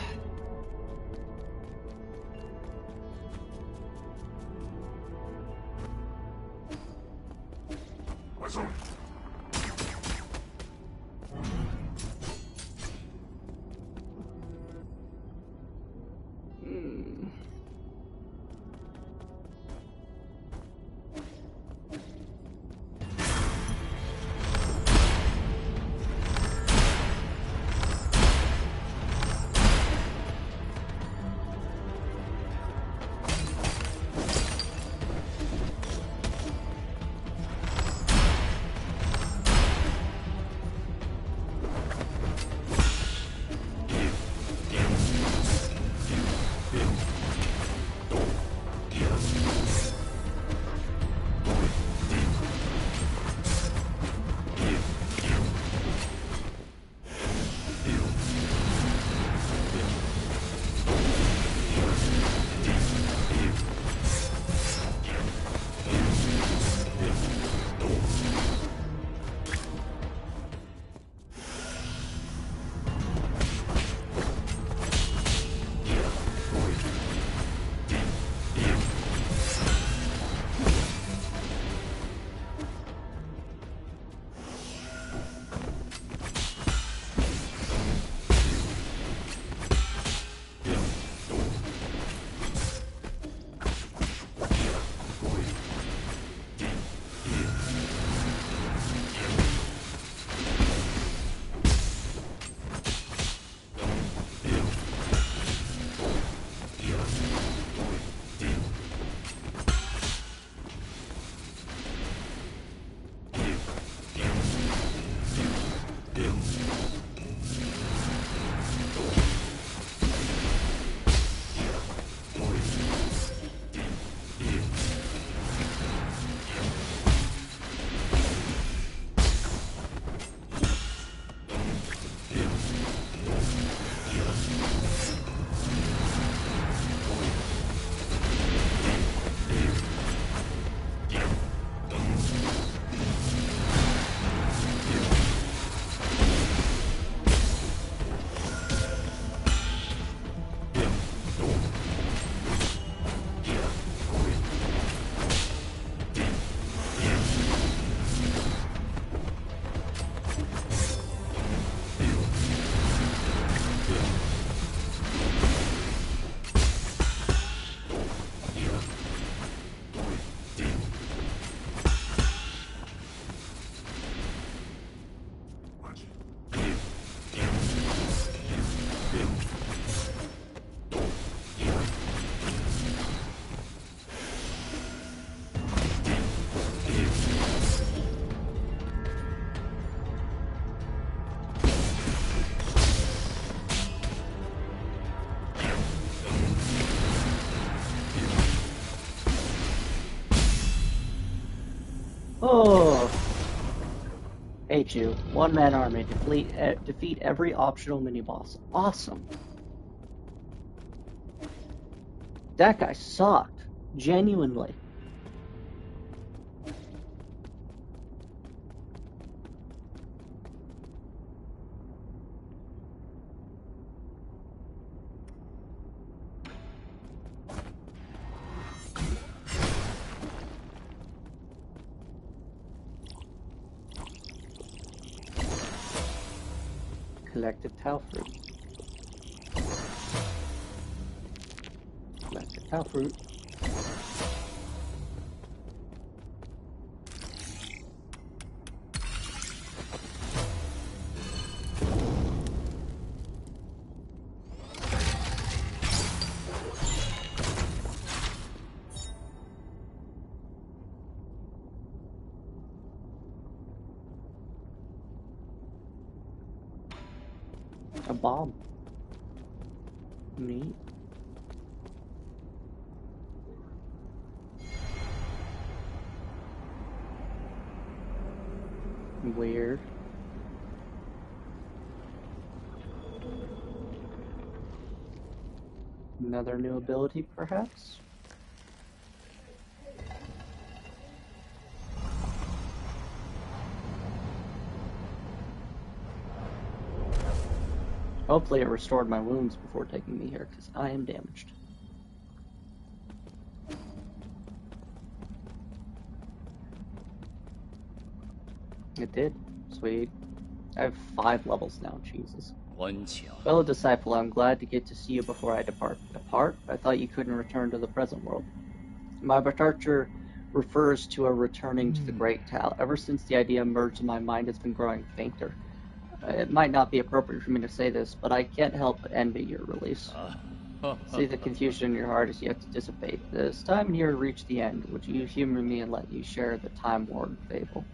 H2, one-man army, defeat every optional mini-boss. Awesome. That guy sucked. Genuinely. Collective Tau Fruit. Collective Tau Fruit. A bomb. Neat. Weird. Another new ability, perhaps? Hopefully it restored my wounds before taking me here, because I am damaged. It did. Sweet. I have 5 levels now, Jesus. Fellow disciple, I'm glad to get to see you before I depart. Depart? I thought you couldn't return to the present world. My departure refers to a returning to the Great Tao. Ever since the idea emerged in my mind, it's been growing fainter. It might not be appropriate for me to say this, but I can't help but envy your release. See, the confusion in your heart is yet to dissipate. This time here reached the end. Would you humor me and let you share the time-worn fable?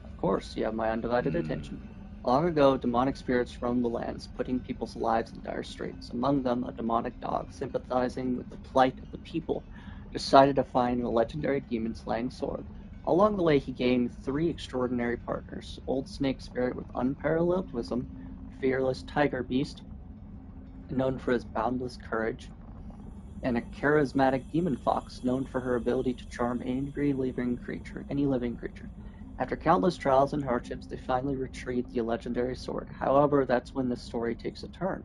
Of course, you have my undivided attention. Long ago, demonic spirits roamed the lands, putting people's lives in dire straits. Among them, a demonic dog, sympathizing with the plight of the people, decided to find the legendary demon-slaying sword. Along the way, he gained 3 extraordinary partners: Old Snake Spirit with unparalleled wisdom, Fearless Tiger Beast, known for his boundless courage, and a charismatic Demon Fox, known for her ability to charm any living creature. After countless trials and hardships, they finally retrieved the legendary sword. However, that's when the story takes a turn.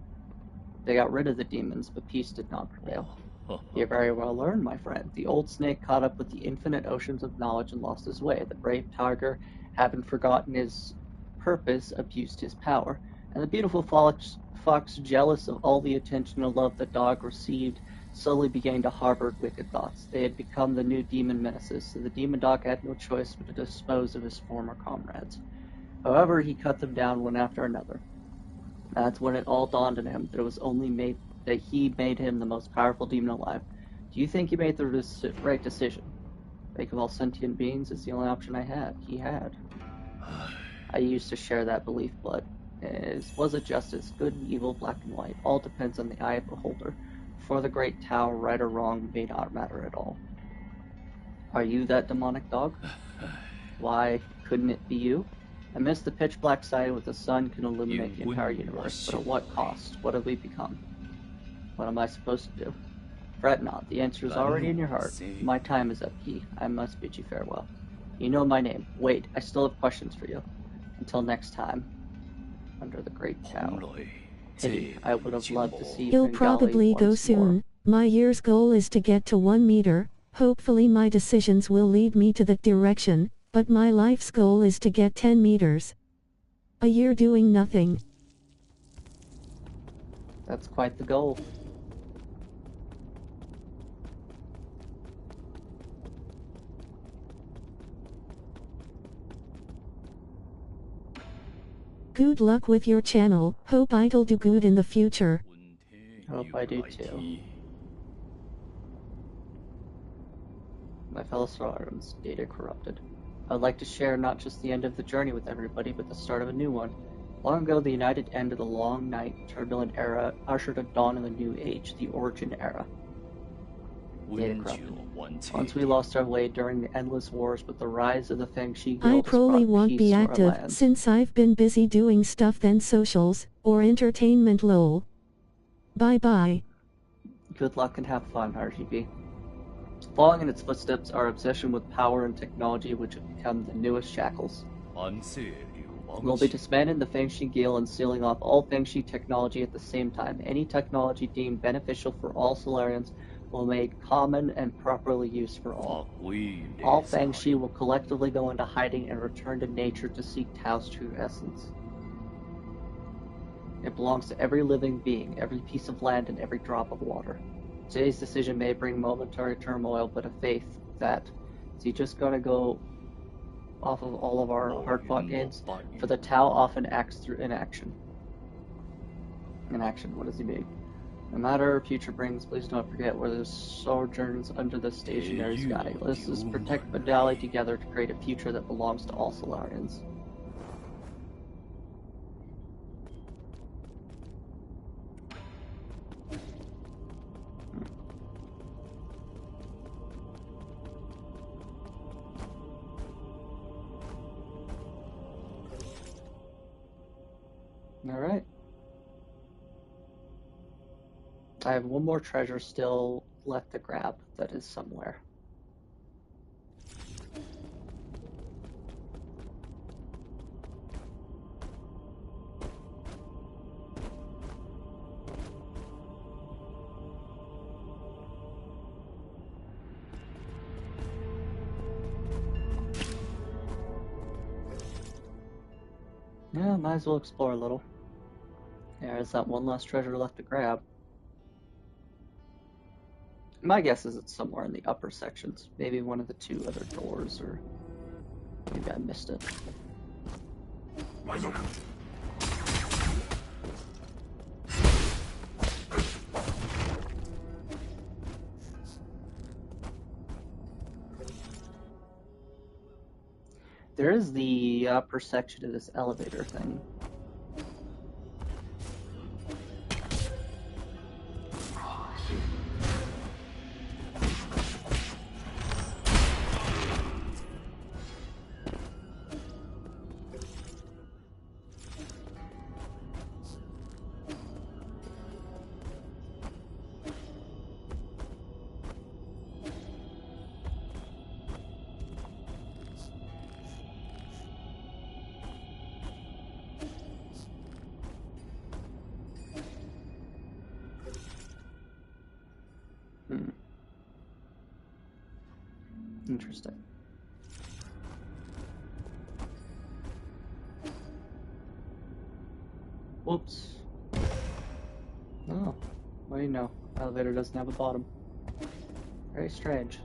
They got rid of the demons, but peace did not prevail. You very well learned, my friend. The old snake caught up with the infinite oceans of knowledge and lost his way. The brave tiger, having forgotten his purpose, abused his power. And the beautiful fox, jealous of all the attention and love the dog received, slowly began to harbor wicked thoughts. They had become the new demon menaces, so the demon dog had no choice but to dispose of his former comrades. However, he cut them down one after another. That's when it all dawned on him that it was only that he made him the most powerful demon alive. Do you think he made the right decision? Fake of all sentient beings is the only option he had. I used to share that belief, but was it justice, good and evil, black and white? All depends on the eye of the beholder. For the great Tao, right or wrong may not matter at all. Are you that demonic dog? Why couldn't it be you? Amidst the pitch black sky with the sun can illuminate the entire universe, but at what cost? What have we become? What am I supposed to do? Fret not, the answer is already in your heart. My time is up, Key. I must bid you farewell. You know my name. Wait, I still have questions for you. Until next time, under the great Tao. Pity, I would have loved to see He'll Bengali probably go once soon. more. My year's goal is to get to 1 meter. Hopefully my decisions will lead me to that direction, but my life's goal is to get 10 meters. A year doing nothing. That's quite the goal. Good luck with your channel. Hope it'll do good in the future. Hope I do too. My fellow Sarans, data corrupted. I'd like to share not just the end of the journey with everybody, but the start of a new one. Long ago, the united end of the long night, turbulent era ushered a dawn of a new age, the Origin Era. Data corrupted. Once we lost our way during the endless wars with the rise of the Fengshi I Guild probably brought won't peace be to our active land. since I've been busy doing stuff than socials, or entertainment lol. Bye bye. Good luck and have fun, RGB. Following in its footsteps, our obsession with power and technology which have become the newest shackles. We'll be disbanding the Fengshi Guild and sealing off all Fengshi technology at the same time. Any technology deemed beneficial for all Solarians will be made common and properly used for all. All Fengshi will collectively go into hiding and return to nature to seek Tao's true essence. It belongs to every living being, every piece of land, and every drop of water. Today's decision may bring momentary turmoil, but a faith that, is he just gonna go off of all of our hard-fought gains? For the Tao often acts through inaction. Inaction, what does he mean? No matter our future brings, please don't forget where there's sojourns under the stationary sky. Let us protect Badali together to create a future that belongs to all Solarians. Alright. I have one more treasure still left to grab that is somewhere. Yeah, might as well explore a little. There's that one last treasure left to grab. My guess is it's somewhere in the upper sections. Maybe one of the two other doors, or maybe I missed it. There is the upper section of this elevator thing. Interesting. Whoops. Oh, what do you know? Elevator doesn't have a bottom. Very strange.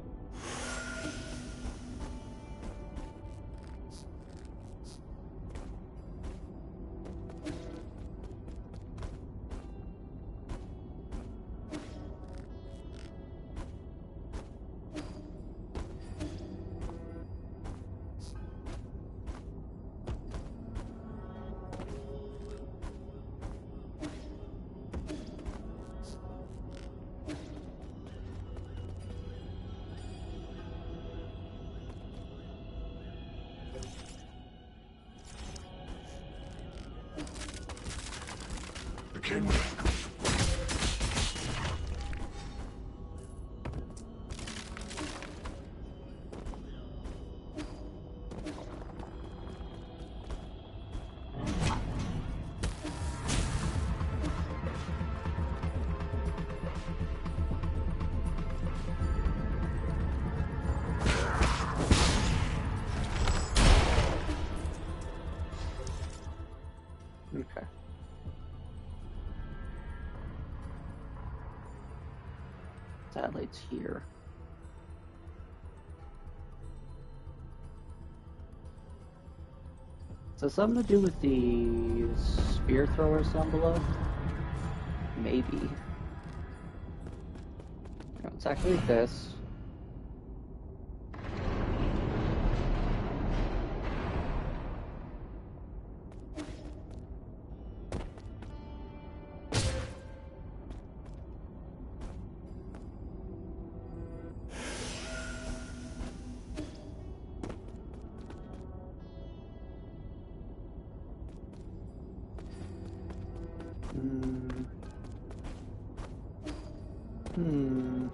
Okay. That leads here. So something to do with the spear throwers down below? Maybe. No, it's actually this. Hmm.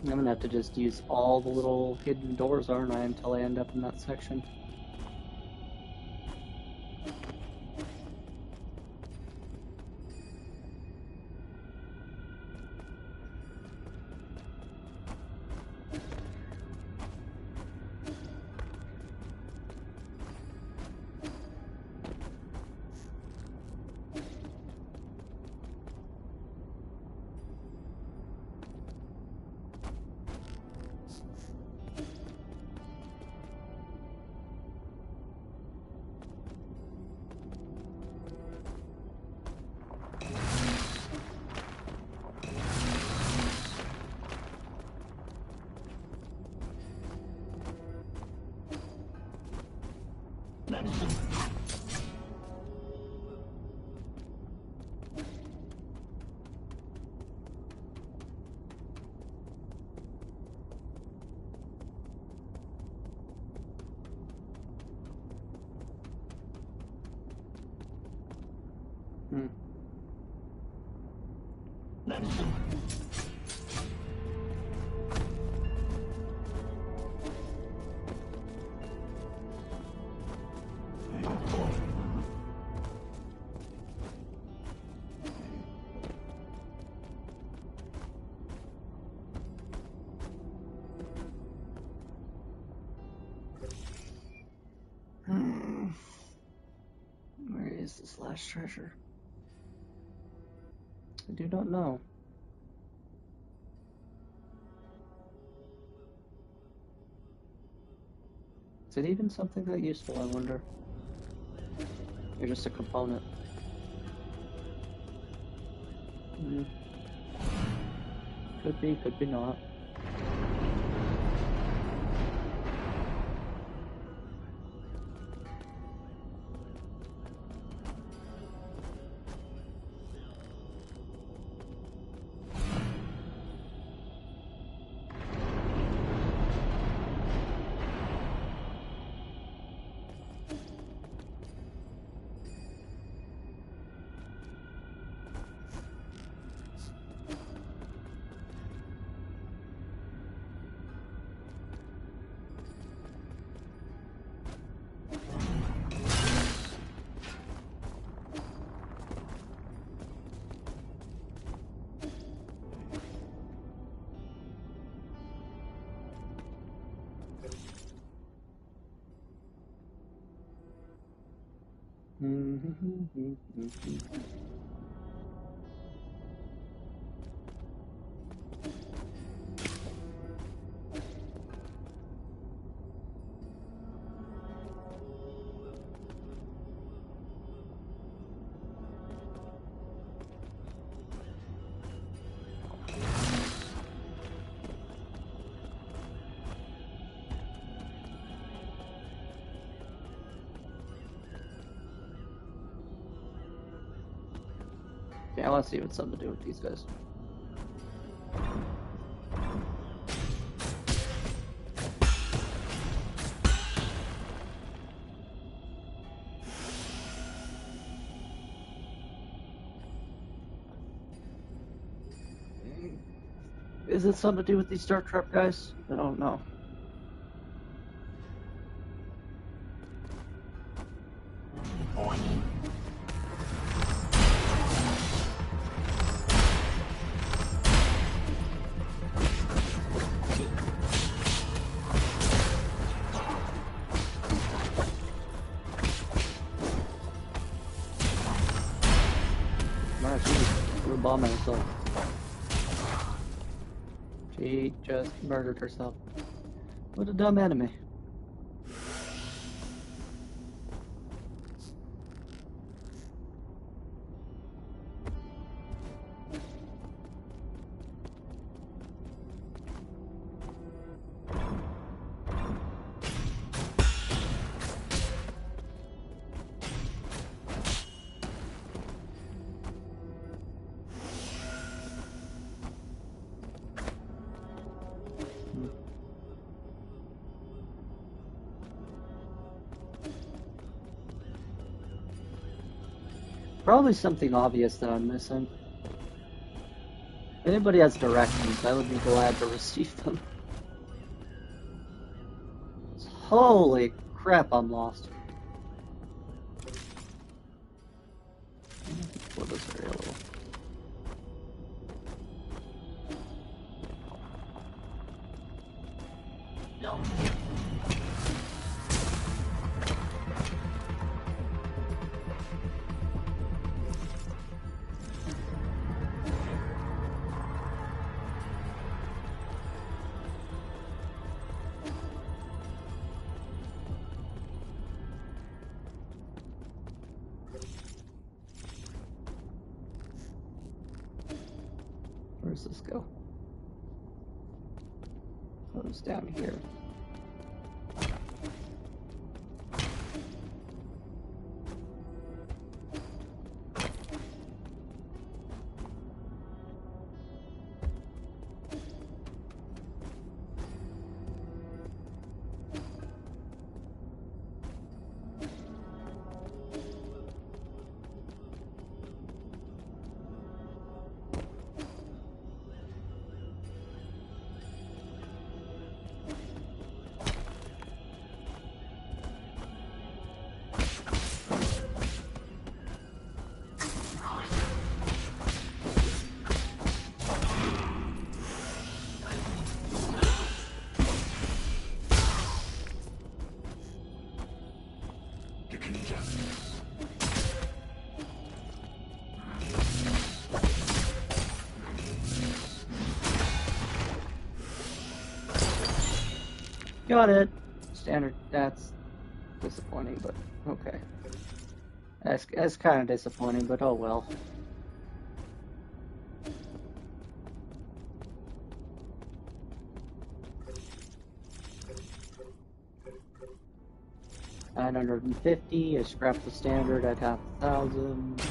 I'm gonna have to just use all the little hidden doors, aren't I, until I end up in that section. Hmm. Where is this last treasure? I do not know. Is it even something that useful, I wonder? Or just a component? Could be not. Yeah, I want to see what's something to do with these guys. Is it something to do with these Dark Trap guys? I don't know. Bombing herself. She just murdered herself. What a dumb enemy. Probably something obvious that I'm missing. If anybody has directions, I would be glad to receive them. Holy crap, I'm lost. Explore this area a little. No. Where does this go? Oh, it's down here. Got it. Standard. That's disappointing, but okay. That's kind of disappointing, but oh well. $950. I scrapped the standard at 5,000.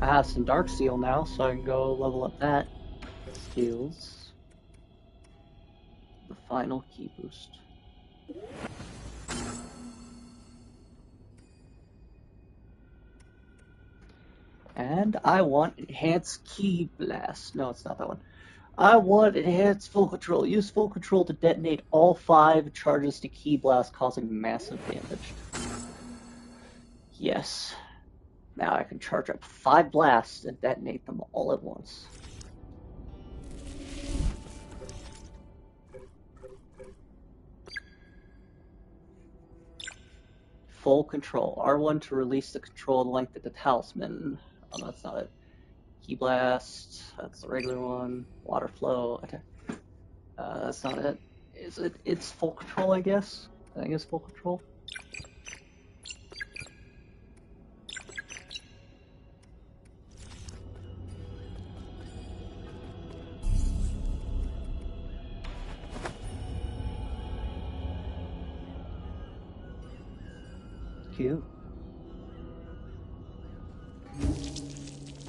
I have some Dark Seal now, so I can go level up that. Skills. The final key boost. And I want Enhanced Key Blast. No, it's not that one. I want Enhanced Full Control. Use Full Control to detonate all 5 charges to Key Blast, causing massive damage. Yes. Now I can charge up 5 blasts and detonate them all at once. Full control. R1 to release the controlled length of the talisman. Oh, that's not it. Key blast. That's the regular one. Water flow. Attack. That's not it. Is it? It's full control, I guess. I think it's full control. Cute.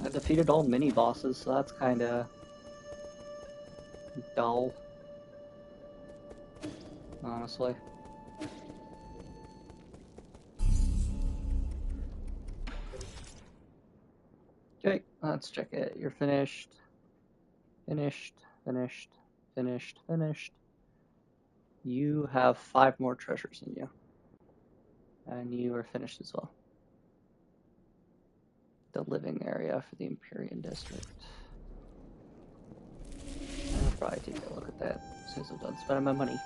I defeated all mini bosses, so that's kind of dull, honestly. Okay, let's check it. You're finished. Finished. Finished. Finished. Finished. You have 5 more treasures in you. And you are finished as well. The living area for the Empyrean District. I'll probably take a look at that since I'm done spending my money.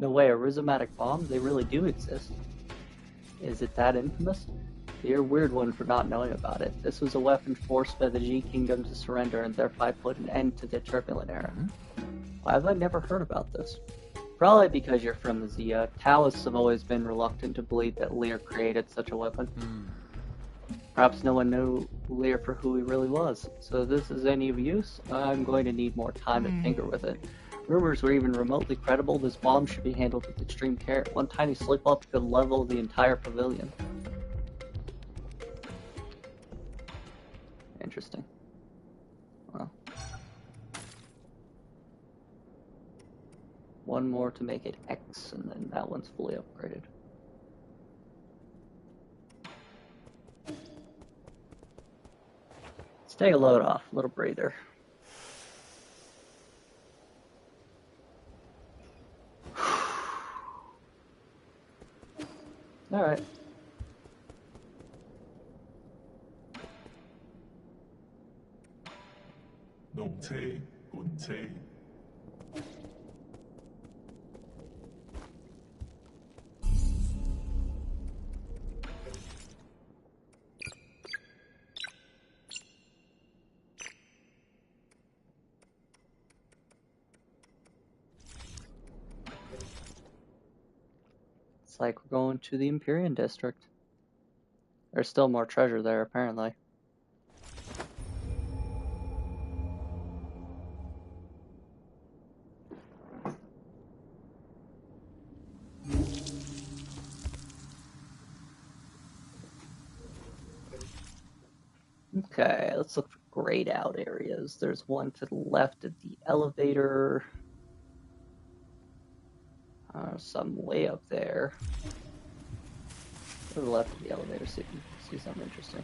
No way, a rhizomatic bomb? They really do exist. Is it that infamous? You're a weird one for not knowing about it. This was a weapon forced by the G Kingdom to surrender and thereby put an end to the turbulent era. Why have I never heard about this? Probably because you're from the Zia. Taoists have always been reluctant to believe that Lear created such a weapon. Perhaps no one knew Lear for who he really was. So if this is any of use, I'm going to need more time to tinker with it. Rumors were even remotely credible. This bomb should be handled with extreme care. One tiny slip-up could level the entire pavilion. Interesting. Well. One more to make it X, and then that one's fully upgraded. Let's take a load off, a little breather. Alright. 농체, 본체. It's like we're going to the Empyrean District. There's still more treasure there, apparently. Okay, let's look for grayed out areas. There's one to the left of the elevator. Some way up there. To the left of the elevator, see if you can see something interesting.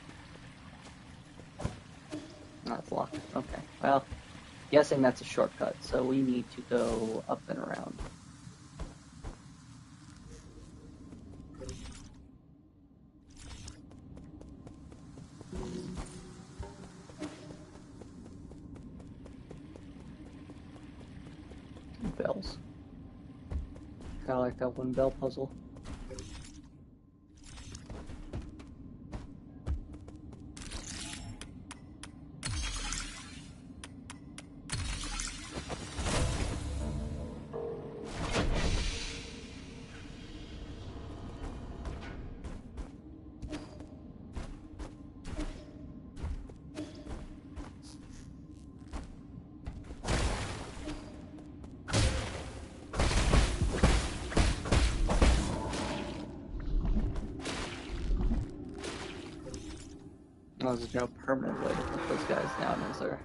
Oh, it's locked. Okay, well, guessing that's a shortcut, so we need to go up and around. Bells. Kind of like that one bell puzzle. Oh, there's no permanent way to put those guys down, is there?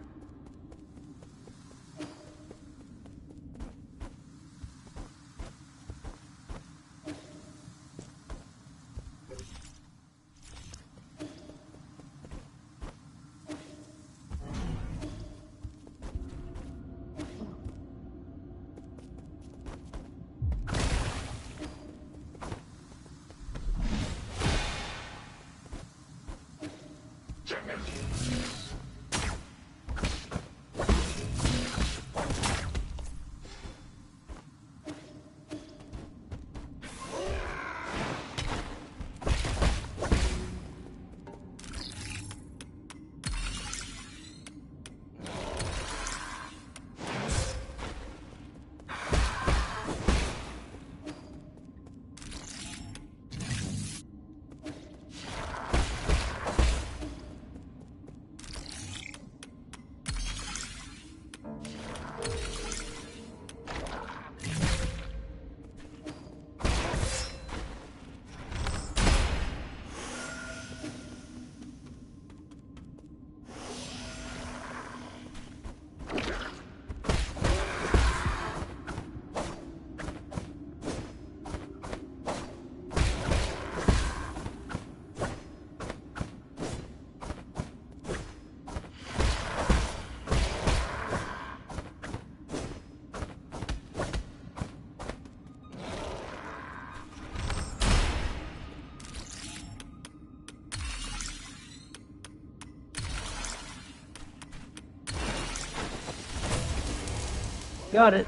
Got it.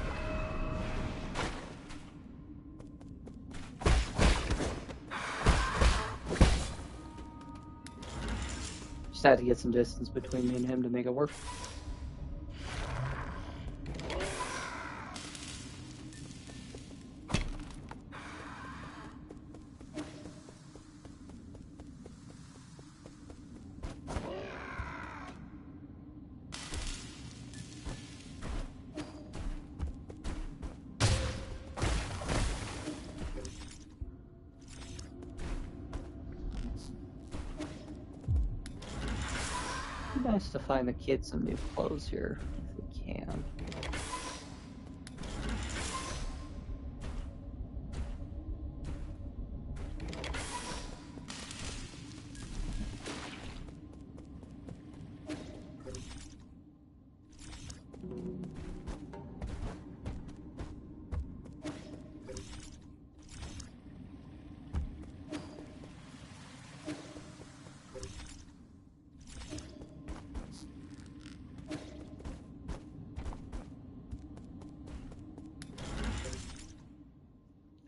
Just had to get some distance between me and him to make it work. Nice to find the kids some new clothes here, if we can.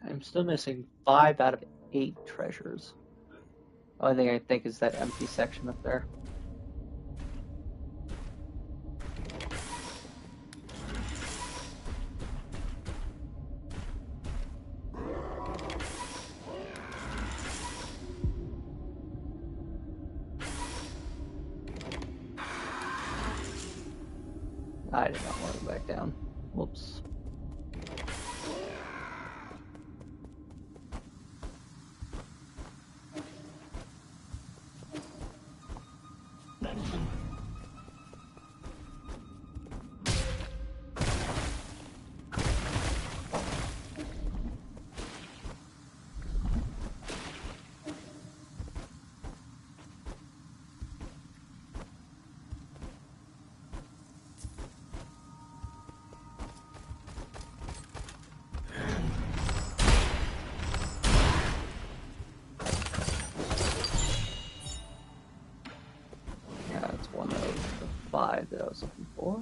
I'm still missing 5 out of 8 treasures. The only thing I think is that empty section up there. I did not want to go back down. Whoops. That's one of the 5 that I was looking for.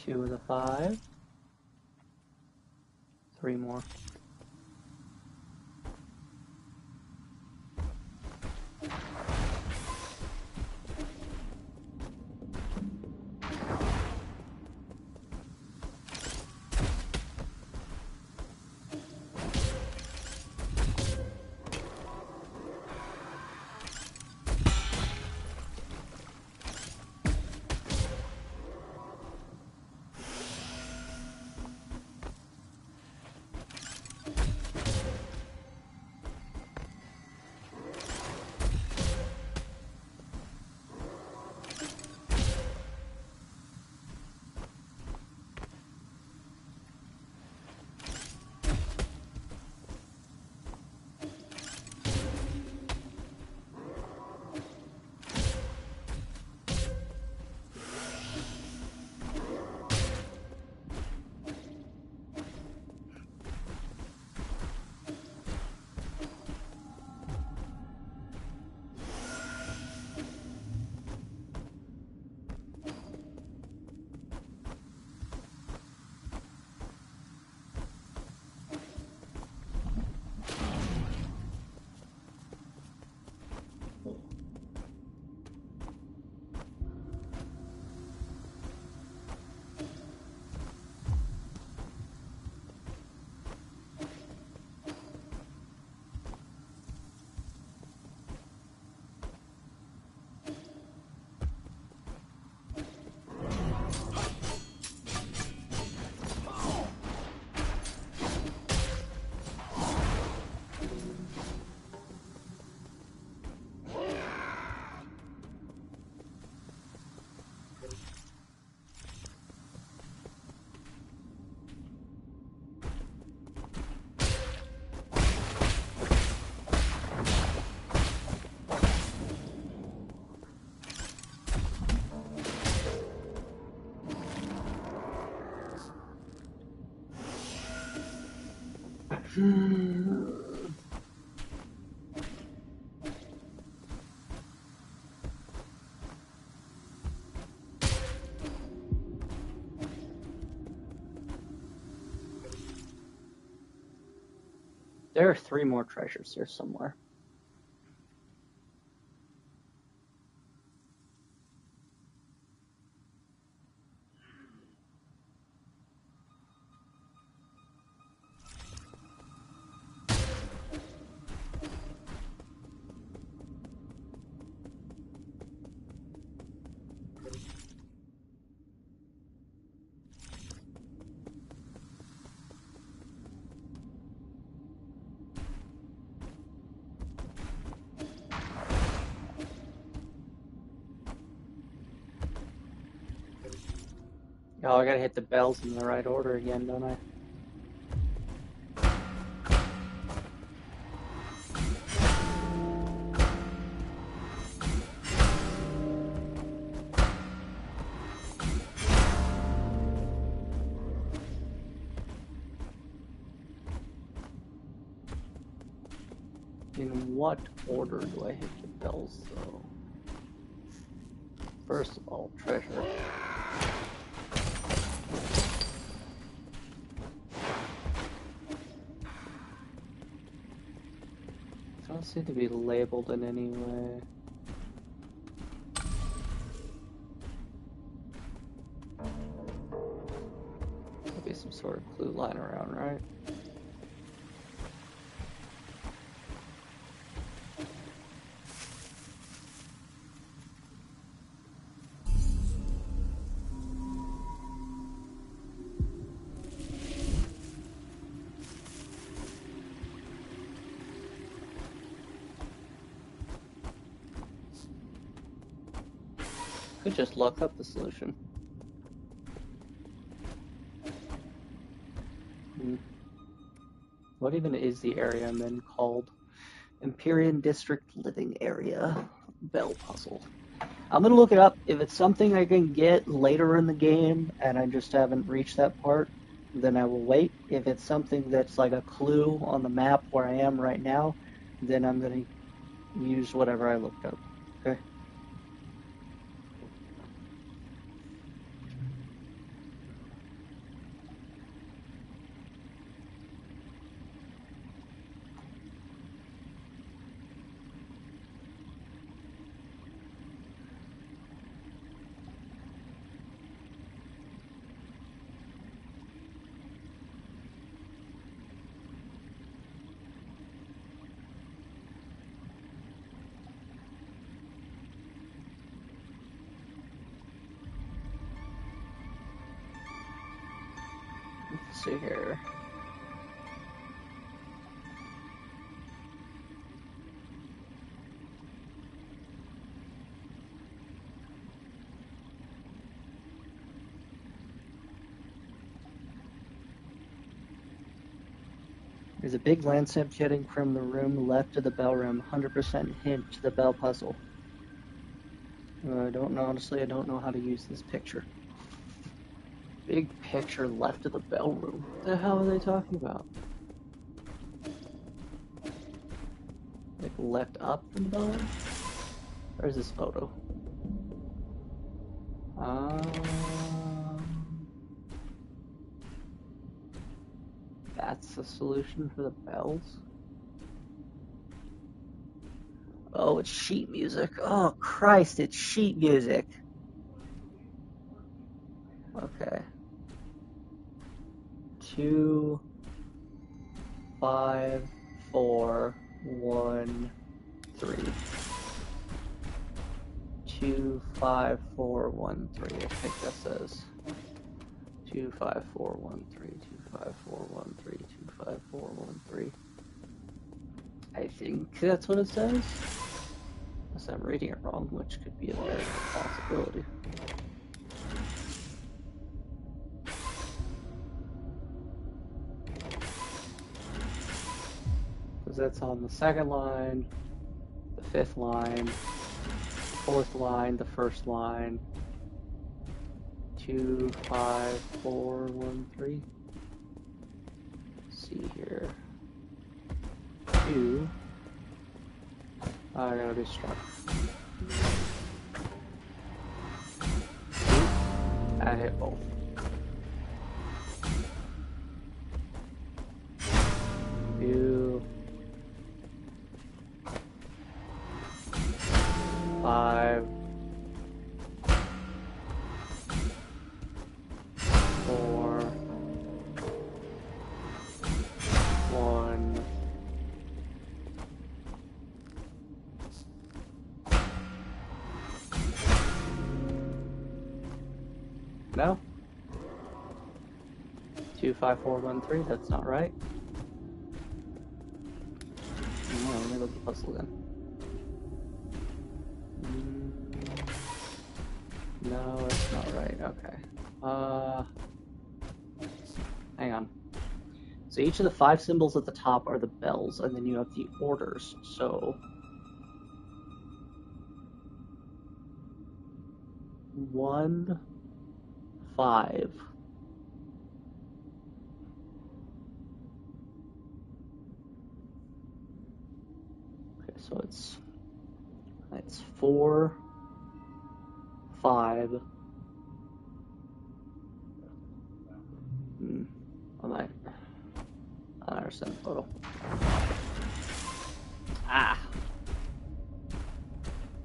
Two of the 5. 3 more. There are 3 more treasures here somewhere. Oh, I gotta hit the bells in the right order again, don't I? In what order do I hit the bells, though? First of all, treasure. Don't seem to be labeled in any way. There'll be some sort of clue lying around, right? Could just look up the solution. What even is the area I'm in called? Empyrean District Living Area. Bell Puzzle. I'm gonna look it up. If it's something I can get later in the game and I just haven't reached that part, then I will wait. If it's something that's like a clue on the map where I am right now, then I'm gonna use whatever I looked up. Okay? Let's see here. There's a big landscape jetting from the room left of the bell room. 100% hint to the bell puzzle. I don't know, honestly, I don't know how to use this picture. Big picture left of the bell room. What the hell are they talking about? Like left up from the bell room? Where's this photo? That's the solution for the bells? Oh, it's sheet music. Oh, Christ, it's sheet music. Okay. 2, 5, 4, 1, 3. 2, 5, 4, 1, 3. I think that says 2, 5, 4, 1, 3. 2, 5, 4, 1, 3. 2, 5, 4, 1, 3. I think that's what it says. Unless I'm reading it wrong, which could be a very good possibility. Because that's on the second line, the fifth line, fourth line, the first line. 2, 5, 4, 1, 3. Let's see here. I gotta be struck. I hit both. Two. 5. 4. 1. No. 2, 5, 4, 1, 3. That's not right. Oh, let me look at the puzzle again. No, it's not right. Okay. Hang on. So each of the 5 symbols at the top are the bells, and then you have the orders. So 1, 5. Okay, so it's 4, 5. I understand the photo. Ah!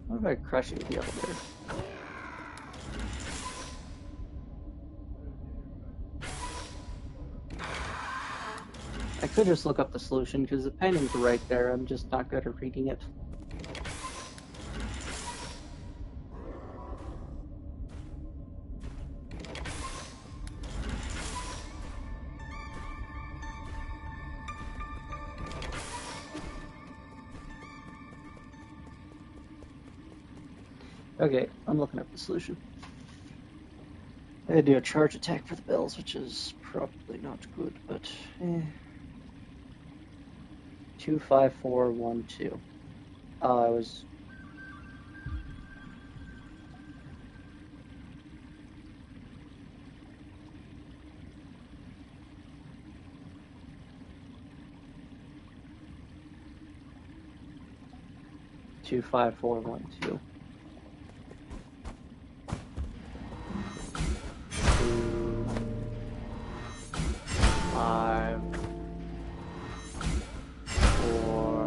What if I crush you with the elevator? I could just look up the solution because the painting's right there. I'm just not good at reading it. Okay, I'm looking up the solution. I do a charge attack for the bells, which is probably not good, but 2, 5, 4, 1, 2. Oh, I was. Two, 5, 4, 1, 2. 2, 5, 4,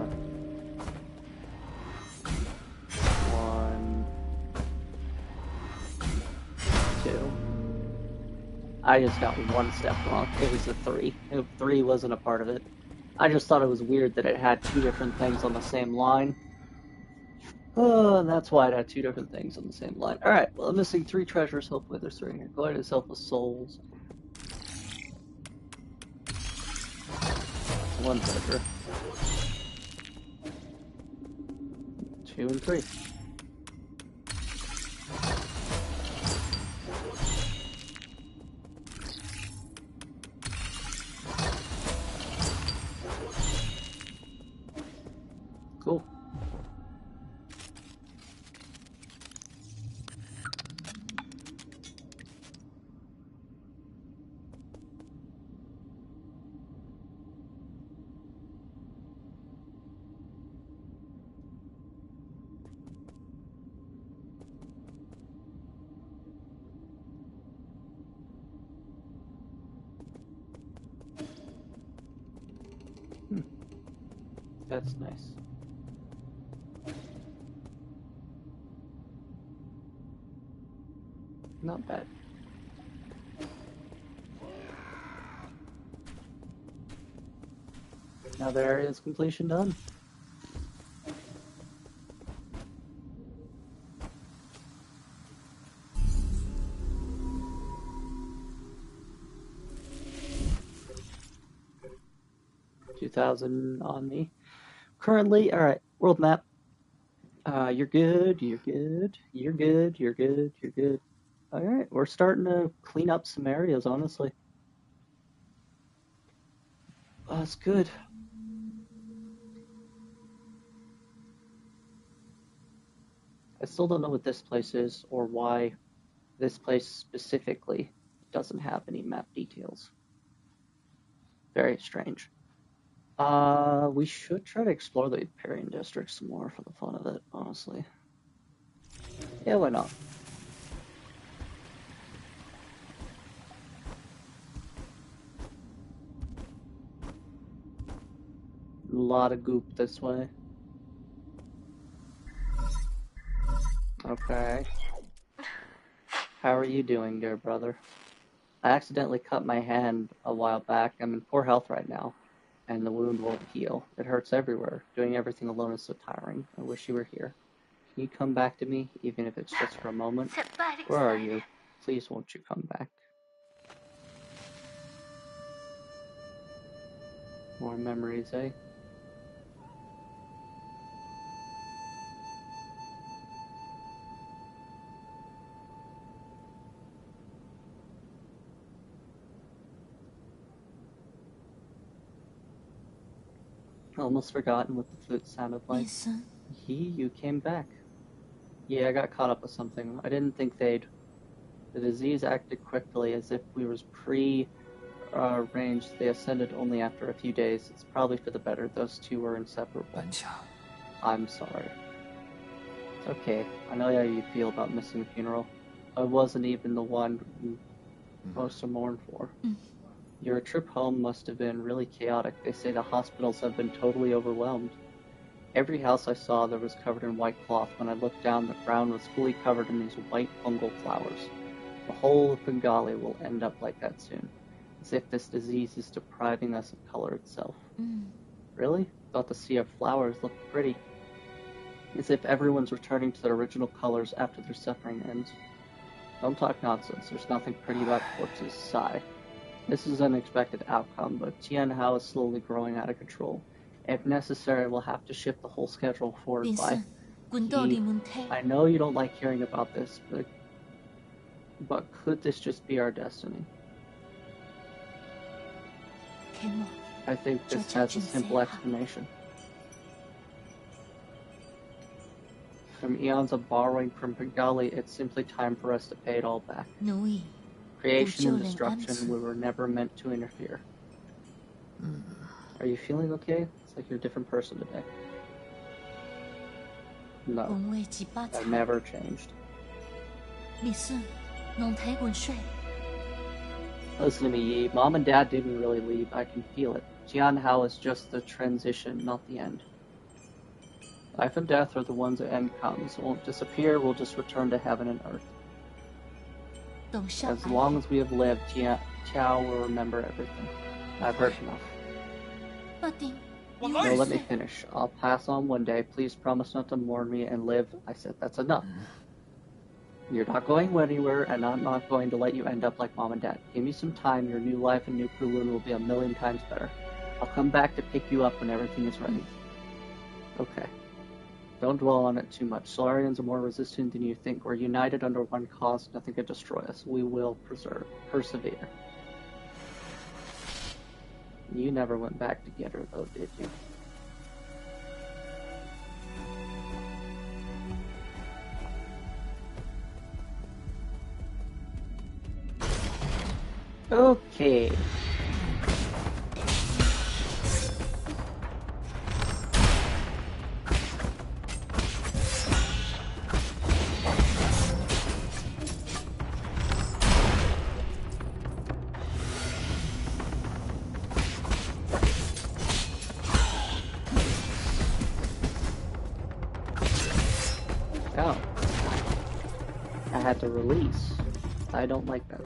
1, 2. I just got one step wrong. It was a 3. 3 wasn't a part of it. I just thought it was weird that it had 2 different things on the same line. Oh, and that's why it had 2 different things on the same line. Alright, well, I'm missing 3 treasures. Hopefully there's 3 here. Glory to self with souls. 1 treasure. 2 and 3. Cool. That's nice. Not bad. Now the area's completion done. $2,000 on me. Currently, alright, world map. You're good, you're good, you're good, you're good, you're good. Alright, we're starting to clean up some areas, honestly. That's good. I still don't know what this place is, or why this place specifically doesn't have any map details. Very strange. We should try to explore the Hyperion District some more for the fun of it, honestly. Yeah, why not? A lot of goop this way. Okay. How are you doing, dear brother? I accidentally cut my hand a while back. I'm in poor health right now, and the wound won't heal. It hurts everywhere. Doing everything alone is so tiring. I wish you were here. Can you come back to me, even if it's just for a moment? Where are you? Please won't you come back? More memories, eh? Almost forgotten what the flute sounded like. You came back. Yeah, I got caught up with something. I didn't think they'd... The disease acted quickly, as if we was pre-arranged. They ascended only after a few days. It's probably for the better. Those two were inseparable. I'm sorry. It's okay. I know how you feel about missing the funeral. I wasn't even the one most to mourn for. Your trip home must have been really chaotic. They say the hospitals have been totally overwhelmed. Every house I saw there was covered in white cloth. When I looked down, the ground was fully covered in these white fungal flowers. The whole of Bengali will end up like that soon. As if this disease is depriving us of color itself. Really? Thought the sea of flowers looked pretty. As if everyone's returning to their original colors after their suffering ends. Don't talk nonsense. There's nothing pretty about corpses. Sigh. This is an unexpected outcome, but Tianhao is slowly growing out of control. If necessary, we'll have to shift the whole schedule forward by... I know you don't like hearing about this, but could this just be our destiny? I think this has a simple explanation. From eons of borrowing from Bengali, it's simply time for us to pay it all back. Creation and destruction, we were never meant to interfere. Are you feeling okay? It's like you're a different person today. No, I've never changed. Listen to me, Yi. Mom and Dad didn't really leave. I can feel it. Tianhao is just the transition, not the end. Life and death are the ones that end comes. It won't disappear, we'll just return to heaven and earth. As long as we have lived, Tiao will remember everything. I've heard enough. No, let me finish. I'll pass on one day. Please promise not to mourn me and live. I said that's enough. You're not going anywhere, and I'm not going to let you end up like Mom and Dad. Give me some time. Your new life in New Kowloon will be 1,000,000 times better. I'll come back to pick you up when everything is ready. Okay. Don't dwell on it too much. Solarians are more resistant than you think. We're united under one cause. Nothing can destroy us. We will persevere. You never went back to get her, though, did you? Okay. Oh. I had to release. I don't like that.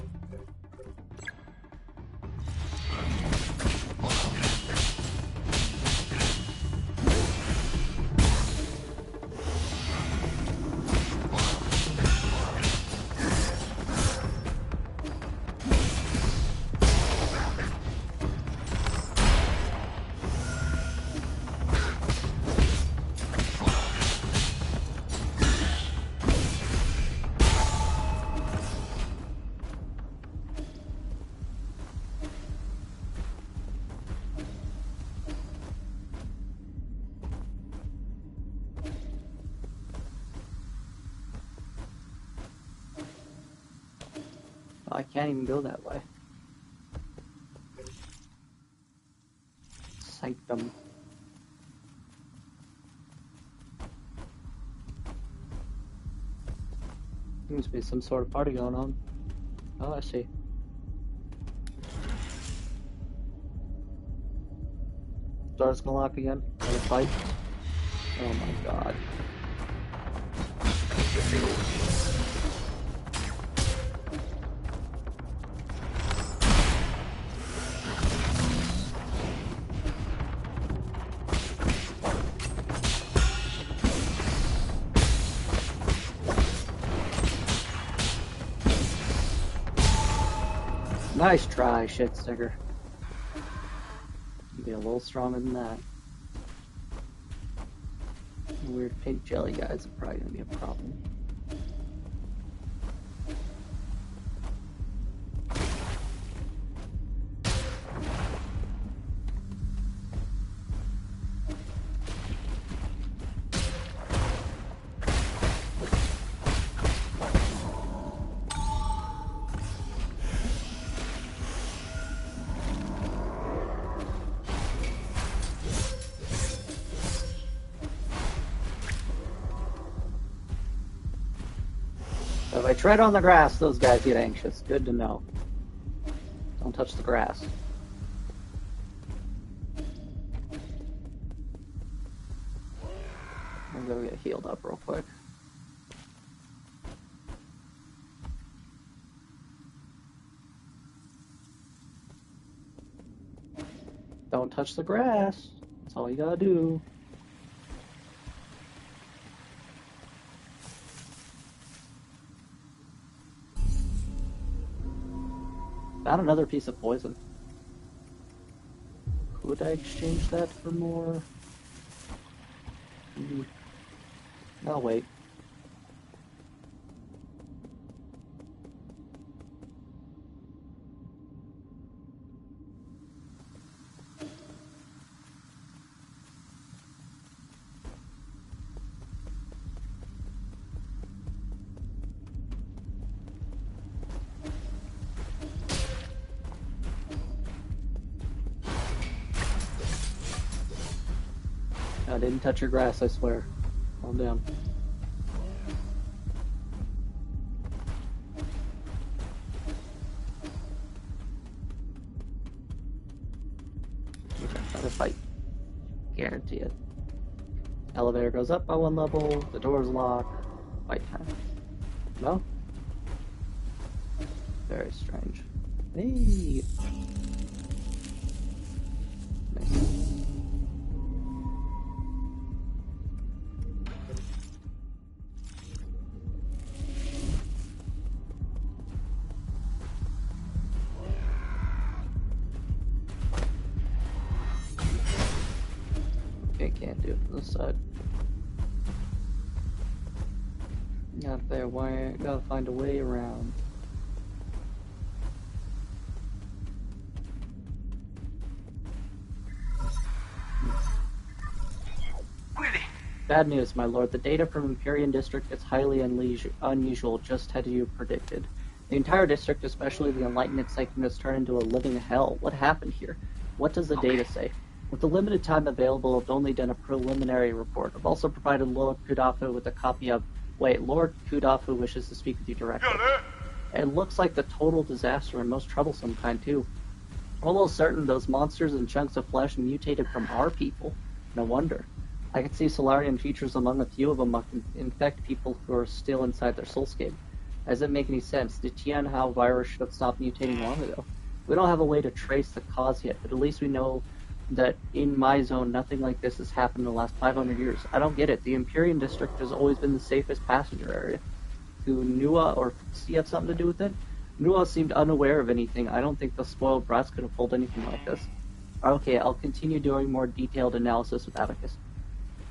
Oh, I can't even go that way. Sight Dum. Seems to be some sort of party going on. Oh, I see. Door's gonna lock again. Another fight. Oh my god. Nice try, shit sticker. Be a little stronger than that. The weird pink jelly guys are probably gonna be a problem. If I tread on the grass, those guys get anxious. Good to know. Don't touch the grass. I'm gonna get healed up real quick. Don't touch the grass. That's all you gotta do. Found another piece of poison. Could I exchange that for more? I'll wait. I didn't touch your grass, I swear. Calm down. Okay, another fight. Guarantee it. Elevator goes up by 1 level, the door's locked. Fight time. No? Very strange. Hey! Nice. Okay, can't do it from this side. Gotta find a way around. Bad news, my lord. The data from Empyrean District is highly unusual, just as you predicted. The entire district, especially the Enlightened Excitement, has turned into a living hell. What happened here? What does the data say? With the limited time available, I've only done a preliminary report. I've also provided Lord Kudafu with a copy of... Wait, Lord Kudafu wishes to speak with you directly. It looks like the total disaster and most troublesome kind, too. Almost certain those monsters and chunks of flesh mutated from our people. No wonder. I can see Solarian features among a few of them can infect people who are still inside their soulscape. Doesn't make any sense. The Tianhao virus should have stopped mutating long ago. We don't have a way to trace the cause yet, but at least we know that in my zone, nothing like this has happened in the last 500 years. I don't get it. The Empyrean District has always been the safest passenger area. Do Nua or Fuxi have something to do with it? Nua seemed unaware of anything. I don't think the spoiled brats could have pulled anything like this. Okay, I'll continue doing more detailed analysis with Abacus.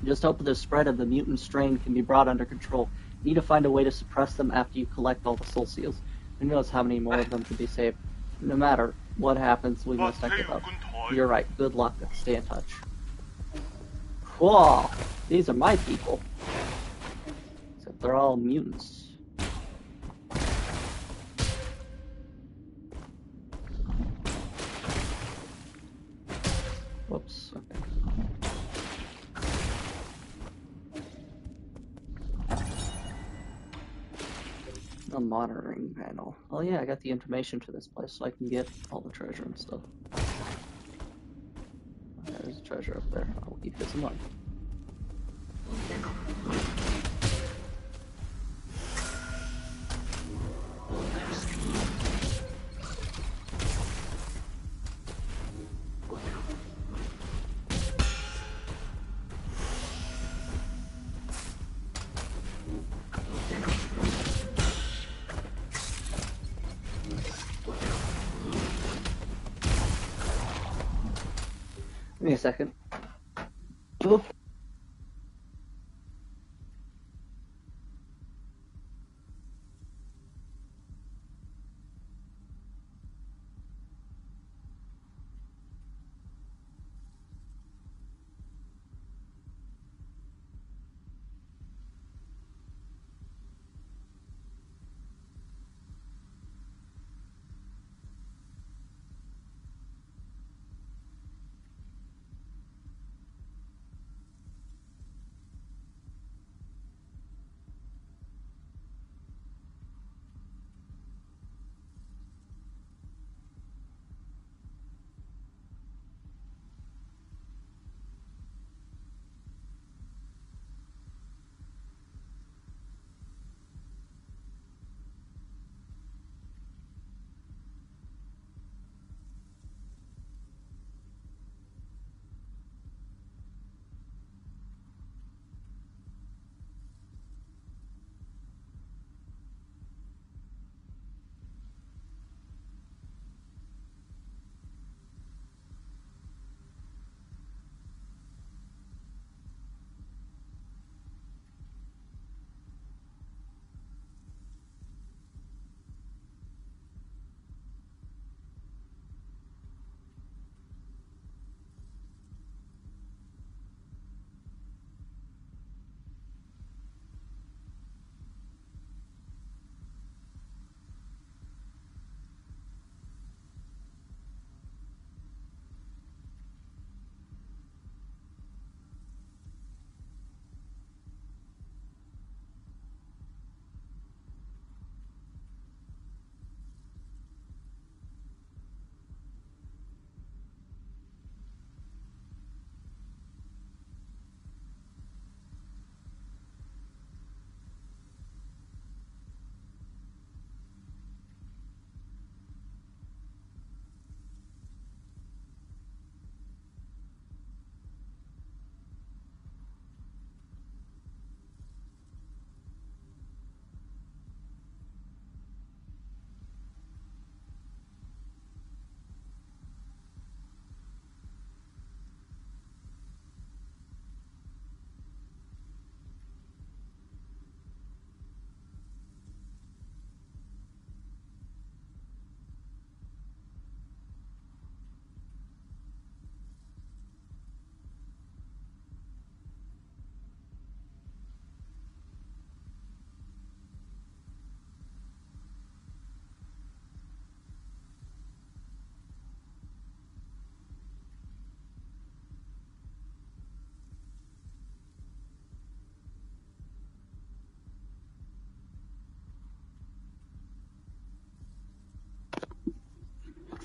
Just hope the spread of the mutant strain can be brought under control. Need to find a way to suppress them after you collect all the soul seals. Who knows how many more of them could be saved. No matter what happens, we must not give up. You're right. Good luck. Stay in touch. Cool. These are my people. Except they're all mutants. Whoops. Okay. A monitoring panel. Oh yeah, I got the information to this place so I can get all the treasure and stuff. There's a treasure up there. I'll keep this in mind. Give me a second. Oof.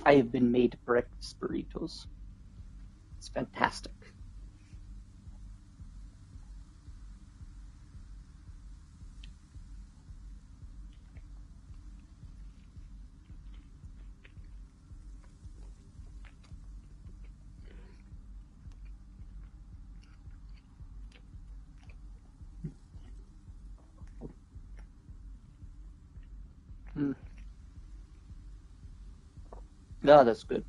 I have been made breakfast burritos. It's fantastic. Yeah, that's good.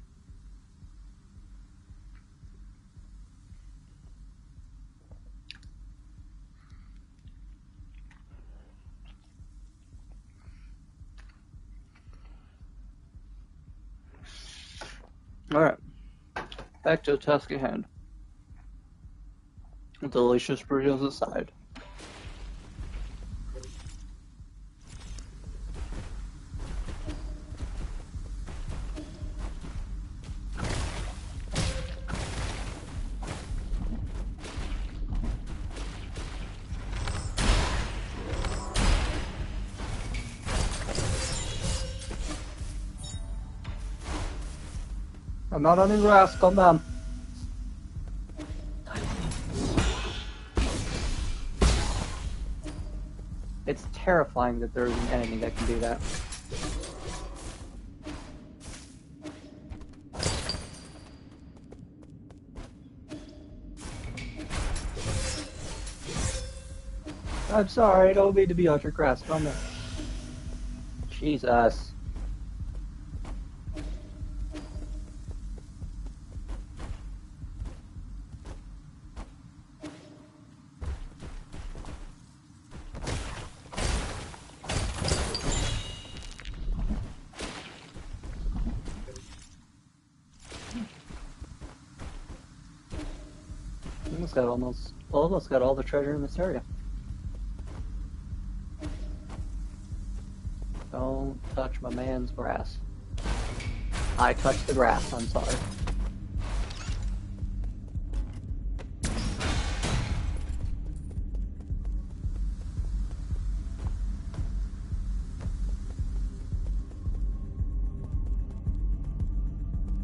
Alright. Back to the task at hand. Delicious burritos aside. I'm not on the grass, calm down. It's terrifying that there's an enemy that can do that. I'm sorry, I don't mean to be on your grass, calm down. Jesus. Almost got all the treasure in this area. Don't touch my man's grass. I touched the grass, I'm sorry.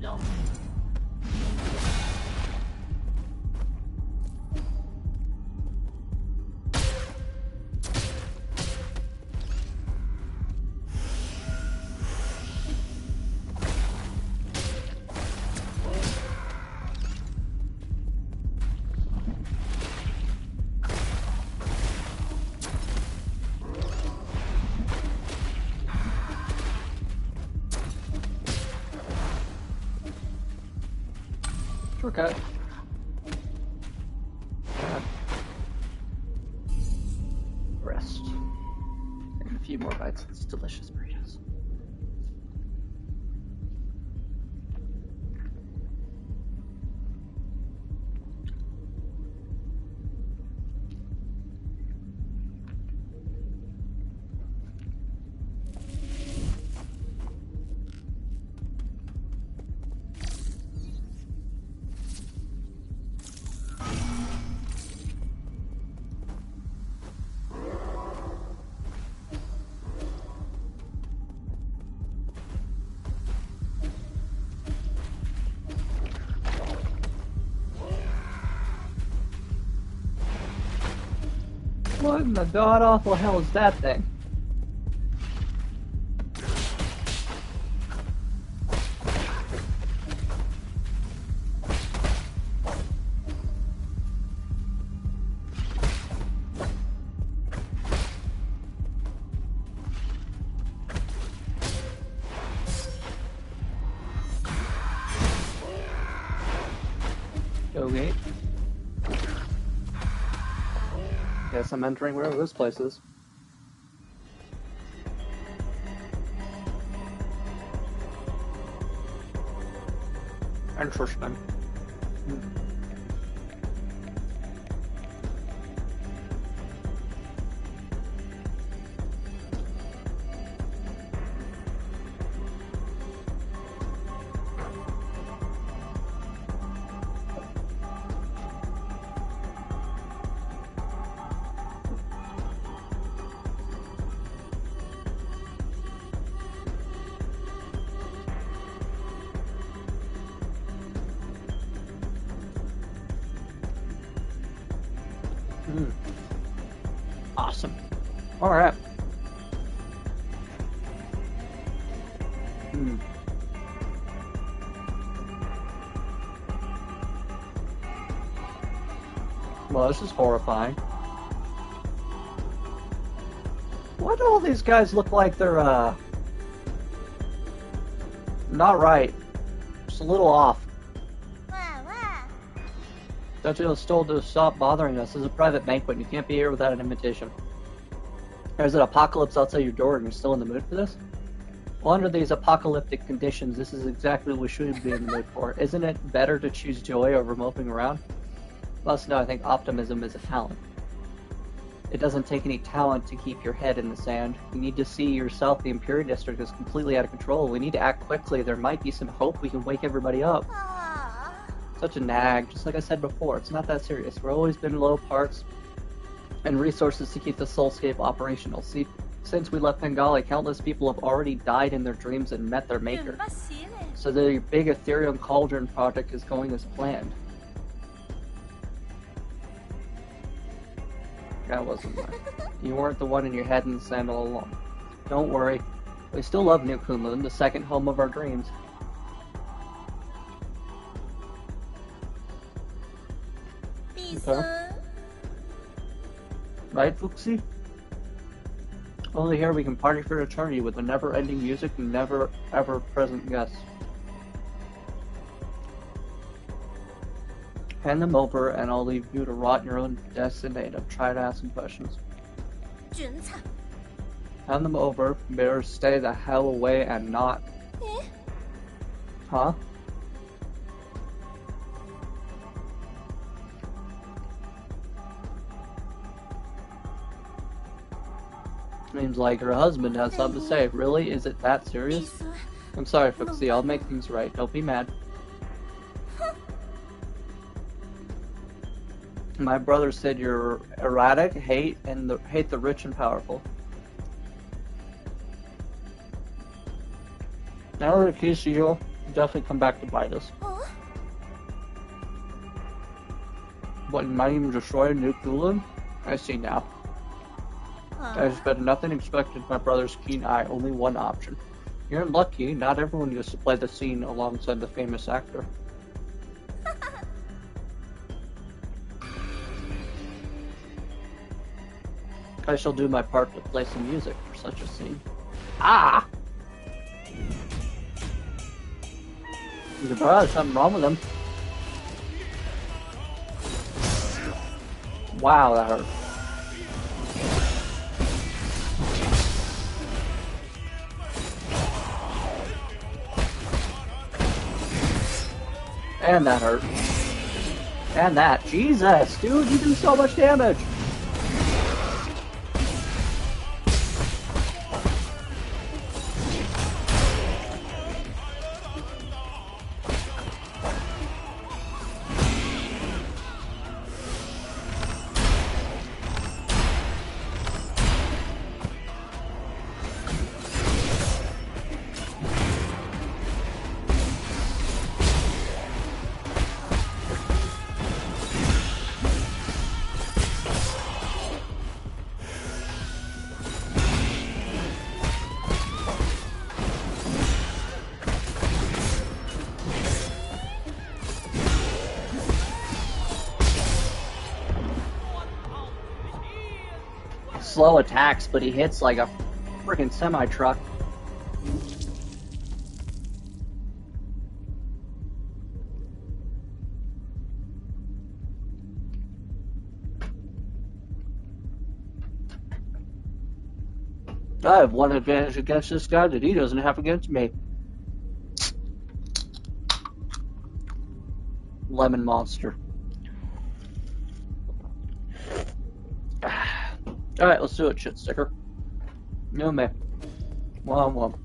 No. Shortcut. Rest. And a few more bites of these delicious burritos. What in the god-awful hell is that thing? Okay. Guess I'm entering wherever this place is. Interesting. Awesome. Alright. Well, this is horrifying. Why do all these guys look like they're, not right? Just a little off. Don't you was told to stop bothering us? This is a private banquet and you can't be here without an invitation. There's an apocalypse outside your door and you're still in the mood for this? Well, under these apocalyptic conditions, this is exactly what we should be in the mood for. Isn't it better to choose joy over moping around? Plus, no, I think optimism is a talent. It doesn't take any talent to keep your head in the sand. You need to see yourself. The Imperial District is completely out of control. We need to act quickly. There might be some hope we can wake everybody up. Such a nag. Just like I said before, it's not that serious. We've always been low parts and resources to keep the soulscape operational. See, Since we left Bengali, countless people have already died in their dreams and met their maker. So the big Ethereum Cauldron project is going as planned. That wasn't mine. You weren't the one in your head in the sand all along. Don't worry. We still love New Kunlun, the second home of our dreams. Okay. Right, Fuxi? Only here we can party for eternity with the never-ending music and never ever present guests. Hand them over and I'll leave you to rot in your own destiny. I've tried asking questions. Hand them over, better stay the hell away and not. Huh? Seems like her husband has something to say. Really? Is it that serious? I'm sorry, Fuxi. I'll make things right. Don't be mad. My brother said you're erratic, hate the rich and powerful. Now that the keys to you, definitely come back to bite us. What, you might even destroy New Kunlun? I see now. I expected nothing expected my brother's keen eye, only one option. You're lucky, not everyone gets to play the scene alongside the famous actor. I shall do my part to play some music for such a scene. Ah! Your brother, something wrong with him. Wow, that hurt. And that hurt. And that. Jesus, dude, you do so much damage. Slow attacks, but he hits like a freaking semi-truck. I have one advantage against this guy that he doesn't have against me. Lemon monster. Alright, let's do it, shit sticker. No man. 1-on-1.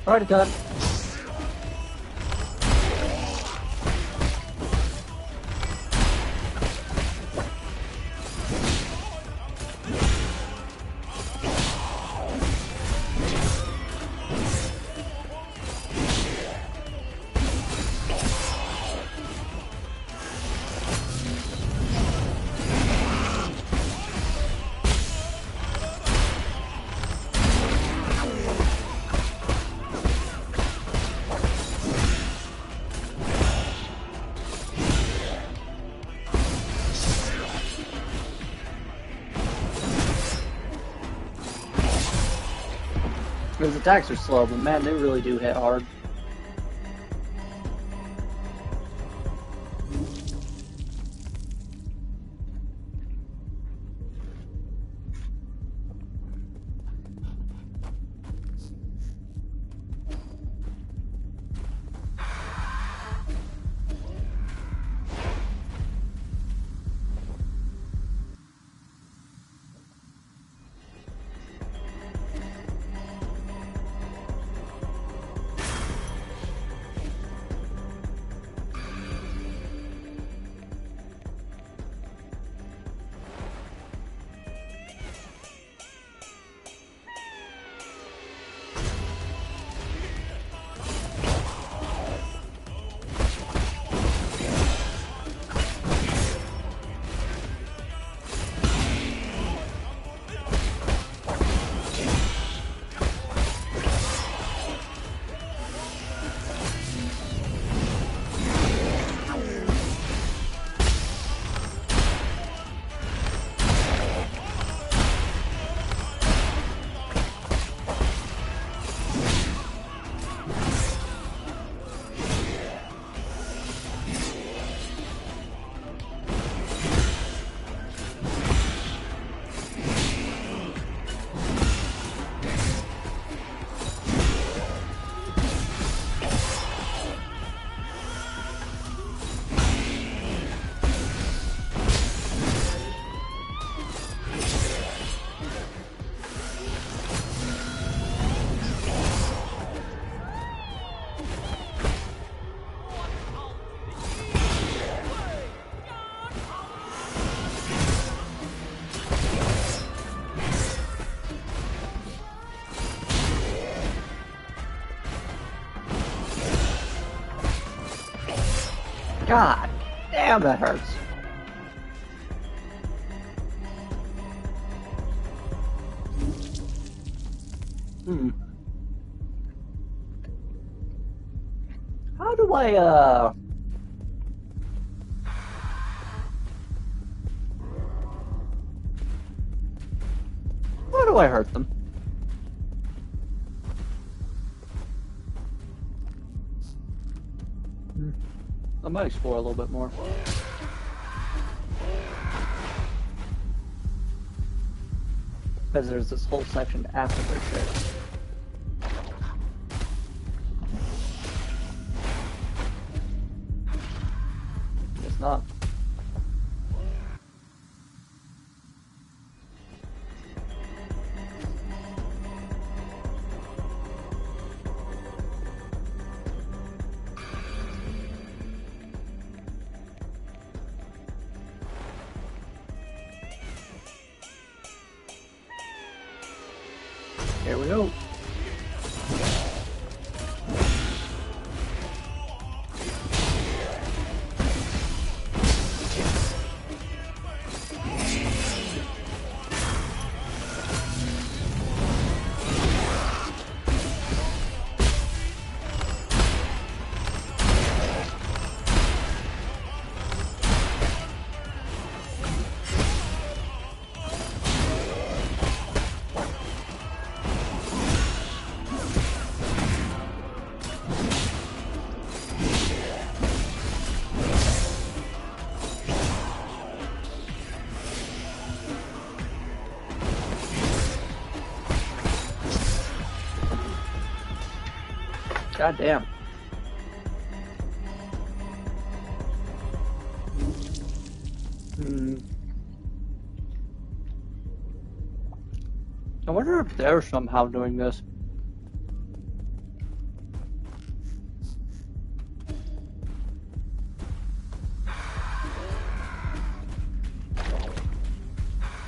Already done. His attacks are slow, but man, they really do hit hard. God damn, that hurts. How do I, how do I hurt them? I might explore a little bit more. Because there's this whole section after their shit. Guess not. Here we go. God damn. I wonder if they're somehow doing this. You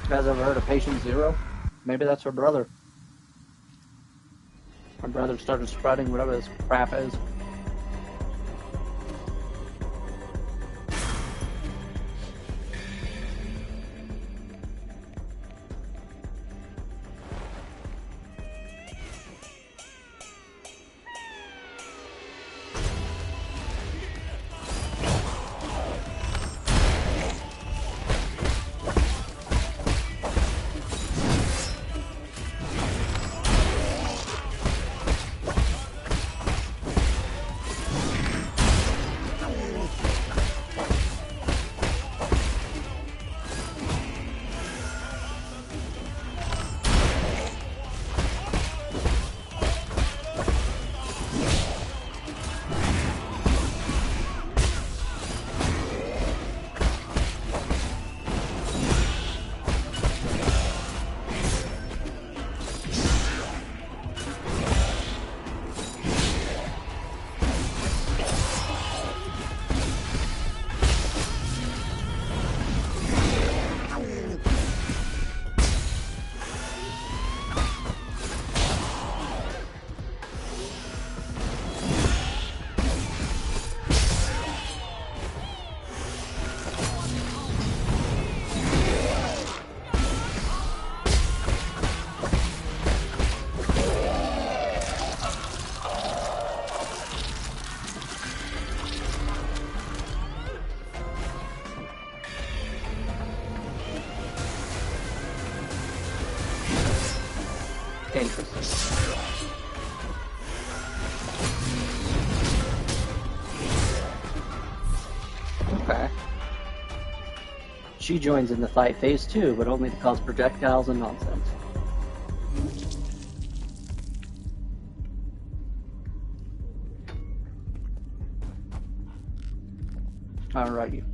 guys ever heard of Patient Zero? Maybe that's her brother. Her brother started spreading whatever this crap is. dangerous. Okay. She joins in the fight phase too, but only to cause projectiles and nonsense. Alrighty.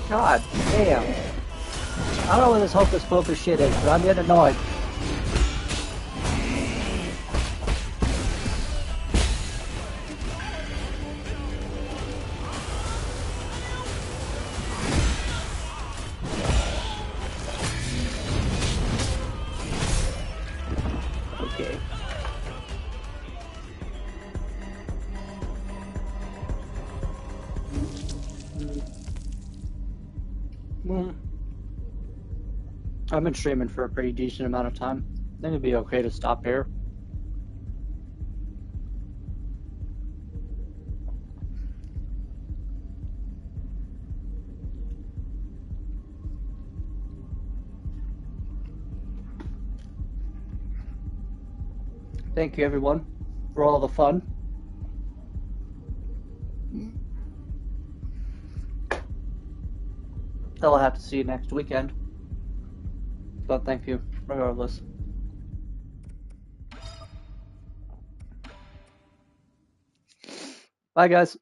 God damn. I don't know what this hocus pocus shit is, but I'm getting annoyed. Okay. Well, I've been streaming for a pretty decent amount of time. I think it'd be okay to stop here. Thank you everyone for all the fun. I'll have to see you next weekend. But thank you, regardless. Bye, guys.